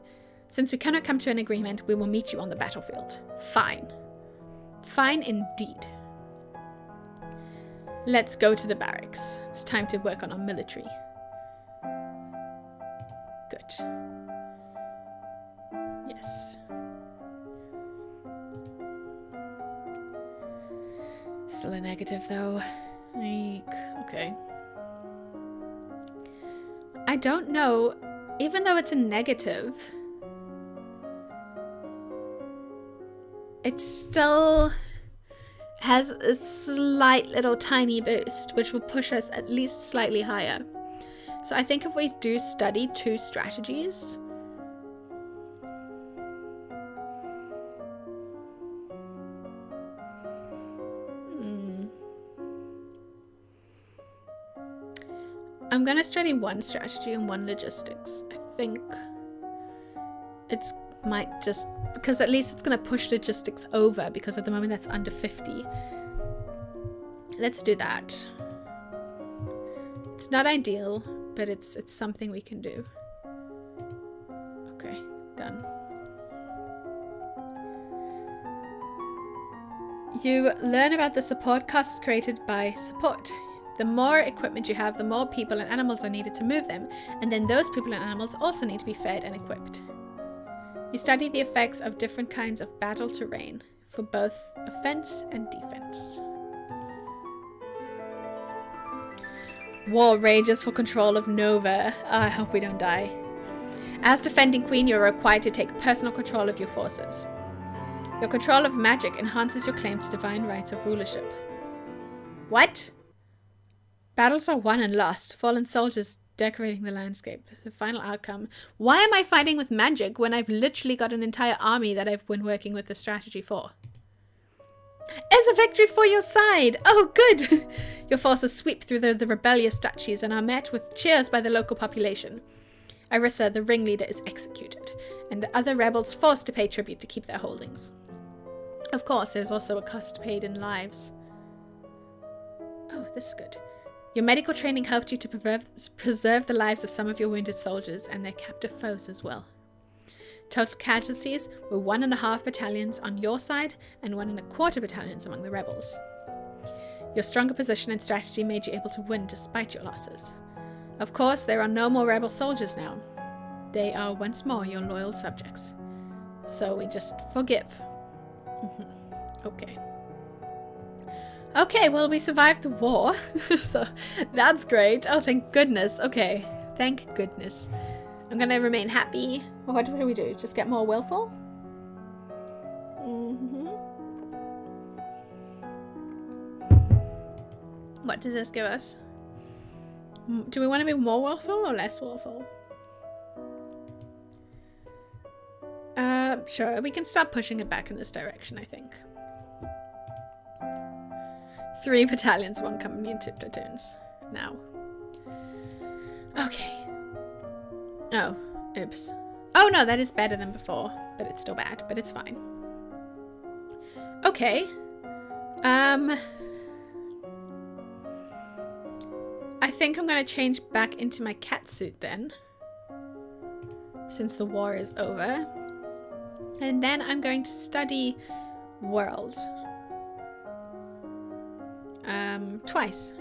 Since we cannot come to an agreement, we will meet you on the battlefield. Fine. Fine indeed. Let's go to the barracks. It's time to work on our military. Good. Yes. Still a negative though. Eek. Okay. I don't know. Even though it's a negative, it still has a slight little tiny boost, which will push us at least slightly higher. So I think if we do study 2 strategies, I'm gonna study 1 strategy and 1 logistics. I think it's might just, because at least it's going to push logistics over, because at the moment that's under 50. Let's do that. It's not ideal, but it's something we can do. Okay, done. You learn about the support costs created by support. The more equipment you have, the more people and animals are needed to move them, and then those people and animals also need to be fed and equipped. You study the effects of different kinds of battle terrain for both offense and defense. War rages for control of Nova. Oh, I hope we don't die. As defending queen, you are required to take personal control of your forces. Your control of magic enhances your claim to divine rights of rulership. What? Battles are won and lost, fallen soldiers decorating the landscape. The final outcome. Why am I fighting with magic when I've literally got an entire army that I've been working with the strategy for? Is a victory for your side! Oh, good! Your forces sweep through the rebellious duchies and are met with cheers by the local population. Irissa, the ringleader, is executed, and the other rebels forced to pay tribute to keep their holdings. Of course, there's also a cost paid in lives. Oh, this is good. Your medical training helped you to preserve the lives of some of your wounded soldiers and their captive foes as well. Total casualties were 1.5 battalions on your side and 1.25 battalions among the rebels. Your stronger position and strategy made you able to win despite your losses. Of course, there are no more rebel soldiers now. They are once more your loyal subjects. So we just forgive. Okay. Okay, well, we survived the war. So that's great. Oh, thank goodness. Okay, thank goodness. I'm gonna remain happy. What do we do? Just get more willful? What does this give us? Do we want to be more willful or less willful? Sure, we can start pushing it back in this direction, I think. 3 battalions, 1 company, and 2 platoons. Now. Okay. Oh, oops. Oh no, that is better than before, but it's still bad, but it's fine. Okay. I think I'm gonna change back into my cat suit then, since the war is over. And then I'm going to study world. Twice.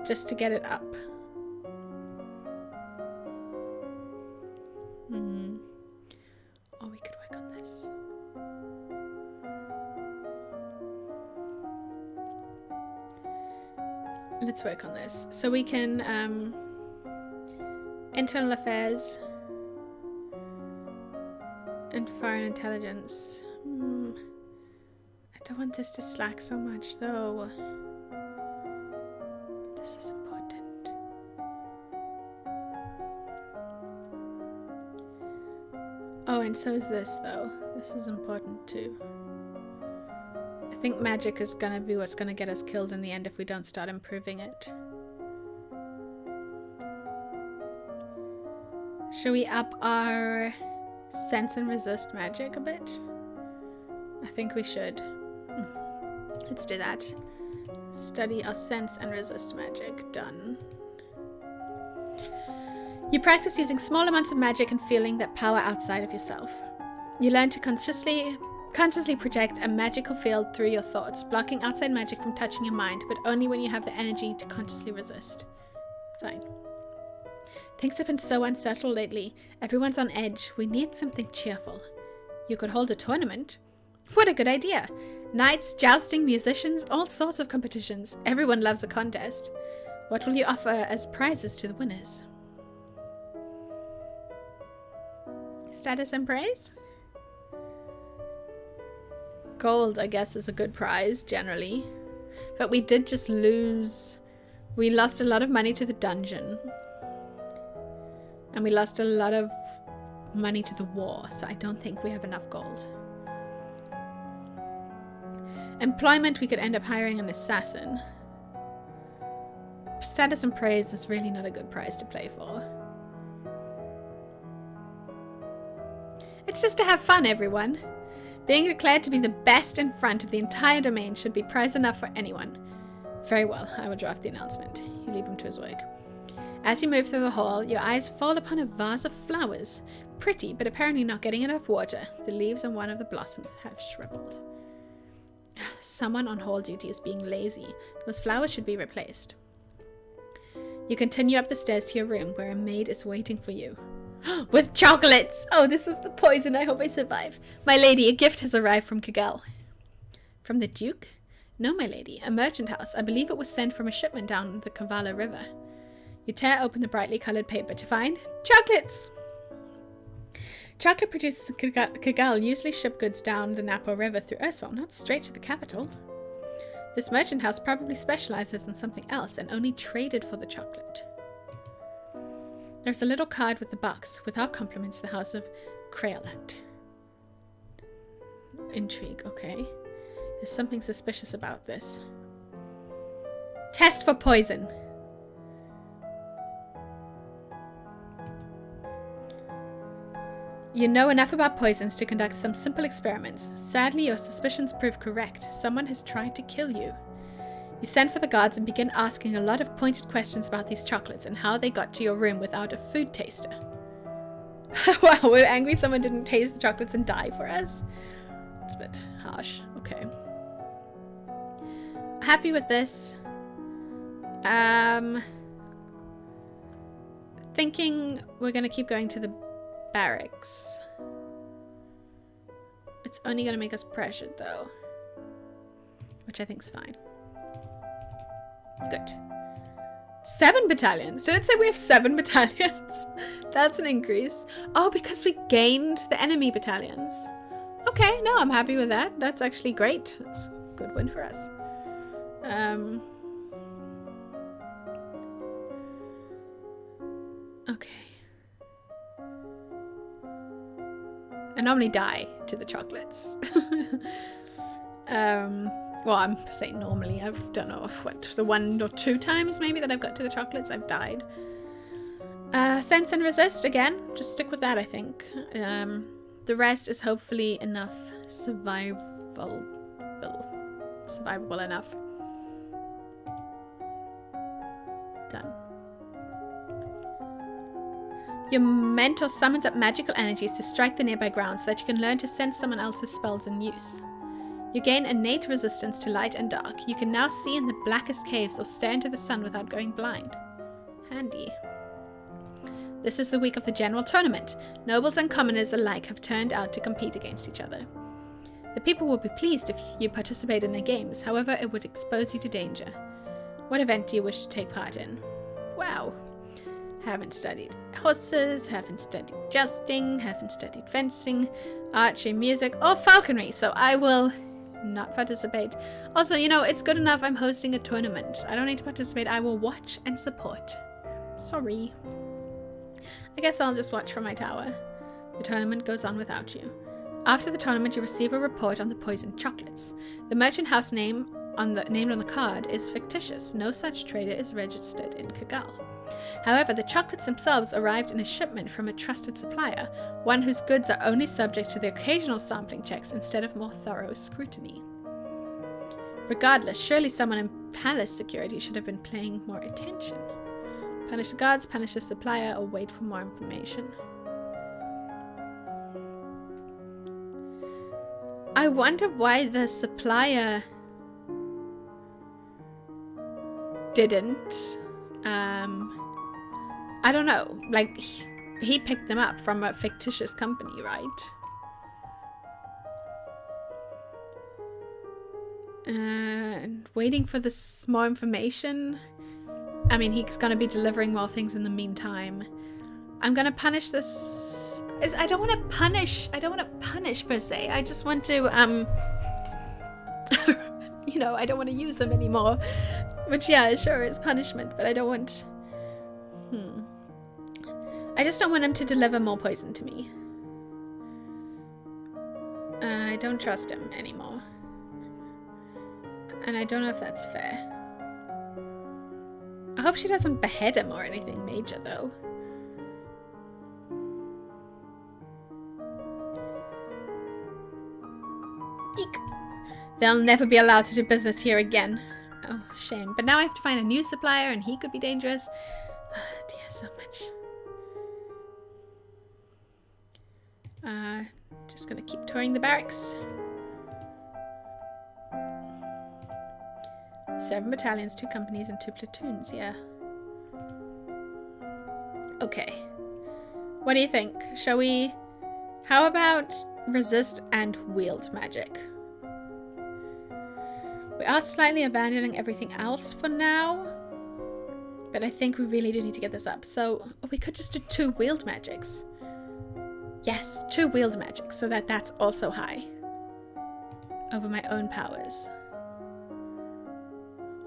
Just to get it up. Or we could work on this. Let's work on this. So we can, internal affairs and foreign intelligence. I don't want this to slack so much though. This is important. Oh, and so is this though. This is important too. I think magic is gonna be what's gonna get us killed in the end if we don't start improving it. Should we up our sense and resist magic a bit? I think we should. Let's do that. Study our sense and resist magic. Done. You practice using small amounts of magic and feeling that power outside of yourself. You learn to consciously project a magical field through your thoughts, blocking outside magic from touching your mind, but only when you have the energy to consciously resist. Fine. Things have been so unsettled lately. Everyone's on edge. We need something cheerful. You could hold a tournament. What a good idea. Knights, jousting, musicians, all sorts of competitions. Everyone loves a contest. What will you offer as prizes to the winners? Status and praise? Gold, I guess, is a good prize, generally. But we did just lose... We lost a lot of money to the dungeon. And we lost a lot of money to the war, so I don't think we have enough gold. Employment, we could end up hiring an assassin. Status and praise is really not a good prize to play for. It's just to have fun, everyone. Being declared to be the best in front of the entire domain should be prize enough for anyone. Very well, I will draft the announcement. You leave him to his work. As you move through the hall, your eyes fall upon a vase of flowers. Pretty, but apparently not getting enough water. The leaves on one of the blossoms have shriveled. Someone on hall duty is being lazy. Those flowers should be replaced. You continue up the stairs to your room, where a maid is waiting for you. With chocolates! Oh, this is the poison. I hope I survive. My lady, a gift has arrived from Kagel. From the Duke? No, my lady. A merchant house. I believe it was sent from a shipment down the Kavala River. You tear open the brightly coloured paper to find chocolates! Chocolate producers in Kagel usually ship goods down the Napo River through Ursel, not straight to the capital. This merchant house probably specializes in something else and only traded for the chocolate. There's a little card with the box, with our compliments to the House of Crayolat. Intrigue, okay. There's something suspicious about this. Test for poison. You know enough about poisons to conduct some simple experiments. Sadly, your suspicions prove correct. Someone has tried to kill you. You send for the guards and begin asking a lot of pointed questions about these chocolates and how they got to your room without a food taster. Wow, we're angry someone didn't taste the chocolates and die for us. It's a bit harsh. Okay. Happy with this. Thinking we're gonna keep going to the barracks. It's only gonna make us pressured though, which I think is fine. Good. 7 battalions. Did it say we have 7 battalions? That's an increase. Oh, because we gained the enemy battalions. Okay, no, I'm happy with that. That's actually great. That's a good win for us. Okay. I normally die to the chocolates. Well, I'm saying normally. I don't know if the 1 or 2 times maybe that I've got to the chocolates, I've died. Sense and resist again. Just stick with that, I think. The rest is hopefully enough survivable enough. Done. Your mentor summons up magical energies to strike the nearby ground so that you can learn to sense someone else's spells in use. You gain innate resistance to light and dark. You can now see in the blackest caves or stare into the sun without going blind. Handy. This is the week of the general tournament. Nobles and commoners alike have turned out to compete against each other. The people will be pleased if you participate in their games, however it would expose you to danger. What event do you wish to take part in? Wow. Haven't studied horses, haven't studied jousting, haven't studied fencing, archery, music, or falconry, so I will not participate. Also, you know, it's good enough I'm hosting a tournament. I don't need to participate. I will watch and support. Sorry. I guess I'll just watch from my tower. The tournament goes on without you. After the tournament, you receive a report on the poisoned chocolates. The merchant house named on the card is fictitious. No such trader is registered in Kagel. However, the chocolates themselves arrived in a shipment from a trusted supplier, one whose goods are only subject to the occasional sampling checks instead of more thorough scrutiny. Regardless, surely someone in palace security should have been paying more attention. Punish the guards, punish the supplier, or wait for more information. I wonder why the supplier didn't. I don't know. Like, he picked them up from a fictitious company, right? And waiting for this more information. I mean, he's gonna be delivering more things in the meantime. I'm gonna punish this. I don't want to punish. I don't want to punish per se. I just want to you know, I don't want to use them anymore. Which, yeah, sure, it's punishment, but I don't want. I just don't want him to deliver more poison to me. I don't trust him anymore. And I don't know if that's fair. I hope she doesn't behead him or anything major, though. Eek. They'll never be allowed to do business here again. Oh, shame. But now I have to find a new supplier, and he could be dangerous. Oh, dear, so much. Just gonna keep touring the barracks. 7 battalions, 2 companies, and 2 platoons, yeah. Okay. What do you think? Shall we... How about resist and wield magic? We are slightly abandoning everything else for now, but I think we really do need to get this up. So we could just do 2 wield magics. Yes, 2 wield magics, so that's also high over my own powers.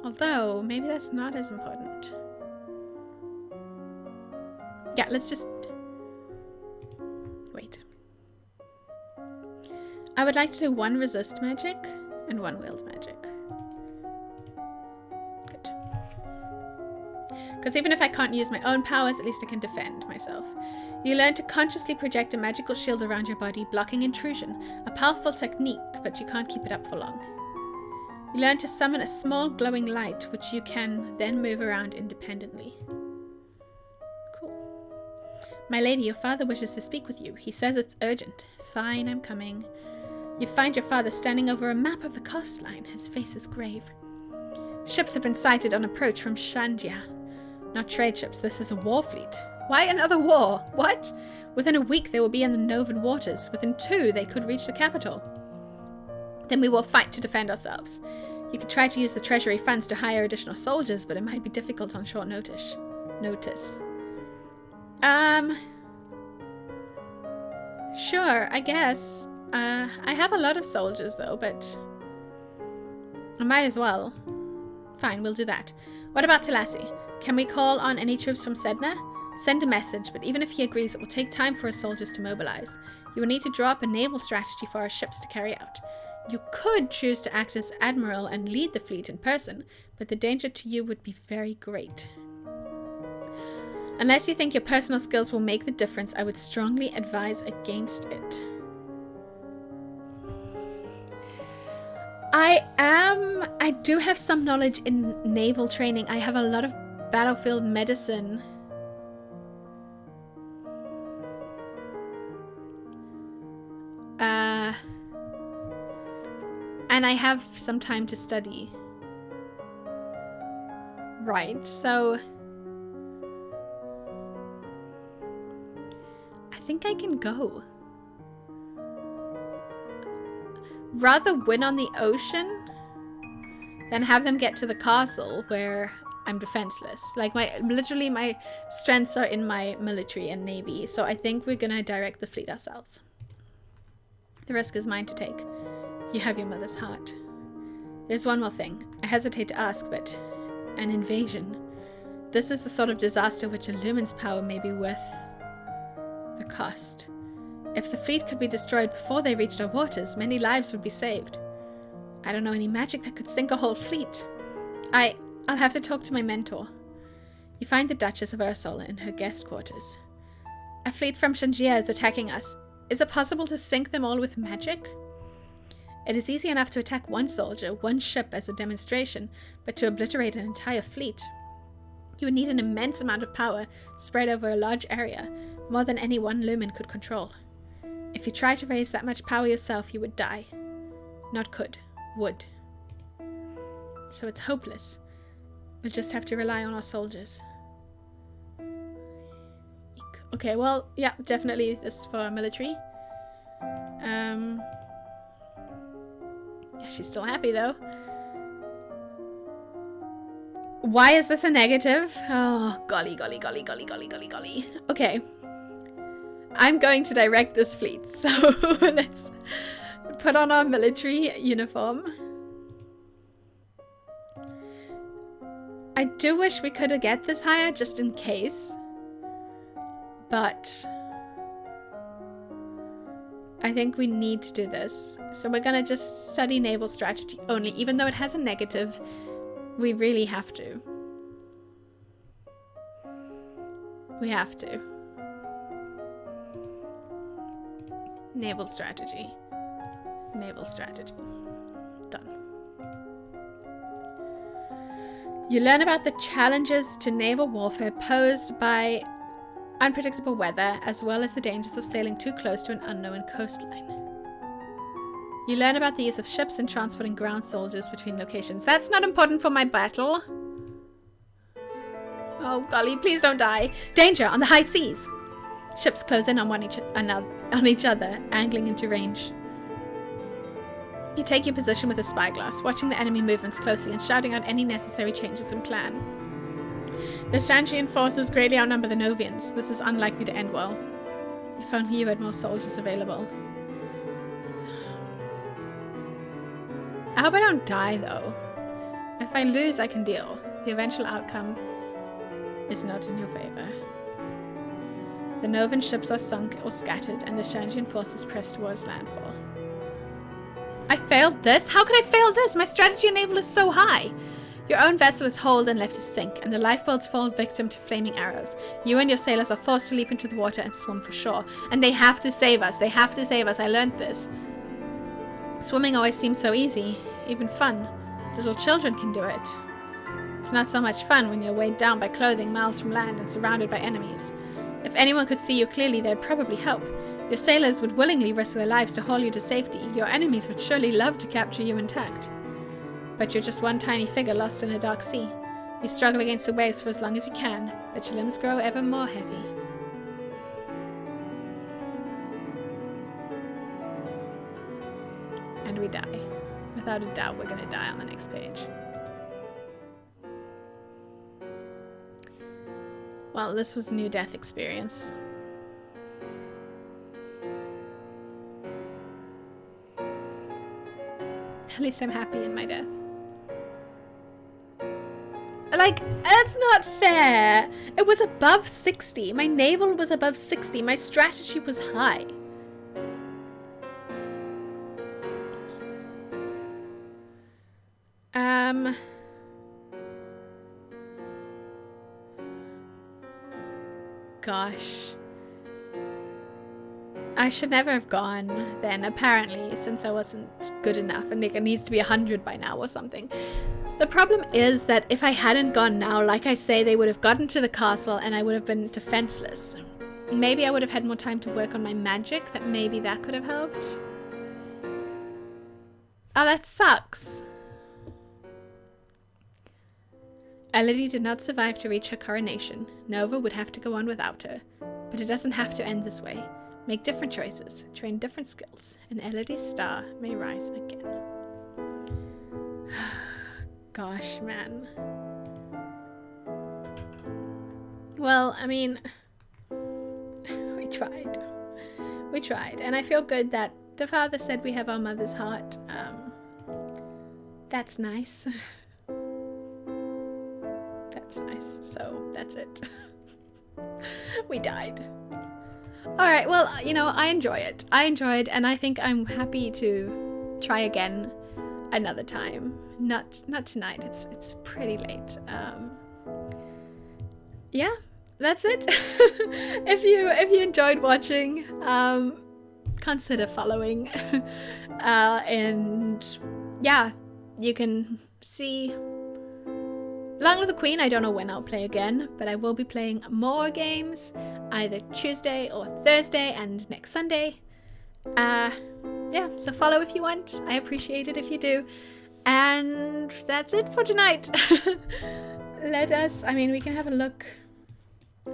Although, maybe that's not as important. Yeah, let's just... Wait. I would like to do 1 resist magic and 1 wield magic. Good. Because even if I can't use my own powers, at least I can defend myself. You learn to consciously project a magical shield around your body, blocking intrusion. A powerful technique, but you can't keep it up for long. You learn to summon a small glowing light, which you can then move around independently. Cool. My lady, your father wishes to speak with you. He says it's urgent. Fine, I'm coming. You find your father standing over a map of the coastline. His face is grave. Ships have been sighted on approach from Shanjia. Not trade ships, this is a war fleet. Why another war? What? Within a week they will be in the Novan waters. Within 2 they could reach the capital. Then we will fight to defend ourselves. You could try to use the Treasury funds to hire additional soldiers, but it might be difficult on short notice. Sure, I guess. I have a lot of soldiers though, but I might as well. Fine, we'll do that. What about Talassi? Can we call on any troops from Sedna? Send a message, but even if he agrees, it will take time for his soldiers to mobilize. You will need to draw up a naval strategy for our ships to carry out. You could choose to act as admiral and lead the fleet in person, but the danger to you would be very great. Unless you think your personal skills will make the difference, I would strongly advise against it. I do have some knowledge in naval training. I have a lot of battlefield medicine. And I have some time to study. Right, so I think I can go. Rather win on the ocean than have them get to the castle where I'm defenseless. Like literally my strengths are in my military and navy, so I think we're gonna direct the fleet ourselves. The risk is mine to take. You have your mother's heart. There's one more thing. I hesitate to ask, but an invasion. This is the sort of disaster which illumines power may be worth the cost. If the fleet could be destroyed before they reached our waters, many lives would be saved. I don't know any magic that could sink a whole fleet. I'll have to talk to my mentor. You find the Duchess of Ursula in her guest quarters. A fleet from Shanjia is attacking us. Is it possible to sink them all with magic? It is easy enough to attack one soldier, one ship as a demonstration, but to obliterate an entire fleet, you would need an immense amount of power spread over a large area, more than any one lumen could control. If you try to raise that much power yourself, you would die. Not could, would. So it's hopeless. We'll just have to rely on our soldiers. Okay, well, yeah, definitely this for our military. Yeah, she's still happy though. Why is this a negative? Oh, golly, golly, golly, golly, golly, golly, golly. Okay. I'm going to direct this fleet, so let's put on our military uniform. I do wish we could get this higher just in case, but I think we need to do this. So we're gonna just study naval strategy only, even though it has a negative. We really have to. We have to. Naval strategy. Naval strategy. Done. You learn about the challenges to naval warfare posed by unpredictable weather, as well as the dangers of sailing too close to an unknown coastline. You learn about the use of ships and transporting ground soldiers between locations. That's not important for my battle. Oh golly, please don't die. Danger on the high seas. Ships close in on each other, angling into range. You take your position with a spyglass, watching the enemy movements closely and shouting out any necessary changes in plan. The Stanchian forces greatly outnumber the Novians. This is unlikely to end well. If only you had more soldiers available. I hope I don't die, though. If I lose, I can deal. The eventual outcome is not in your favor. The Novan ships are sunk or scattered, and the Stanchian forces press towards landfall. I failed this? How could I fail this? My strategy and naval is so high. Your own vessel is holed and left to sink, and the lifeboats fall victim to flaming arrows. You and your sailors are forced to leap into the water and swim for shore. And they have to save us. They have to save us. I learned this. Swimming always seems so easy, even fun. Little children can do it. It's not so much fun when you're weighed down by clothing miles from land and surrounded by enemies. If anyone could see you clearly, they'd probably help. Your sailors would willingly risk their lives to haul you to safety. Your enemies would surely love to capture you intact. But you're just one tiny figure lost in a dark sea. You struggle against the waves for as long as you can, but your limbs grow ever more heavy. And we die. Without a doubt, we're gonna die on the next page. Well, this was a new death experience. At least I'm happy in my death. Like, that's not fair. It was above 60. My naval was above 60. My strategy was high. Gosh. I should never have gone then, apparently, since I wasn't good enough and it needs to be 100 by now or something. The problem is that if I hadn't gone now, like I say, they would have gotten to the castle and I would have been defenseless. Maybe I would have had more time to work on my magic, that maybe that could have helped. Oh, that sucks. Elodie did not survive to reach her coronation. Nova would have to go on without her. But it doesn't have to end this way. Make different choices, train different skills, and Elodie's star may rise again. Gosh, man. Well, I mean, we tried. We tried, and I feel good that the father said we have our mother's heart. That's nice. That's nice. So, that's it. We died. Alright, well, you know, I enjoy it. I enjoyed, and I think I'm happy to try again another time. Not tonight. It's pretty late. Yeah, that's it. If you enjoyed watching, consider following. And yeah, you can see Long Live the Queen. I don't know when I'll play again, but I will be playing more games either Tuesday or Thursday and next Sunday. Yeah, so follow if you want. I appreciate it if you do. And that's it for tonight. I mean, we can have a look,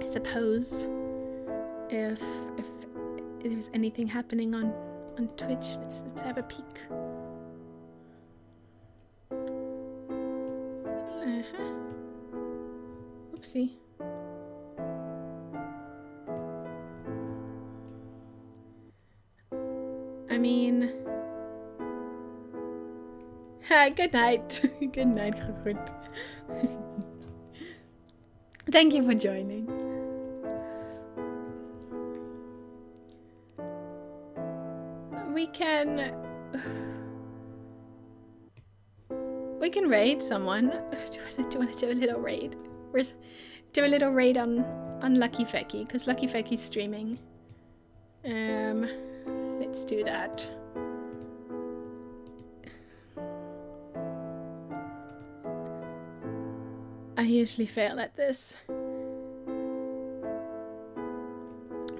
I suppose, if there's anything happening on Twitch. Let's have a peek. Oopsie. I mean, good night. Good night, goed. Thank you for joining. We can raid someone. Do you want to do a little raid? Do a little raid on Lucky Fecky, because Lucky Fecky's streaming. Let's do that. I usually fail at this.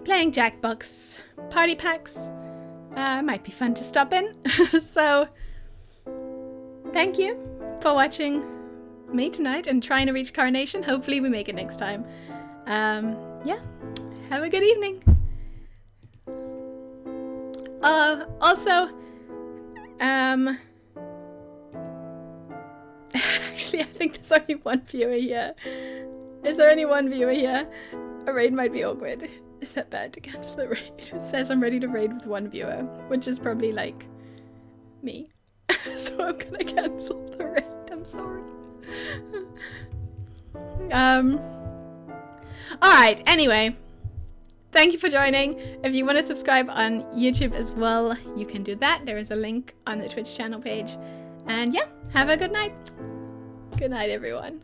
Playing Jackbox party packs. Might be fun to stop in. So, thank you for watching me tonight and trying to reach Coronation. Hopefully we make it next time. Yeah, have a good evening. Also, actually, I think there's only one viewer here. Is there only one viewer here? A raid might be awkward. Is that bad to cancel the raid? It says I'm ready to raid with one viewer, which is probably like me. So I'm gonna cancel the raid. I'm sorry. Alright, anyway. Thank you for joining. If you want to subscribe on YouTube as well, you can do that. There is a link on the Twitch channel page. And yeah, have a good night. Good night, everyone.